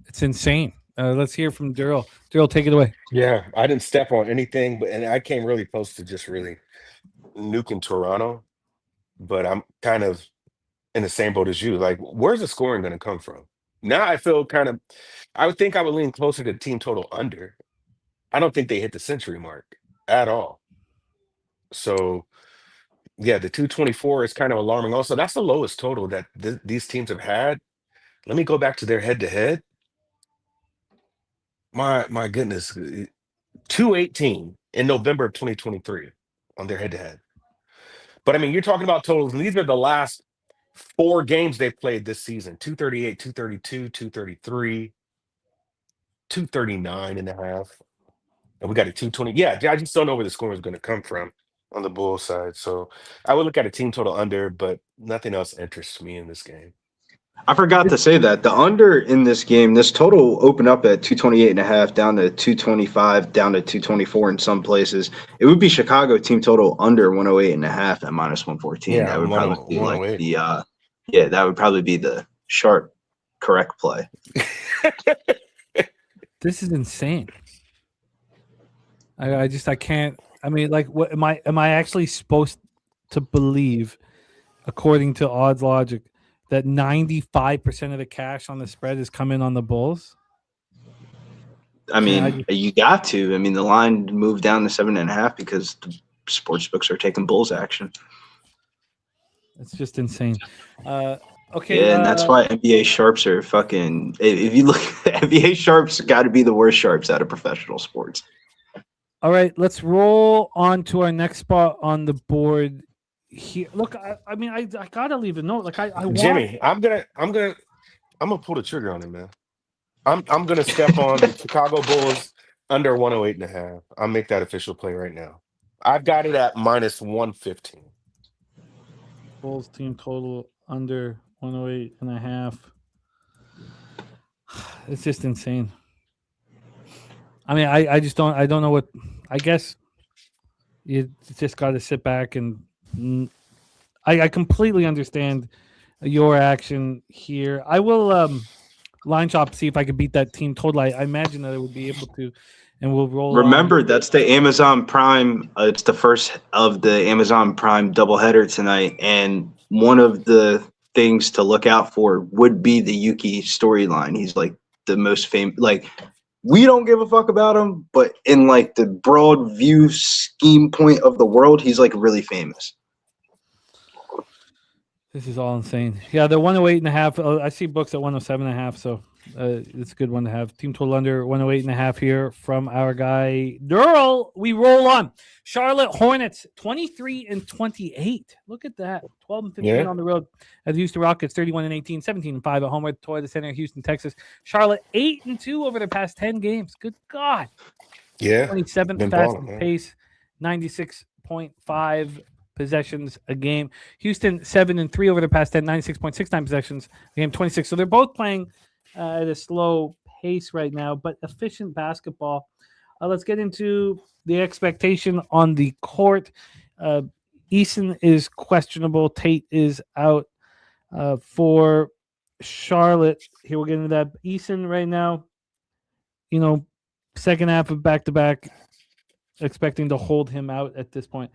It's insane. Let's hear from Darryl. Darryl, take it away. Yeah, I didn't step on anything, and I came really close to just really nuking Toronto, but I'm kind of in the same boat as you. Where's the scoring going to come from? Now I feel I would think I would lean closer to team total under. I don't think they hit the century mark at all. So, yeah, the 224 is kind of alarming. Also, that's the lowest total that these teams have had. Let me go back to their head-to-head. My goodness, 218 in November of 2023 on their head-to-head. But I mean, you're talking about totals, and these are the last 4 games they've played this season: 238, 232, 233, 239.5. And we got a 220. Yeah, I just don't know where the score is going to come from on the Bulls side. So I would look at a team total under, but nothing else interests me in this game. I forgot to say that the under in this game, this total opened up at 228.5, down to 225, down to 224 in some places. It would be Chicago team total under 108.5 at minus 114. Yeah, that would probably be 108. that would probably be the sharp correct play. This is insane. I can't. I mean, what am I actually supposed to believe, according to odds logic, that 95% of the cash on the spread is coming on the Bulls? I mean, you got to. I mean, the line moved down to 7.5 because the sports books are taking Bulls action. It's just insane. Okay. Yeah, and that's why NBA sharps are fucking. If you look, NBA sharps got to be the worst sharps out of professional sports. All right, let's roll on to our next spot on the board here. Look, I mean, I gotta leave a note. Like I Jimmy, I'm gonna pull the trigger on it, man. I'm gonna step on the Chicago Bulls under 108.5. I'll make that official play right now. I've got it at minus 115. Bulls team total under 108.5. It's just insane. I mean, I just don't. I don't know what. I guess you just got to sit back and. I completely understand your action here. I will line shop, see if I could beat that team total. I imagine that I would be able to, and we'll roll. Remember, that's the Amazon Prime. It's the first of the Amazon Prime doubleheader tonight, and one of the things to look out for would be the Yuki storyline. He's like the most famous. Like, we don't give a fuck about him, but in like the broad view scheme point of the world, he's like really famous. This is all insane. Yeah, they're 108.5. I see books at 107.5, so it's a good one to have. Team total under 108.5 here from our guy Darryl. We roll on. Charlotte Hornets 23-28. Look at that. 12-15 on the road at the Houston Rockets, 31-18, 17-5 at home at Toyota Center, Houston, Texas. Charlotte 8-2 over the past 10 games. Good God. Yeah. 27th fastest pace, 96.5 possessions a game. Houston 7-3 over the past 10, 96.69 possessions a game, 26. So they're both playing at a slow pace right now, but efficient basketball. Let's get into the expectation on the court. Eason is questionable. Tate is out for Charlotte. Here we'll get into that. Eason right now, second half of back-to-back, expecting to hold him out at this point.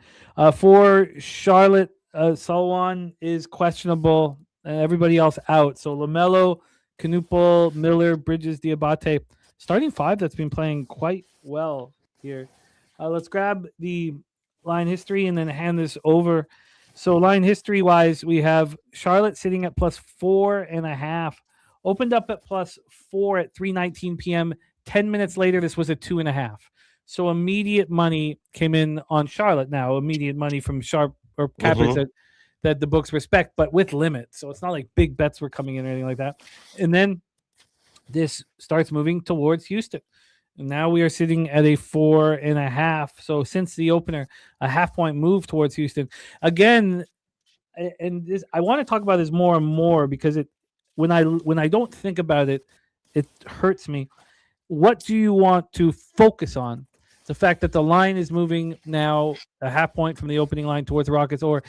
For Charlotte, Solwan is questionable. Everybody else out. So LaMelo, Knupel, Miller, Bridges, Diabate. Starting five that's been playing quite well here. Let's grab the line history and then hand this over. So line history-wise, we have Charlotte sitting at plus 4.5. Opened up at plus 4 at 3:19 p.m. 10 minutes later, this was a 2.5. So immediate money came in on Charlotte now. Immediate money from sharp or cappers that the books respect, but with limits. So it's not like big bets were coming in or anything like that. And then this starts moving towards Houston. And now we are sitting at a 4.5. So since the opener, a half-point move towards Houston. Again, and this, I want to talk about this more and more because when I don't think about it, it hurts me. What do you want to focus on? The fact that the line is moving now a half point from the opening line towards the Rockets, or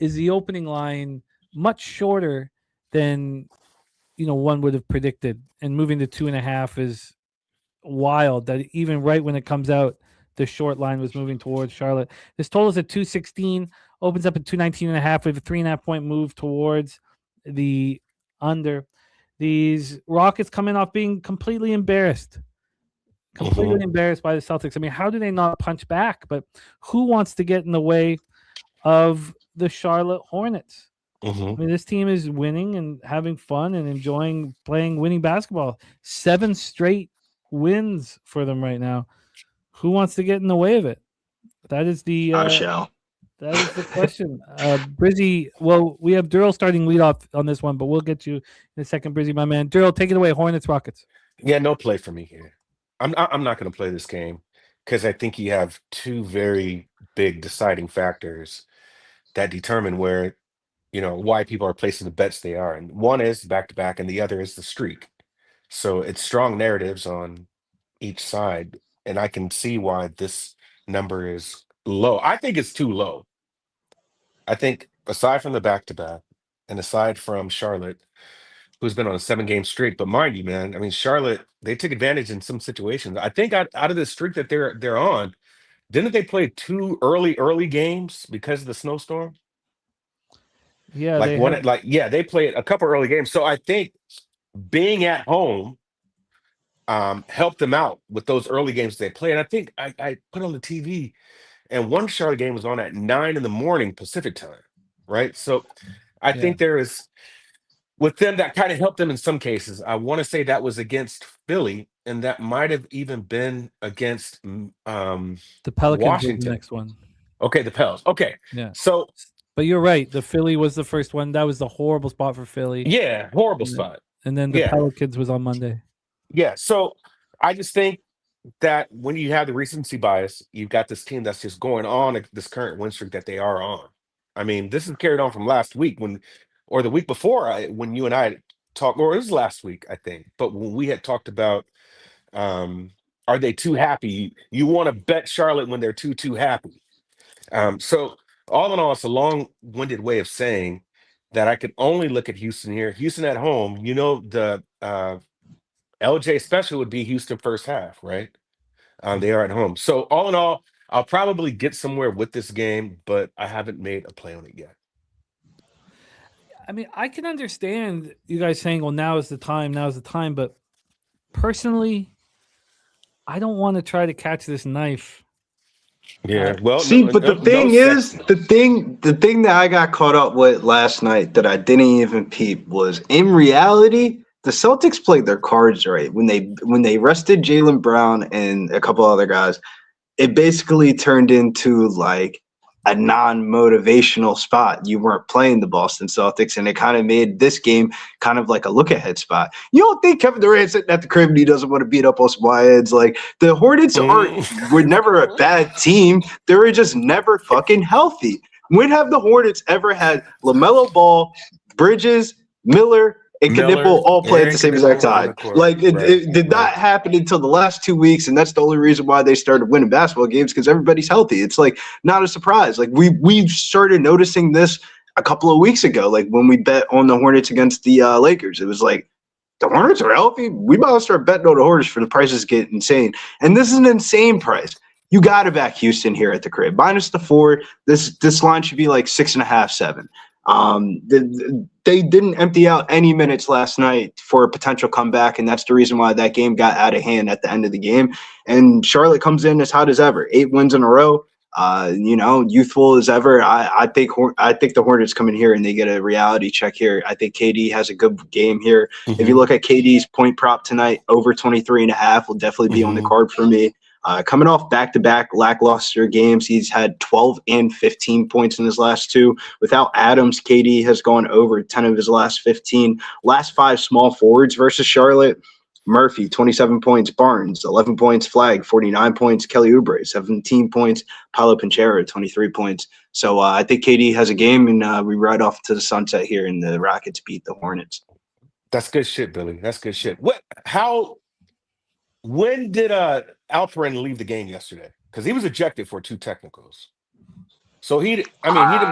is the opening line much shorter than one would have predicted? And moving to 2.5 is wild. That even right when it comes out, the short line was moving towards Charlotte. This total is at 216, opens up at 219.5. We have a 3.5 point move towards the under. These Rockets coming off being completely embarrassed. Embarrassed by the Celtics. I mean, how do they not punch back? But who wants to get in the way of the Charlotte Hornets? I mean, this team is winning and having fun and enjoying playing winning basketball. 7 straight wins for them right now. Who wants to get in the way of it? That is the that is the question. Brizzy, well, we have Darryl starting leadoff on this one, but we'll get you in a second, Brizzy, my man. Darryl, take it away. Hornets, Rockets. Yeah, no play for me here. I'm not going to play this game because I think you have two very big deciding factors that determine where, why people are placing the bets they are. And one is back-to-back, and the other is the streak. So it's strong narratives on each side, and I can see why this number is low. I think it's too low. I think aside from the back-to-back and aside from Charlotte, who's been on a 7-game streak. But mind you, man, I mean, Charlotte, they took advantage in some situations. I think out of the streak that they're on, didn't they play 2 early games because of the snowstorm? Yeah, they played a couple early games. So I think being at home helped them out with those early games they played. And I think I put on the TV, and one Charlotte game was on at 9 in the morning Pacific time, right? So I Yeah. think there is with them that kind of helped them in some cases. I want to say that was against Philly, and that might have even been against The Pelicans was the Washington. next one. Okay, the Pels. Okay, Yeah. so But you're right. The Philly was the first one. That was the horrible spot for Philly. yeah, horrible And then- spot. And then the Yeah. Pelicans was on Monday. Yeah, so I just think that when you have the recency bias, you've got this team that's just going on this current win streak that they are on. I mean, this is carried on from last week or the week before when you and I talked, or it was last week, I think. But when we had talked about, are they too happy? You want to bet Charlotte when they're too happy. So all in all, it's a long-winded way of saying that I could only look at Houston here. Houston at home, the LJ special would be Houston first half, right? They are at home. So all in all, I'll probably get somewhere with this game, but I haven't made a play on it yet. I mean, I can understand you guys saying, well, now is the time. But personally, I don't want to try to catch this knife. Yeah. Well, See, but the thing is, the thing that I got caught up with last night that I didn't even peep was, in reality, the Celtics played their cards right when they rested Jaylen Brown and a couple other guys. It basically turned into like a non-motivational spot. You weren't playing the Boston Celtics, and it kind of made this game kind of like a look-ahead spot. You don't think Kevin Durant's sitting at the crib and he doesn't want to beat up on some heads? Like, the Hornets were never a bad team. They were just never fucking healthy. When have the Hornets ever had LaMelo Ball, Bridges, Miller, and Knipple all play at the same exact time? Like, it did not happen until the last 2 weeks, and that's the only reason why they started winning basketball games, because everybody's healthy. It's like not a surprise. Like, we started noticing this a couple of weeks ago, like when we bet on the Hornets against the Lakers. It was like, the Hornets are healthy. We might start betting on the Hornets for the prices get insane. And this is an insane price. You got to back Houston here at the crib. Minus the 4. This line should be like 6.5, 7. They didn't empty out any minutes last night for a potential comeback, and that's the reason why that game got out of hand at the end of the game. And Charlotte comes in as hot as ever, 8 wins in a row. Youthful as ever. I think the Hornets come in here and they get a reality check here. I think KD has a good game here. Mm-hmm. If you look at KD's point prop tonight, over 23.5 will definitely be on the card for me. Coming off back-to-back lackluster games, he's had 12 and 15 points in his last 2. Without Adams, KD has gone over 10 of his last 15. Last 5 small forwards versus Charlotte: Murphy, 27 points; Barnes, 11 points; Flagg, 49 points; Kelly Oubre, 17 points; Paolo Pincheiro, 23 points. So I think KD has a game, and we ride off to the sunset here, and the Rockets beat the Hornets. That's good shit, Billy. That's good shit. When did Alperen leave the game yesterday? Because he was ejected for 2 technicals. So he didn't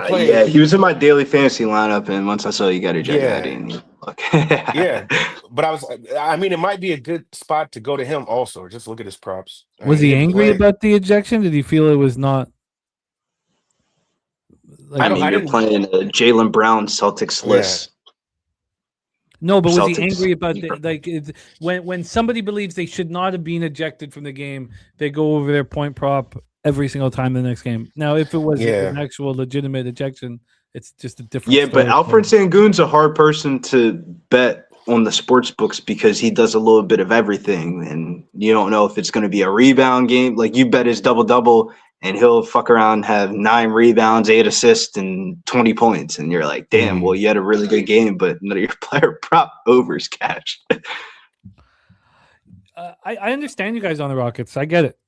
play. Yeah, he was in my daily fantasy lineup, and once I saw you got ejected, I didn't look. Yeah, but it might be a good spot to go to him also. Just look at his props. Was he angry about the ejection? Did he feel it was not? You're playing a Jaylen Brown Celtics list. No, but was Celtics. he angry about when somebody believes they should not have been ejected from the game, they go over their point prop every single time the next game. Now, if it was an actual legitimate ejection, it's just a different story. But Alfred Sengun's a hard person to bet on the sports books because he does a little bit of everything, and you don't know if it's going to be a rebound game. Like, you bet his double-double, and he'll fuck around, have 9 rebounds, 8 assists, and 20 points. And you're like, damn, well, you had a really good game, but none of your player prop overs cash. I understand you guys on the Rockets. I get it.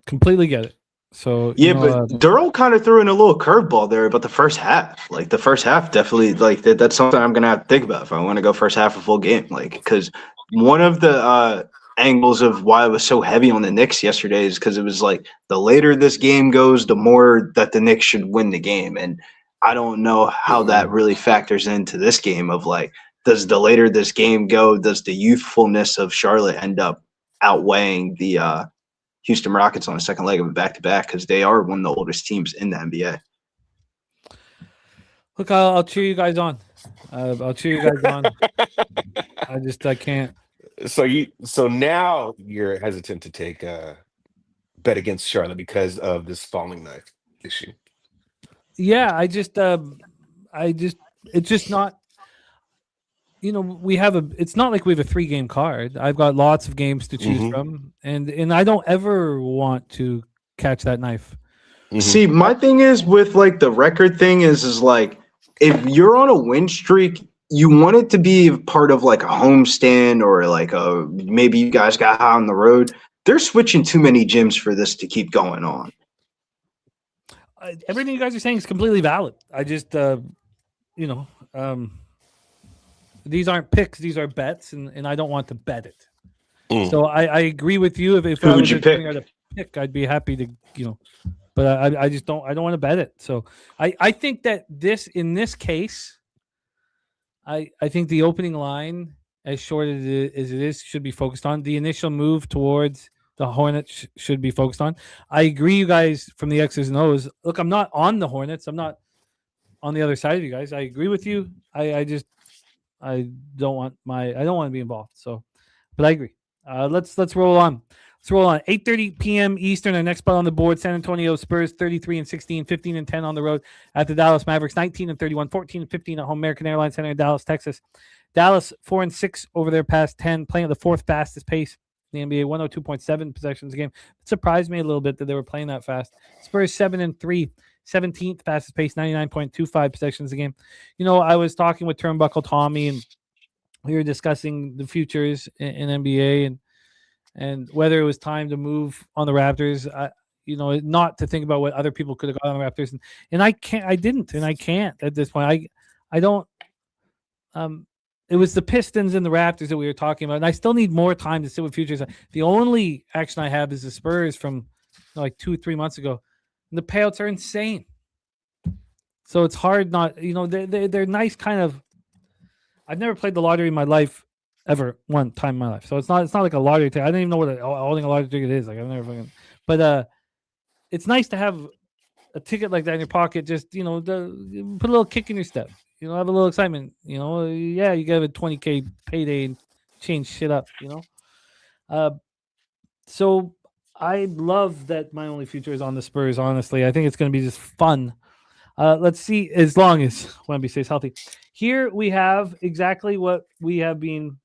Completely get it. So but Darryl kind of threw in a little curveball there about the first half. Like, the first half definitely, like, that's something I'm going to have to think about if I want to go first half a full game. Like, because one of the angles of why I was so heavy on the Knicks yesterday is because it was like, the later this game goes, the more that the Knicks should win the game. And I don't know how that really factors into this game of, like, does the later this game go, does the youthfulness of Charlotte end up outweighing the Houston Rockets on the second leg of a back-to-back, because they are one of the oldest teams in the NBA. Look, I'll cheer you guys on. I'll cheer you guys on. I can't. So now you're hesitant to take bet against Charlotte because of this falling knife issue. Yeah, it's just not. It's not like we have a 3-game card. I've got lots of games to choose from, and I don't ever want to catch that knife. See, my thing is with like the record thing is like if you're on a win streak, you want it to be part of like a homestand or like maybe you guys got high on the road. They're switching too many gyms for this to keep going on. Everything you guys are saying is completely valid. I just, these aren't picks; these are bets, and I don't want to bet it. So I agree with you. If I was a pick, I'd be happy to, but I just don't. I don't want to bet it. So I think that in this case, I think the opening line, as short as it is, should be focused on. The initial move towards the Hornets should be focused on. I agree, you guys from the X's and O's. Look, I'm not on the Hornets. I'm not on the other side of you guys. I agree with you. I don't want to be involved. So, but I agree. Let's roll on. Let's roll on. 8:30 p.m. Eastern. Our next spot on the board: San Antonio Spurs 33-16, 15-10 on the road at the Dallas Mavericks, 19-31, 14-15 at home. American Airlines Center in Dallas, Texas. Dallas 4-6 over their past 10, playing at the fourth fastest pace in the NBA, 102.7 possessions a game. It surprised me a little bit that they were playing that fast. Spurs 7-3, 17th fastest pace, 99.25 possessions a game. I was talking with Turnbuckle Tommy, and we were discussing the futures in NBA and whether it was time to move on the Raptors. Not to think about what other people could have got on the Raptors, and I can't at this point. I don't. It was the Pistons and the Raptors that we were talking about, and I still need more time to sit with futures. The only action I have is the Spurs from like 2-3 months ago. And the payouts are insane. So it's hard not, they're nice kind of. I've never played the lottery in my life ever, one time in my life. So it's not like a lottery ticket. I don't even know what holding a lottery ticket is. Like I've never fucking. But it's nice to have a ticket like that in your pocket. Just put a little kick in your step. Have a little excitement. Yeah, you get a $20K payday and change shit up. So I love that my only future is on the Spurs. Honestly, I think it's going to be just fun. Let's see, as long as Wemby stays healthy. Here we have exactly what we have been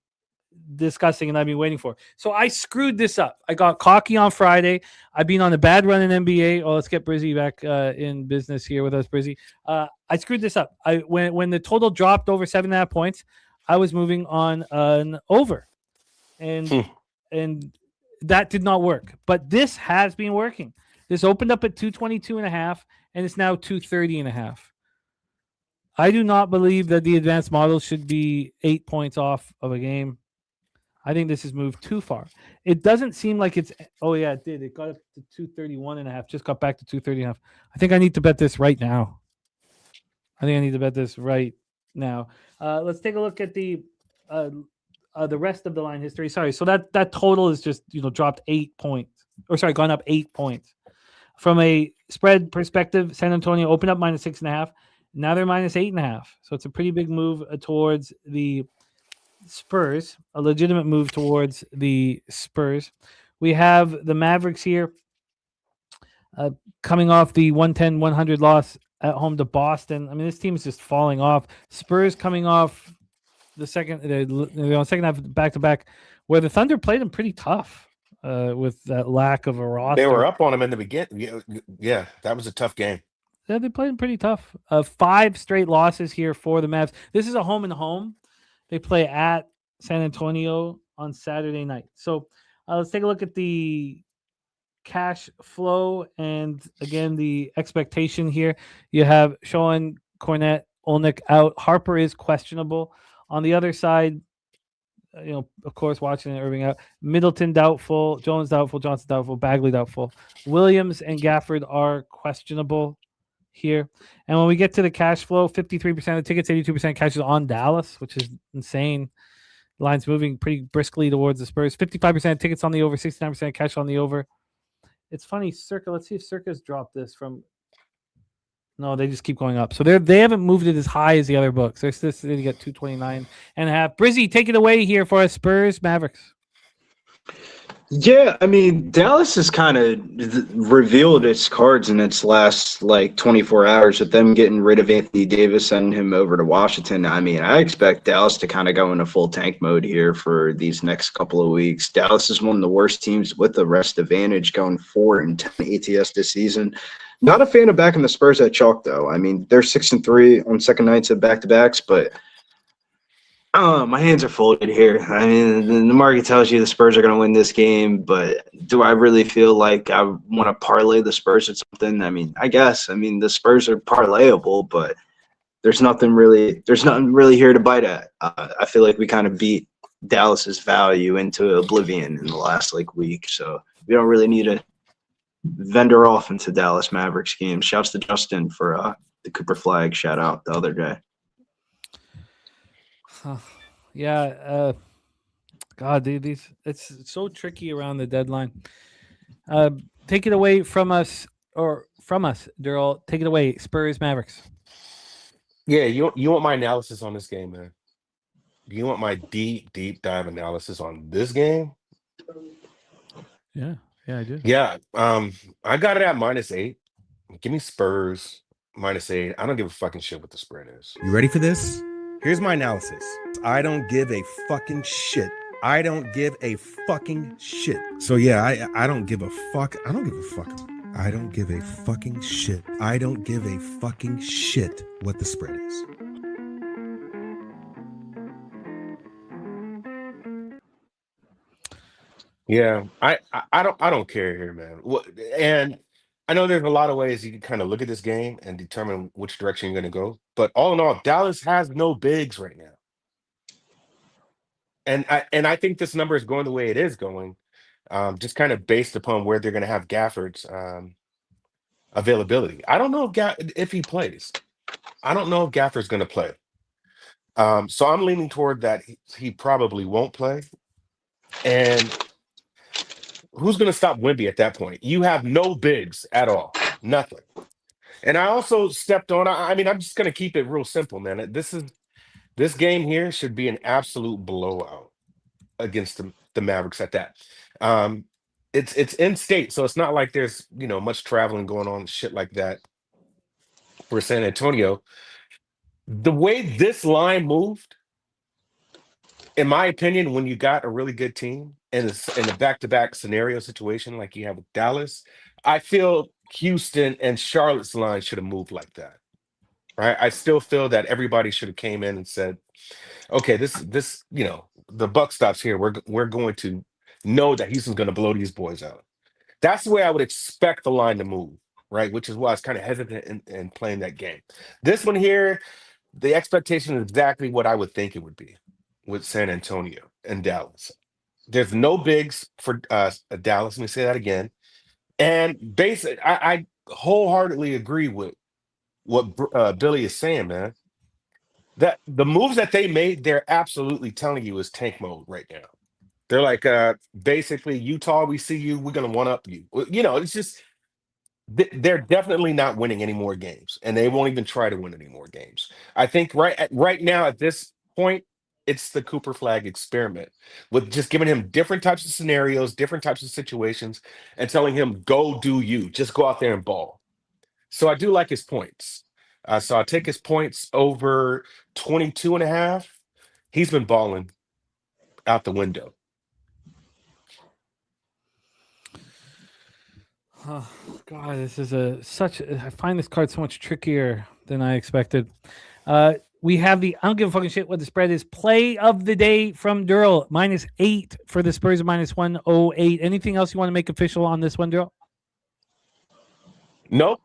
discussing and I've been waiting for. So I screwed this up. I got cocky on Friday. I've been on a bad run in NBA. Oh, let's get Brizzy back in business here with us, Brizzy. I screwed this up. When the total dropped over 7.5 points, I was moving on an over, and that did not work. But this has been working. This opened up at 222.5, and it's now 230.5. I do not believe that the advanced model should be 8 points off of a game. I think this has moved too far. It doesn't seem like it's. Oh yeah, it did. It got up to 231.5. Just got back to 230.5. I think I need to bet this right now. Let's take a look at the rest of the line history. Sorry, so that total is just dropped 8 points, gone up 8 points. From a spread perspective, San Antonio opened up -6.5. Now they're -8.5. So it's a pretty big move towards the Spurs, a legitimate move towards the Spurs. We have the Mavericks here coming off the 110-100 loss at home to Boston. I mean, this team is just falling off. Spurs coming off the second half back-to-back, where the Thunder played them pretty tough with that lack of a roster. They were up on them in the beginning. Yeah, that was a tough game. Yeah, they played them pretty tough. 5 straight losses here for the Mavs. This is a home and home. They play at San Antonio on Saturday night. So let's take a look at the cash flow and, again, the expectation here. You have Sean, Cornette, Olnick out. Harper is questionable. On the other side, of course, watching Irving out. Middleton doubtful. Jones doubtful. Johnson doubtful. Bagley doubtful. Williams and Gafford are questionable here. And when we get to the cash flow, 53% of the tickets, 82% cash is on Dallas, which is insane. The line's moving pretty briskly towards the Spurs. 55% of tickets on the over, 69% cash on the over. It's funny, Circa. Let's see if Circa's dropped this from. No, they just keep going up. So they haven't moved it as high as the other books. They're still sitting at 229.5. Brizzy, take it away here for us. Spurs, Mavericks. Yeah, I mean, Dallas has kind of revealed its cards in its last 24 hours with them getting rid of Anthony Davis, sending him over to Washington. I mean, I expect Dallas to kind of go into full tank mode here for these next couple of weeks. Dallas is one of the worst teams with the rest advantage, going 4-10 ATS this season. Not a fan of backing the Spurs at chalk, though. I mean, they're 6-3 on second nights of back-to-backs, but my hands are folded here. I mean, the market tells you the Spurs are going to win this game, but do I really feel like I want to parlay the Spurs at something? I mean, I guess. I mean, the Spurs are parlayable, but there's nothing really here to bite at. I feel like we kind of beat Dallas's value into oblivion in the last week, so we don't really need to vendor off into Dallas Mavericks games. Shouts to Justin for the Cooper Flag shout out the other day. Yeah, God, dude, it's so tricky around the deadline. Take it away from us, Darryl. Take it away, Spurs, Mavericks. Yeah, you want my analysis on this game, man? You want my deep dive analysis on this game? Yeah, I do. Yeah, I got it at -8. Give me Spurs -8. I don't give a fucking shit what the spread is. You ready for this? Here's my analysis. I don't give a fucking shit. I don't give a fucking shit. So yeah, I don't give a fuck. I don't give a fuck. I don't give a fucking shit. I don't give a fucking shit what the spread is. Yeah, I don't care here, man. And I know there's a lot of ways you can kind of look at this game and determine which direction you're going to go. But all in all, Dallas has no bigs right now. And I think this number is going the way it is going, just kind of based upon where they're going to have Gafford's availability. I don't know if he plays. I don't know if Gafford's going to play. So I'm leaning toward that he probably won't play. And who's going to stop Wemby at that point? You have no bigs at all. Nothing. And I also stepped on, I mean, I'm just going to keep it real simple, man. This game here should be an absolute blowout against the Mavericks at that. It's in state, so it's not like there's, much traveling going on, shit like that for San Antonio. The way this line moved, in my opinion, when you got a really good team in a back-to-back scenario situation like you have with Dallas, I feel Houston and Charlotte's line should have moved like that. Right? I still feel that everybody should have came in and said, okay, this the buck stops here. We're going to know that Houston's going to blow these boys out. That's the way I would expect the line to move, right? Which is why I was kind of hesitant in playing that game. This one here, the expectation is exactly what I would think it would be with San Antonio and Dallas. There's no bigs for Dallas. Let me say that again. And basically, I wholeheartedly agree with what Billy is saying, man. That the moves that they made, they're absolutely telling you is tank mode right now. They're like, basically, Utah, we see you, we're going to one-up you. It's just, they're definitely not winning any more games, and they won't even try to win any more games. I think right now at this point, it's the Cooper Flag experiment with just giving him different types of scenarios, different types of situations, and telling him, go do you. Just go out there and ball. So I do like his points. So I'll take his points over 22.5. He's been balling out the window. Oh, God, this is I find this card so much trickier than I expected. We have I don't give a fucking shit what the spread is. Play of the day from Darryl, -8 for the Spurs, -108. Anything else you want to make official on this one, Darryl? Nope.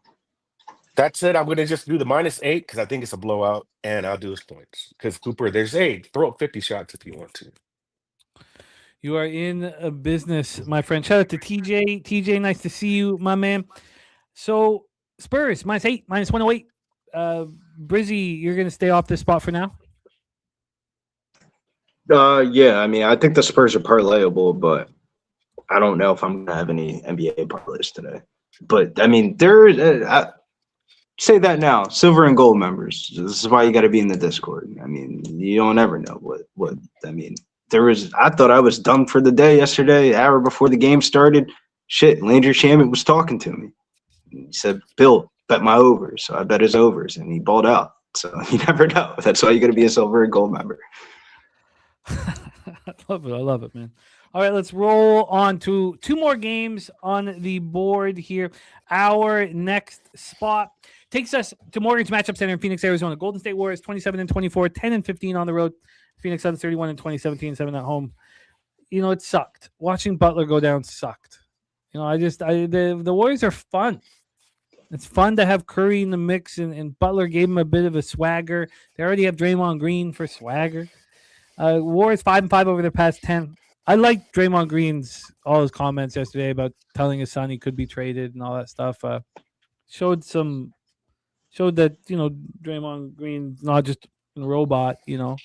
That's it. I'm going to just do the -8 because I think it's a blowout, and I'll do his points. Because Cooper, throw up 50 shots if you want to. You are in a business, my friend. Shout out to TJ. TJ, nice to see you, my man. So Spurs, -8, -108. Brizzy, you're going to stay off this spot for now? Yeah, I mean, I think the Spurs are parlayable, but I don't know if I'm going to have any NBA parlays today. But, I mean, say that now. Silver and gold members. This is why you got to be in the Discord. I mean, you don't ever know what I mean. I thought I was done for the day yesterday, hour before the game started. Shit, Landry Shaman was talking to me. He said, Bill, bet my overs. So I bet his overs, and he balled out. So you never know. That's why you got to be a silver and gold member. I love it, man. All right, let's roll on to two more games on the board here. Our next spot takes us to Morgan's Matchup Center in Phoenix, Arizona. Golden State Warriors 27-24, 10-15 on the road. Phoenix Suns 31-20, 7 at home. You know, it sucked. Watching Butler go down sucked. You know, the Warriors are fun. It's fun to have Curry in the mix, and Butler gave him a bit of a swagger. They already have Draymond Green for swagger. Warriors 5-5 over their past 10. I liked Draymond Green's all his comments yesterday about telling his son he could be traded and all that stuff. Showed that, you know, Draymond Green's not just a robot. You know,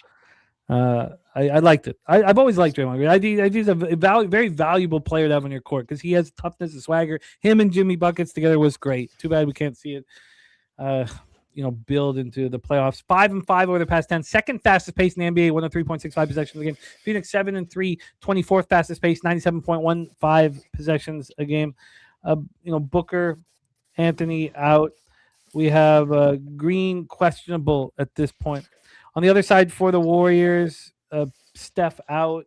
I liked it. I've always liked Draymond Green. I think he's a very valuable player to have on your court because he has toughness and swagger. Him and Jimmy Buckets together was great. Too bad we can't see it. Build into the playoffs. 5-5 over the past 10. Second fastest pace in the NBA, 103.65 possessions a game. Phoenix 7-3, 24th fastest pace, 97.15 possessions a game. Booker, Anthony out. We have Green questionable at this point. On the other side for the Warriors, Steph out.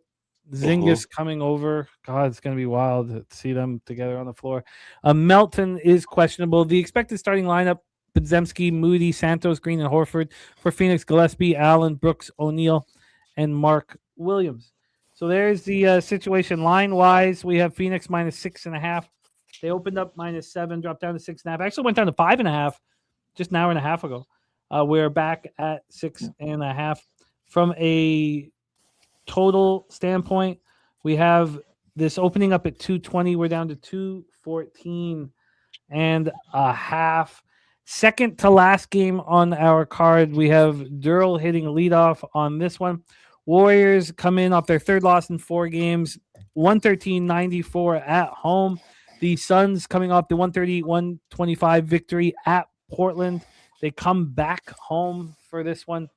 Zingis coming over. God, it's going to be wild to see them together on the floor. Melton is questionable. The expected starting lineup: Podziemski, Moody, Santos, Green, and Horford. For Phoenix, Gillespie, Allen, Brooks, O'Neal, and Mark Williams. So there's the situation. Line-wise, we have Phoenix -6.5. They opened up -7, dropped down to 6.5. Actually went down to 5.5 just an hour and a half ago. We're back at 6.5. From a total standpoint, we have this opening up at 220. We're down to 214.5. Second to last game on our card, we have Darryl hitting leadoff on this one. Warriors come in off their third loss in 4 games, 113-94 at home. The Suns coming off the 130-125 victory at Portland. They come back home for this one.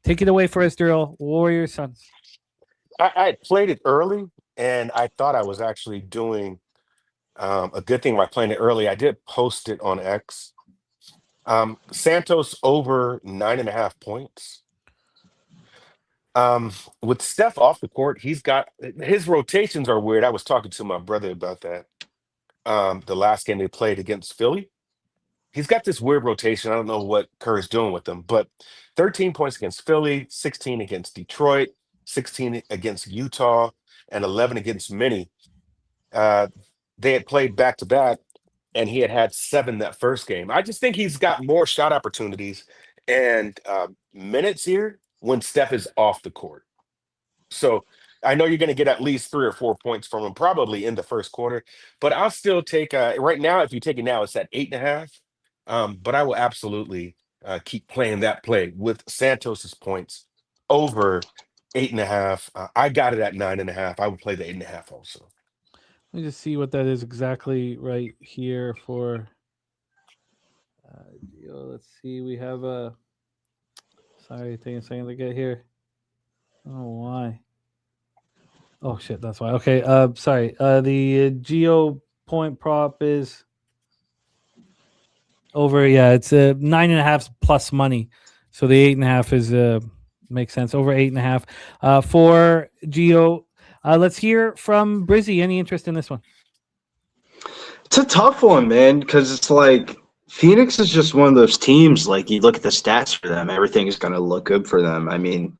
Take it away for us, Darryl. Warriors, Suns. I played it early, and I thought I was actually doing a good thing by playing it early. I did post it on X. Santos over 9.5 points. With Steph off the court, his rotations are weird. I was talking to my brother about that. The last game they played against Philly, he's got this weird rotation. I don't know what Curry's doing with them, but 13 points against Philly, 16 against Detroit, 16 against Utah, and 11 against Minnie. They had played back-to-back, and he had 7 that first game. I just think he's got more shot opportunities and minutes here when Steph is off the court. So I know you're going to get at least 3 or 4 points from him, probably in the first quarter. But I'll still take right now. If you take it now, it's at 8.5. But I will absolutely keep playing that play with Santos's points over 8.5. I got it at 9.5. I would play the 8.5 also. Let me just see what that is exactly right here for. Let's see. We have a. Sorry, taking a second to get here. Oh, why? Oh shit, that's why. Okay, sorry. The Geo point prop is over. Yeah, it's 9.5 plus money, so the 8.5 is makes sense. Over 8.5 for Geo. Let's hear from Brizzy. Any interest in this one? It's a tough one, man, because it's like Phoenix is just one of those teams. Like you look at the stats for them, everything is going to look good for them. I mean,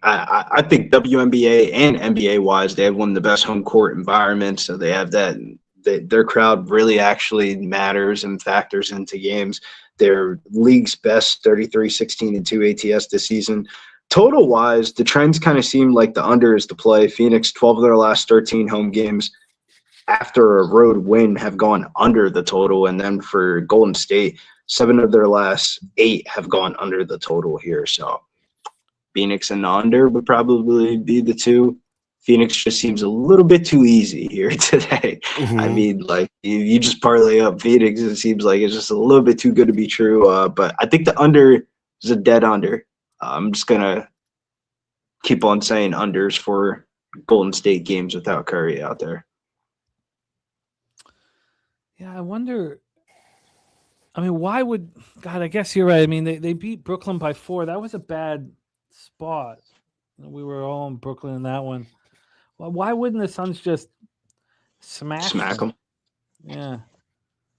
I think WNBA and NBA wise, they have one of the best home court environments. So they have that. Their crowd really actually matters and factors into games. Their league's best 33-16-2 ATS this season. Total wise, the trends kind of seem like the under is the play. Phoenix, 12 of their last 13 home games after a road win have gone under the total. And then for Golden State, 7 of their last 8 have gone under the total here. So Phoenix and under would probably be the two. Phoenix just seems a little bit too easy here today. I mean, like you just parlay up Phoenix, it seems like it's just a little bit too good to be true. But I think the under is a dead under. I'm just gonna keep on saying unders for Golden State games without Curry out there. Yeah, I wonder. I mean, why would God? I guess you're right. I mean, they beat Brooklyn by 4. That was a bad spot. We were all in Brooklyn in that one. Well, why wouldn't the Suns just smack them? Yeah.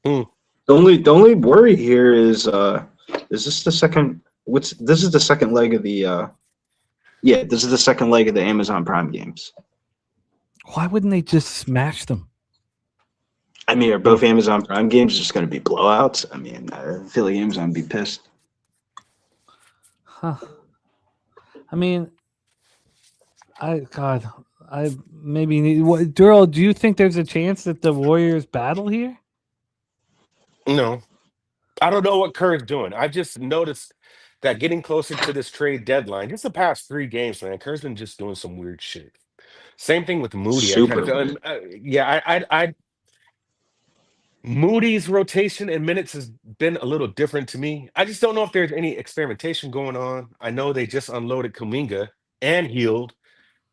The only worry here is this the second? This is the second leg of the this is the second leg of the Amazon Prime games. Why wouldn't they just smash them? I mean, are both Amazon Prime games just going to be blowouts? I mean, I feel like Amazon would be pissed. Huh. I mean, I maybe need. Darryl, do you think there's a chance that the Warriors battle here? No. I don't know what Kerr's doing. I've just noticed that getting closer to this trade deadline, just the past 3 games, man, Kerr's been just doing some weird shit. Same thing with Moody. Super I Moody's rotation in minutes has been a little different to me. I just don't know if there's any experimentation going on. I know they just unloaded Kuminga and healed.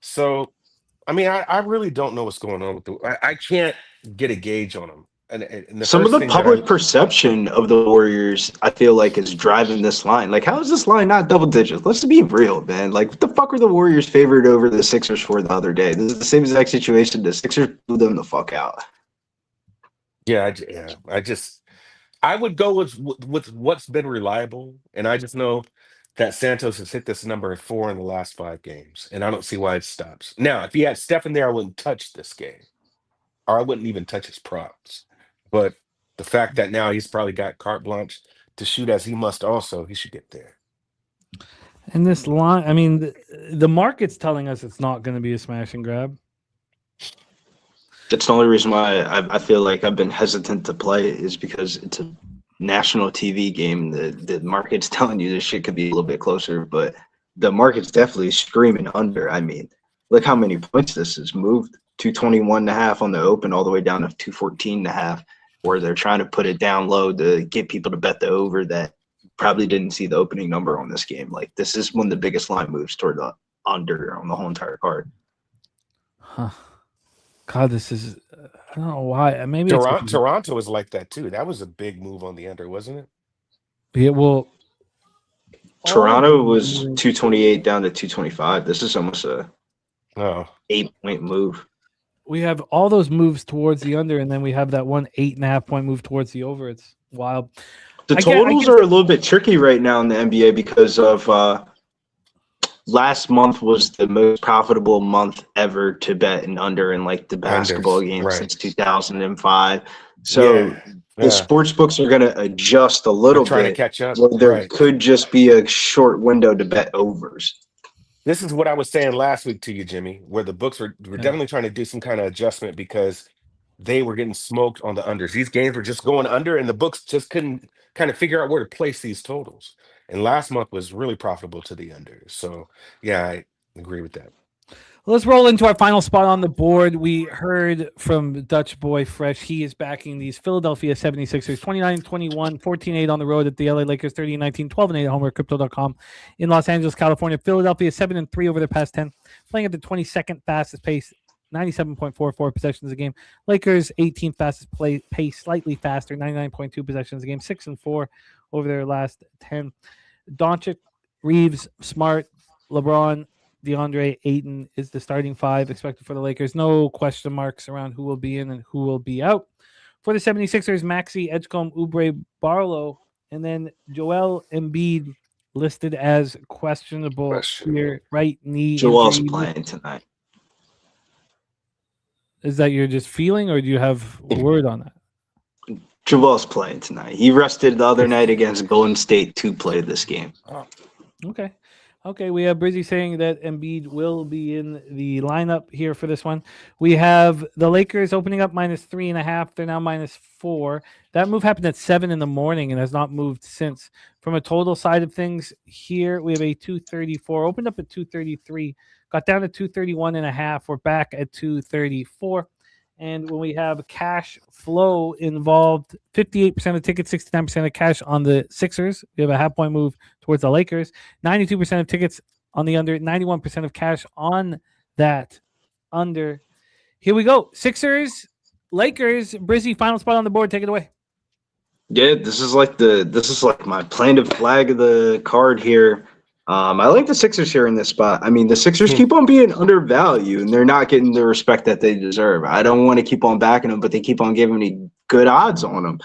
So, I mean, I really don't know what's going on with I can't get a gauge on them. And some of the public perception of the Warriors, I feel like, is driving this line. Like, how is this line not double digits? Let's be real, man. Like, what the fuck were the Warriors favored over the Sixers for the other day? This is the same exact situation. The Sixers blew them the fuck out. I would go with what's been reliable, and I just know that Santos has hit this number 4 in the last 5 games, and I don't see why it stops. Now, if he had Steph in there, I wouldn't touch this game, or I wouldn't even touch his props. But the fact that now he's probably got carte blanche to shoot as he must also, he should get there. And this line, I mean, the market's telling us it's not going to be a smash and grab. That's the only reason why I feel like I've been hesitant to play is because it's a national TV game. The market's telling you this shit could be a little bit closer, but the market's definitely screaming under. I mean, look how many points this has moved. 221.5 on the open all the way down to 214.5, where they're trying to put it down low to get people to bet the over that probably didn't see the opening number on this game. Like, this is one of the biggest line moves toward the under on the whole entire card. Huh. God, this is, I don't know why. Maybe Toronto was like that too. That was a big move on the under, wasn't it? Yeah, well, Toronto was 228 down to 225. This is almost a 8-point move. We have all those moves towards the under, and then we have that 8.5 point move towards the over. It's wild. The totals are a little bit tricky right now in the NBA because of last month was the most profitable month ever to bet an under in like the basketball game since 2005. So the sports books are going to adjust a little bit. Trying to catch up. There could just be a short window to bet overs. This is what I was saying last week to you, Jimmy, where the books were definitely trying to do some kind of adjustment because they were getting smoked on the unders. These games were just going under, and the books just couldn't kind of figure out where to place these totals. And last month was really profitable to the unders. So, yeah, I agree with that. Let's roll into our final spot on the board. We heard from Dutch Boy Fresh. He is backing these Philadelphia 76ers 29-21, 14-8 on the road at the LA Lakers, 30-19, 12-8 at home at Crypto.com in Los Angeles, California. Philadelphia 7-3 over their past 10, playing at the 22nd fastest pace, 97.44 possessions a game. Lakers 18th fastest pace, slightly faster, 99.2 possessions a game, 6-4 over their last 10. Doncic, Reeves, Smart, LeBron, DeAndre Ayton is the starting 5 expected for the Lakers. No question marks around who will be in and who will be out. For the 76ers, Maxey, Edgecombe, Oubre, Barlow, and then Joel Embiid listed as questionable here, right knee. Joel's playing tonight. Is that you're just feeling, or do you have word on that? Joel's playing tonight. He rested the other night against Golden State to play this game. Okay. Okay, we have Brizzy saying that Embiid will be in the lineup here for this one. We have the Lakers opening up -3.5. They're now -4. That move happened at 7 in the morning and has not moved since. From a total side of things, here we have a 234. Opened up at 233, got down to 231.5. We're back at 234. And when we have cash flow involved, 58% of tickets, 69% of cash on the Sixers. We have a half-point move towards the Lakers. 92% of tickets on the under, 91% of cash on that under. Here we go. Sixers, Lakers, Brizzy, final spot on the board. Take it away. Yeah, this is like my plaintiff flag of the card here. I like the Sixers here in this spot. I mean, the Sixers keep on being undervalued, and they're not getting the respect that they deserve. I don't want to keep on backing them, but they keep on giving me good odds on them.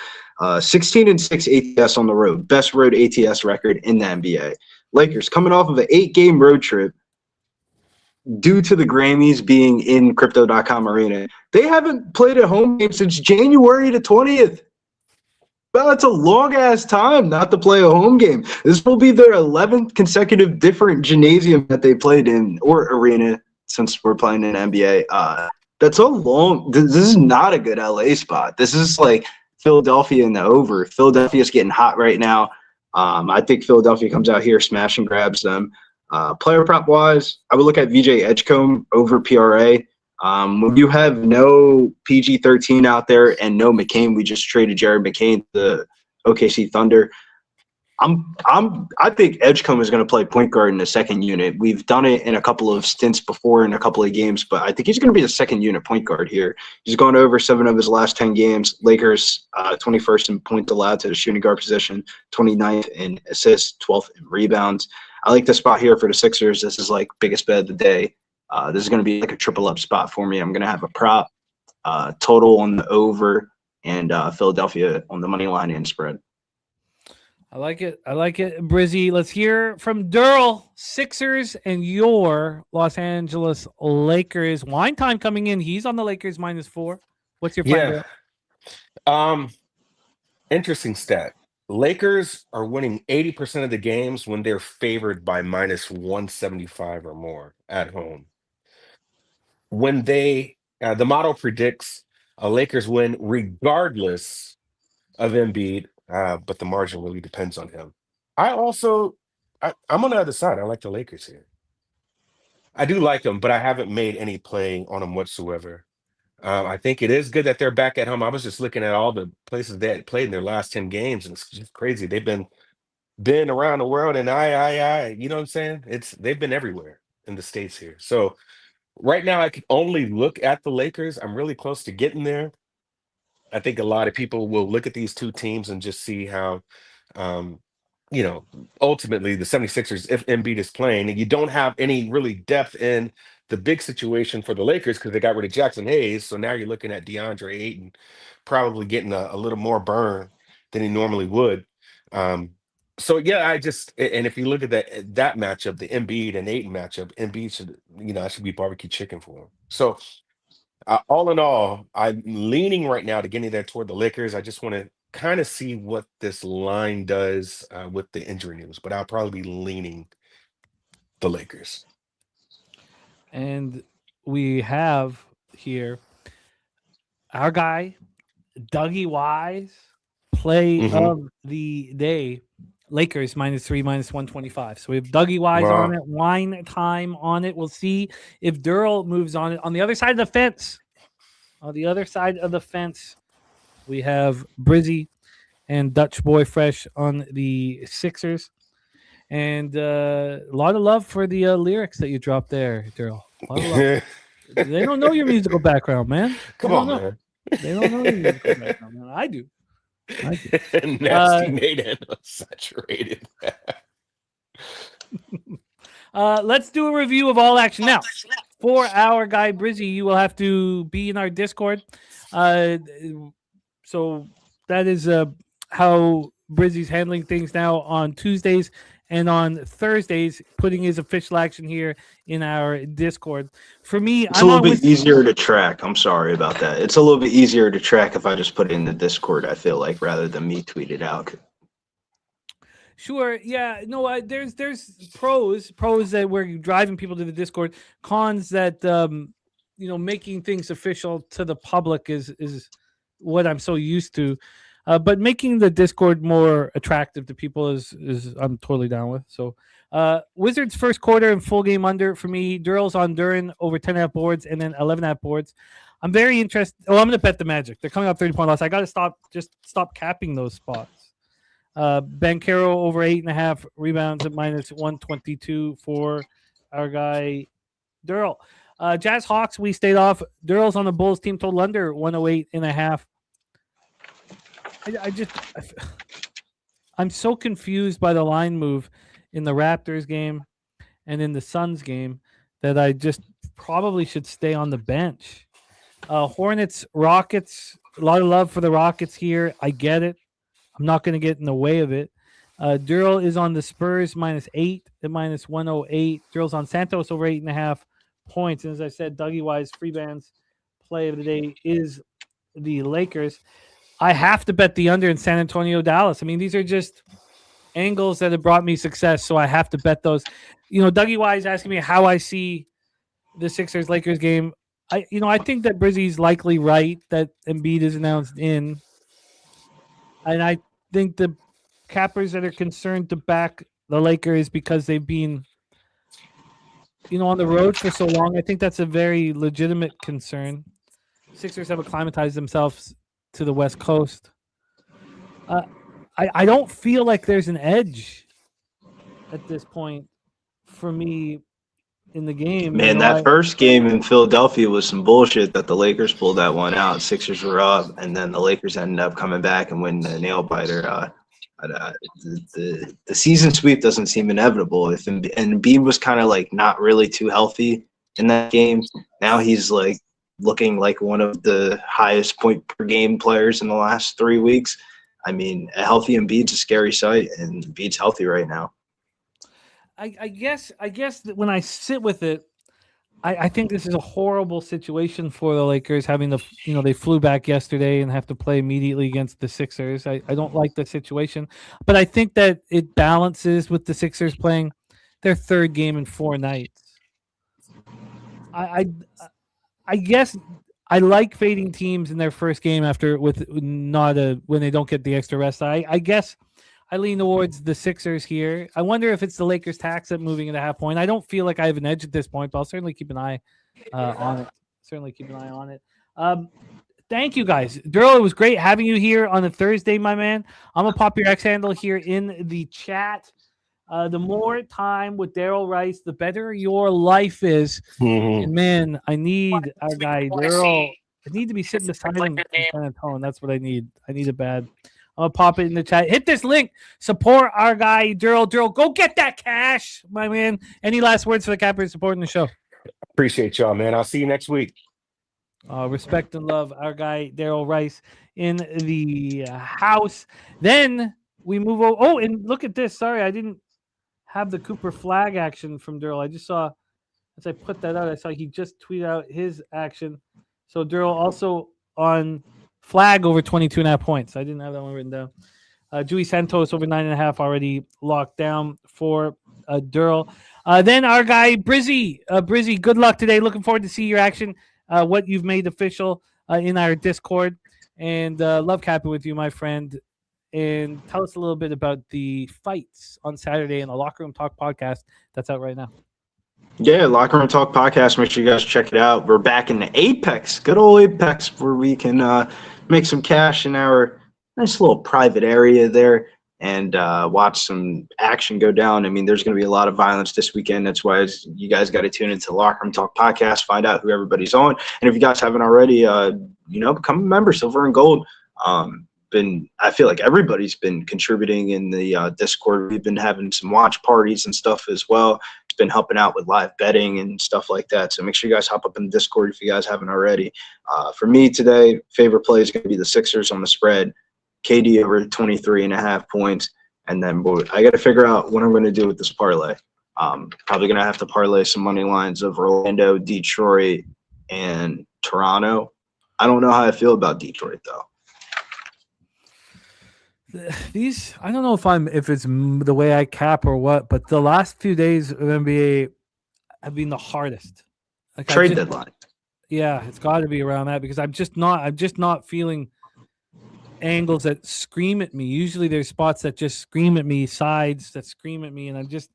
16-6 ATS on the road, best road ATS record in the NBA. Lakers coming off of an 8-game road trip due to the Grammys being in Crypto.com Arena. They haven't played a home game since January the 20th. Well, it's a long-ass time not to play a home game. This will be their 11th consecutive different gymnasium that they played in, or arena, since we're playing in NBA. That's a long – this is not a good LA spot. This is like Philadelphia in the over. Philadelphia's getting hot right now. I think Philadelphia comes out here, smash and grabs them. Player prop-wise, I would look at VJ Edgecombe over PRA. When you have no PG-13 out there and no McCain, we just traded Jared McCain to the OKC Thunder. I think Edgecombe is going to play point guard in the second unit. We've done it in a couple of stints before in a couple of games, but I think he's going to be the second unit point guard here. He's gone over 7 of his last 10 games. Lakers 21st in points allowed to the shooting guard position, 29th in assists, 12th in rebounds. I like the spot here for the Sixers. This is like biggest bet of the day. This is going to be like a triple up spot for me. I'm going to have a prop, total on the over, and Philadelphia on the money line and spread. I like it. Brizzy. Let's hear from Darryl, Sixers, and your Los Angeles Lakers. Wine time coming in. He's on the Lakers -4. What's your plan? Yeah. Interesting stat. Lakers are winning 80% of the games when they're favored by -175 or more at home. When the model predicts a Lakers win regardless of Embiid, but the margin really depends on him. I'm on the other side. I like the Lakers here. I do like them, but I haven't made any play on them whatsoever. I think it is good that they're back at home. I was just looking at all the places they had played in their last 10 games, and it's just crazy. They've been around the world, and you know what I'm saying? They've been everywhere in the States here. So right now I can only look at the Lakers. I'm really close to getting there. I think a lot of people will look at these two teams and just see how, ultimately the 76ers, if Embiid is playing, and you don't have any really depth in the big situation for the Lakers because they got rid of Jackson Hayes. So now you're looking at DeAndre Ayton probably getting a little more burn than he normally would. So yeah, and if you look at that matchup, the Embiid and Ayton matchup, Embiid should be barbecue chicken for him. So all in all, I'm leaning right now to getting there toward the Lakers. I just want to kind of see what this line does with the injury news, but I'll probably be leaning the Lakers. And we have here our guy, Dougie Wise, play of the day. Lakers -3, -125. So we have Dougie Wise on it, wine time on it. We'll see if Darryl moves on it. On the other side of the fence, we have Brizzy and Dutch Boy Fresh on the Sixers. And a lot of love for the lyrics that you dropped there, Darryl. They don't know your musical background, man. Come on, man. They don't know your musical background, man. I do. Nasty Nate and saturated. Let's do a review of all action. Now, for our guy Brizzy, you will have to be in our Discord. So that is how Brizzy's handling things now on Tuesdays and on Thursdays, putting his official action here in our Discord. For me, it's a little bit easier to track. I'm sorry about that. It's a little bit easier to track if I just put it in the Discord, I feel like, rather than me tweet it out. Sure. Yeah. No. There's pros that we're driving people to the Discord. Cons that making things official to the public is what I'm so used to. But making the Discord more attractive to people is I'm totally down with. So, Wizards first quarter and full game under for me. Durrell's on Duran over 10.5 boards and then 11.5 boards. I'm very interested. Oh, I'm going to bet the Magic. They're coming up 30-point loss. I got to stop capping those spots. Banchero over 8.5 rebounds at minus 122 for our guy Darryl. Jazz Hawks, we stayed off. Darryl's on the Bulls team total under 108.5. I'm so confused by the line move in the Raptors game and in the Suns game that I just probably should stay on the bench. Hornets, Rockets, a lot of love for the Rockets here. I get it. I'm not going to get in the way of it. Darryl is on the Spurs -8 at minus 108. Darryl's on Santos over 8.5 points. And as I said, Dougie Wise, free bands play of the day is the Lakers. I have to bet the under in San Antonio, Dallas. I mean, these are just angles that have brought me success, so I have to bet those. Dougie Wise asking me how I see the Sixers-Lakers game. I think that Brizzy's likely right that Embiid is announced in. And I think the cappers that are concerned to back the Lakers because they've been, on the road for so long, I think that's a very legitimate concern. Sixers have acclimatized themselves to the West Coast. I don't feel like there's an edge at this point for me in the game. Man, that first game in Philadelphia was some bullshit that the Lakers pulled that one out. Sixers were up, and then the Lakers ended up coming back and winning the nail biter. The season sweep doesn't seem inevitable. If Embiid was kind of like not really too healthy in that game, now he's like looking like one of the highest point per game players in the last 3 weeks. I mean, a healthy Embiid's a scary sight, and Embiid's healthy right now. I guess that when I sit with it, I think this is a horrible situation for the Lakers having they flew back yesterday and have to play immediately against the Sixers. I don't like the situation, but I think that it balances with the Sixers playing their third game in 4 nights. I guess I like fading teams in their first game when they don't get the extra rest. I guess I lean towards the Sixers here. I wonder if it's the Lakers tax at moving at a half point. I don't feel like I have an edge at this point, but I'll certainly keep an eye on it. Thank you, guys. Darryl, it was great having you here on a Thursday, my man. I'm going to pop your X handle here in the chat. The more time with Darryl Rice, the better your life is. And man, I need our guy, Darryl. I need to be sitting beside him in San Antonio. That's what I need. I need it bad. I'll pop it in the chat. Hit this link. Support our guy, Darryl. Darryl, go get that cash, my man. Any last words for the cappers supporting the show? Appreciate y'all, man. I'll see you next week. Respect and love our guy, Darryl Rice, in the house. Then we move over. Oh, and look at this. Sorry, I didn't have the Cooper flag action from Darryl. I just saw, as I put that out, I saw he just tweeted out his action. So Darryl also on flag over 22.5 points. I didn't have that one written down. Dewey Santos over 9.5 already locked down for Darryl. Then our guy Brizzy. Brizzy, good luck today. Looking forward to see your action. What you've made official in our Discord, and love capping with you, my friend. And tell us a little bit about the fights on Saturday in the Locker Room Talk podcast that's out right now. Yeah, Locker Room Talk podcast. Make sure you guys check it out. We're back in the Apex, good old Apex, where we can make some cash in our nice little private area there and watch some action go down. I mean, there's going to be a lot of violence this weekend. That's why you guys got to tune into the Locker Room Talk podcast, find out who everybody's on. And if you guys haven't already, become a member, Silver and Gold. I feel like everybody's been contributing in the Discord. We've been having some watch parties and stuff as well. It's been helping out with live betting and stuff like that. So make sure you guys hop up in the Discord if you guys haven't already. For me today, favorite play is going to be the Sixers on the spread. KD over 23.5 points. And then I got to figure out what I'm going to do with this parlay. Probably going to have to parlay some money lines of Orlando, Detroit, and Toronto. I don't know how I feel about Detroit, though. these, I don't know if it's the way I cap or what, but the last few days of NBA have been the hardest. Like Trade deadline. Yeah, it's got to be around that because I'm just not feeling angles that scream at me. Usually there's spots that just scream at me, sides that scream at me, and I'm just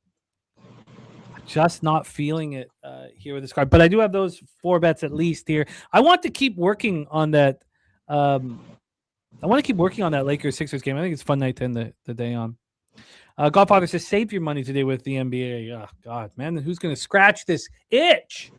not feeling it here with this card. But I do have those 4 bets at least here. I want to keep working on that. I want to keep working on that Lakers-Sixers game. I think it's a fun night to end the day on. Godfather says, save your money today with the NBA. Oh, God, man. Who's going to scratch this itch?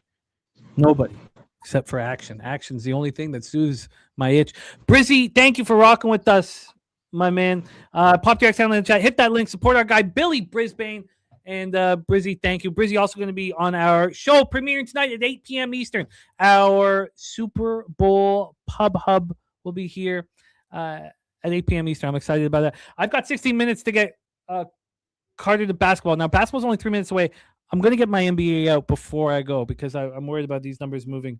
Nobody, except for Action. Action's the only thing that soothes my itch. Brizzy, thank you for rocking with us, my man. Pop your in the chat. Hit that link. Support our guy, Billy Brisbane. And Brizzy, thank you. Brizzy also going to be on our show premiering tonight at 8 p.m. Eastern. Our Super Bowl Pub Hub will be here at 8 p.m. Eastern. I'm excited about that. I've got 16 minutes to get Carter to basketball. Now, basketball's only 3 minutes away. I'm going to get my NBA out before I go because I'm worried about these numbers moving.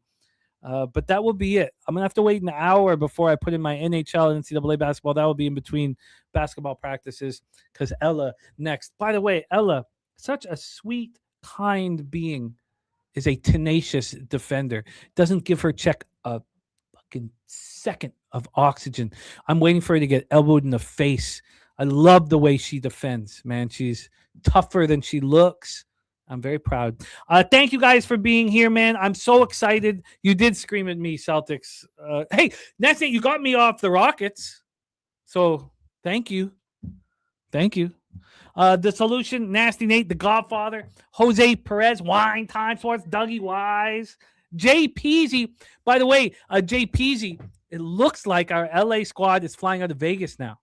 But that will be it. I'm going to have to wait an hour before I put in my NHL and NCAA basketball. That will be in between basketball practices because Ella next. By the way, Ella, such a sweet, kind being, is a tenacious defender. Doesn't give her check a fucking second of oxygen. I'm waiting for her to get elbowed in the face. I love the way she defends, man. She's tougher than she looks. I'm very proud. Thank you guys for being here, man. I'm so excited. You did scream at me, Celtics. Hey, next thing, you got me off the Rockets. So thank you. Thank you. The Solution, Nasty Nate, The Godfather, Jose Perez, Wine Time Sports, Dougie Wise, Jay Peasy. By the way, Jay Peasy, it looks like our LA squad is flying out of Vegas now.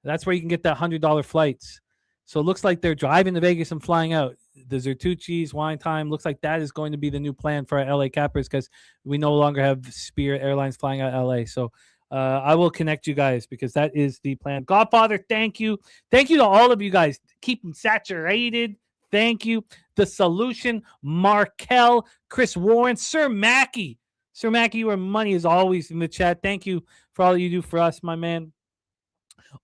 That's where you can get the $100 flights. So it looks like they're driving to Vegas and flying out. The Zertucci's, Wine Time, looks like that is going to be the new plan for our LA Cappers because we no longer have Spirit Airlines flying out LA. So I will connect you guys because that is the plan. Godfather, thank you. Thank you to all of you guys. Keep them saturated. Thank you. The Solution, Markel, Chris Warren, Sir Mackey. Sir Mackey, your money is always in the chat. Thank you for all you do for us, my man.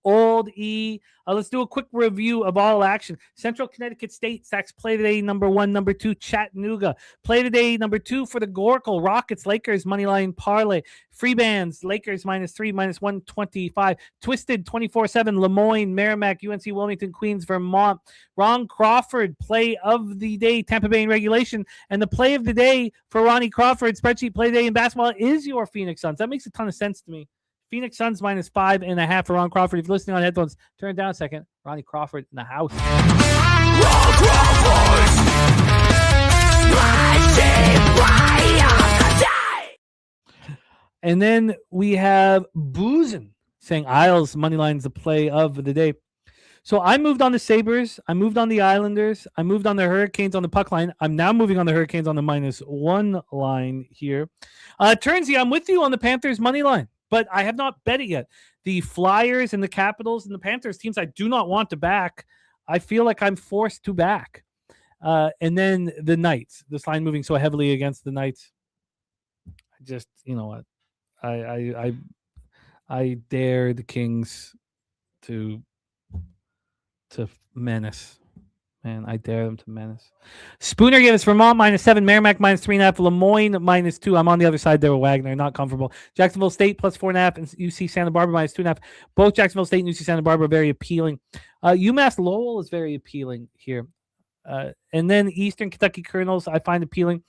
Old E. Let's do a quick review of all action. Central Connecticut State stacks play today number 1, number 2, Chattanooga. Play today number 2 for the Gorkle Rockets, Lakers moneyline parlay. Free bands, Lakers -3, -125. Twisted 24/7, Lemoyne, Merrimack, UNC Wilmington, Queens, Vermont. Ron Crawford, play of the day, Tampa Bay in regulation. And the play of the day for Ronnie Crawford, spreadsheet play day in basketball is your Phoenix Suns. That makes a ton of sense to me. Phoenix Suns -5.5 for Ron Crawford. If you're listening on headphones, turn it down a second. Ronnie Crawford in the house. Ron Crawford! And then we have Boozin saying Isles moneyline's the play of the day. So I moved on the Sabres. I moved on the Islanders. I moved on the Hurricanes on the puck line. I'm now moving on the Hurricanes on the -1 line here. Turnsy, I'm with you on the Panthers money line. But I have not bet it yet. The Flyers and the Capitals and the Panthers teams I do not want to back. I feel like I'm forced to back. And then the Knights. This line moving so heavily against the Knights. I just, you know what? I dare the Kings to menace. Man, I dare them to menace. Spooner gave us Vermont -7, Merrimack -3.5, Lemoyne -2. I'm on the other side there with Wagner, not comfortable. Jacksonville State +4.5, and UC Santa Barbara -2.5. Both Jacksonville State and UC Santa Barbara are very appealing. UMass Lowell is very appealing here. And then Eastern Kentucky Colonels, I find appealing.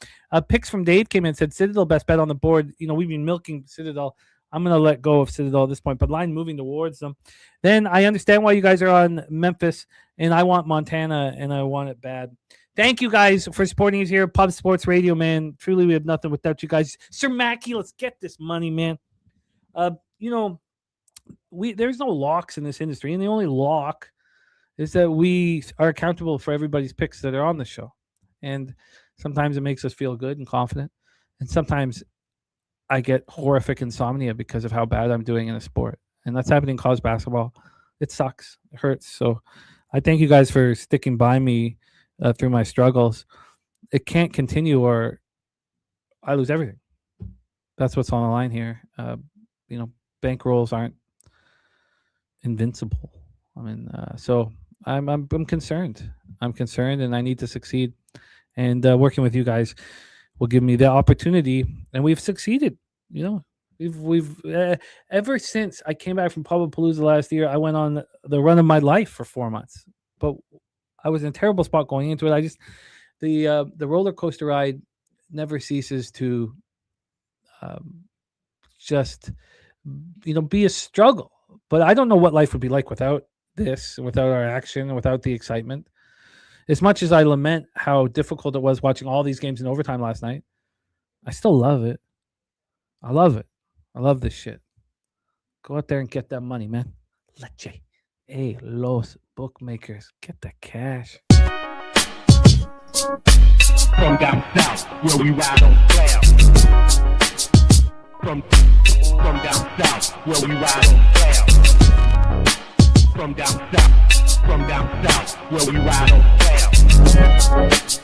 Picks from Dave came in and said Citadel best bet on the board. You know, we've been milking Citadel. I'm going to let go of Citadel at this point, but line moving towards them. Then I understand why you guys are on Memphis, and I want Montana, and I want it bad. Thank you guys for supporting us here at Pub Sports Radio, man. Truly, we have nothing without you guys. Sir Mackey, let's get this money, man. You know, there's no locks in this industry, and the only lock is that we are accountable for everybody's picks that are on the show. And sometimes it makes us feel good and confident, and sometimes I get horrific insomnia because of how bad I'm doing in a sport. And that's happening in college basketball. It sucks. It hurts. So I thank you guys for sticking by me through my struggles. It can't continue or I lose everything. That's what's on the line here. You know, bankrolls aren't invincible. I mean, so I'm concerned. I'm concerned, and I need to succeed. And working with you guys will give me the opportunity, and we've succeeded. You know, we've ever since I came back from Pubapalooza last year, I went on the run of my life for 4 months. But I was in a terrible spot going into it. I just the roller coaster ride never ceases to just be a struggle. But I don't know what life would be like without this, without our action, without the excitement. As much as I lament how difficult it was watching all these games in overtime last night, I still love it. I love it. I love this shit. Go out there and get that money, man. Leche. Hey, los bookmakers, get the cash. From down south, where we ride on clouds. From down south, where we ride on clouds. From down south, where we ride on clouds.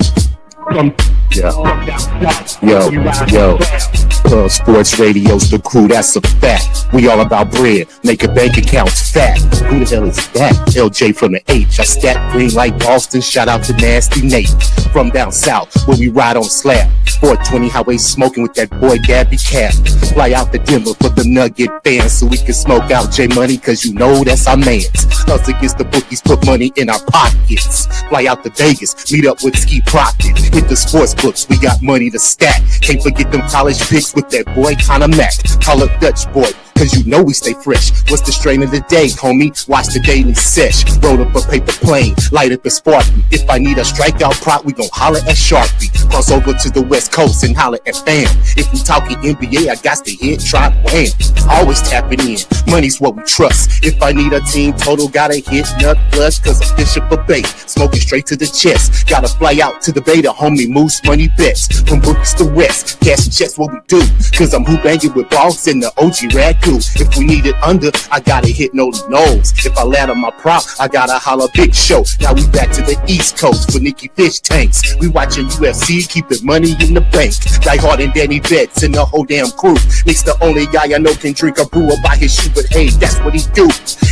From down south, where we ride on clouds. Pub Sports Radio's the crew, that's a fact. We all about bread, making bank accounts fat. Who the hell is that? LJ from the H. I stack green like Boston, shout out to Nasty Nate. From down south, where we ride on slab. 420 highway smoking with that boy Gabby Cap. Fly out to Denver for the Nugget fans so we can smoke out J Money, cause you know that's our mans. Us against the bookies, put money in our pockets. Fly out to Vegas, meet up with Ski Crockett. Hit the sports books, we got money to stack. Can't forget them college picks with that boy Connor Mack. Call up Dutch boy, cause you know we stay fresh. What's the strain of the day, homie? Watch the daily sesh. Roll up a paper plane, light up a Sparky. If I need a strikeout prop, we gon' holler at Sharpie. Cross over to the West Coast and holler at Fam. If we talking NBA, I got to hit Trot Wham. Always tapping in, money's what we trust. If I need a team total, gotta hit Nut Plus, cause I'm fishing for bait. Smoking straight to the chest. Gotta fly out to the Beta, homie, Moose Money Bets. From bookies to West, cash checks what we do. Cause I'm who banging with balls in the OG Ragu. If we need it under, I gotta hit no nose. If I ladder my prop, I gotta holler Big Show. Now we back to the East Coast for Nicky Fish tanks. We watching UFC, keeping money in the bank. Die Hard and Danny Betts and the whole damn crew. Nick's the only guy I know can drink a brew or buy his shoe, but hey, that's what he do.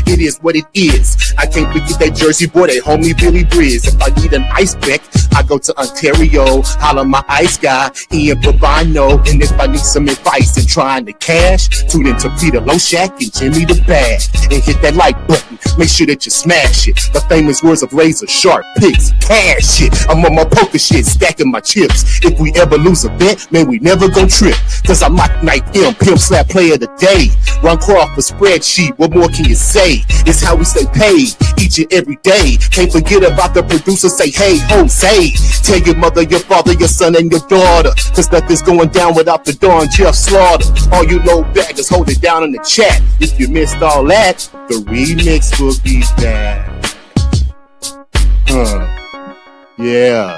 It is what it is. I can't forget that Jersey boy, that homie Billy Brisbane. If I need an ice pick, I go to Ontario, holler my ice guy, he in Bavino. And if I need some advice in trying to cash, tune into Peter Loshak and Jimmy the Bag. And hit that like button, make sure that you smash it. The famous words of razor sharp picks, cash shit. I'm on my poker shit, stacking my chips. If we ever lose a bet, man, we never gon' trip. Cause I'm Mike Knight M, pimp slap player of the day. Ron Crawford spreadsheet, what more can you say? It's how we stay paid each and every day. Can't forget about the producer, say hey Jose. Tell your mother, your father, your son, and your daughter, cause nothing's going down without the Don Jeff Slaughter. All you low baggers, hold it down in the chat. If you missed all that, the remix will be back. Yeah.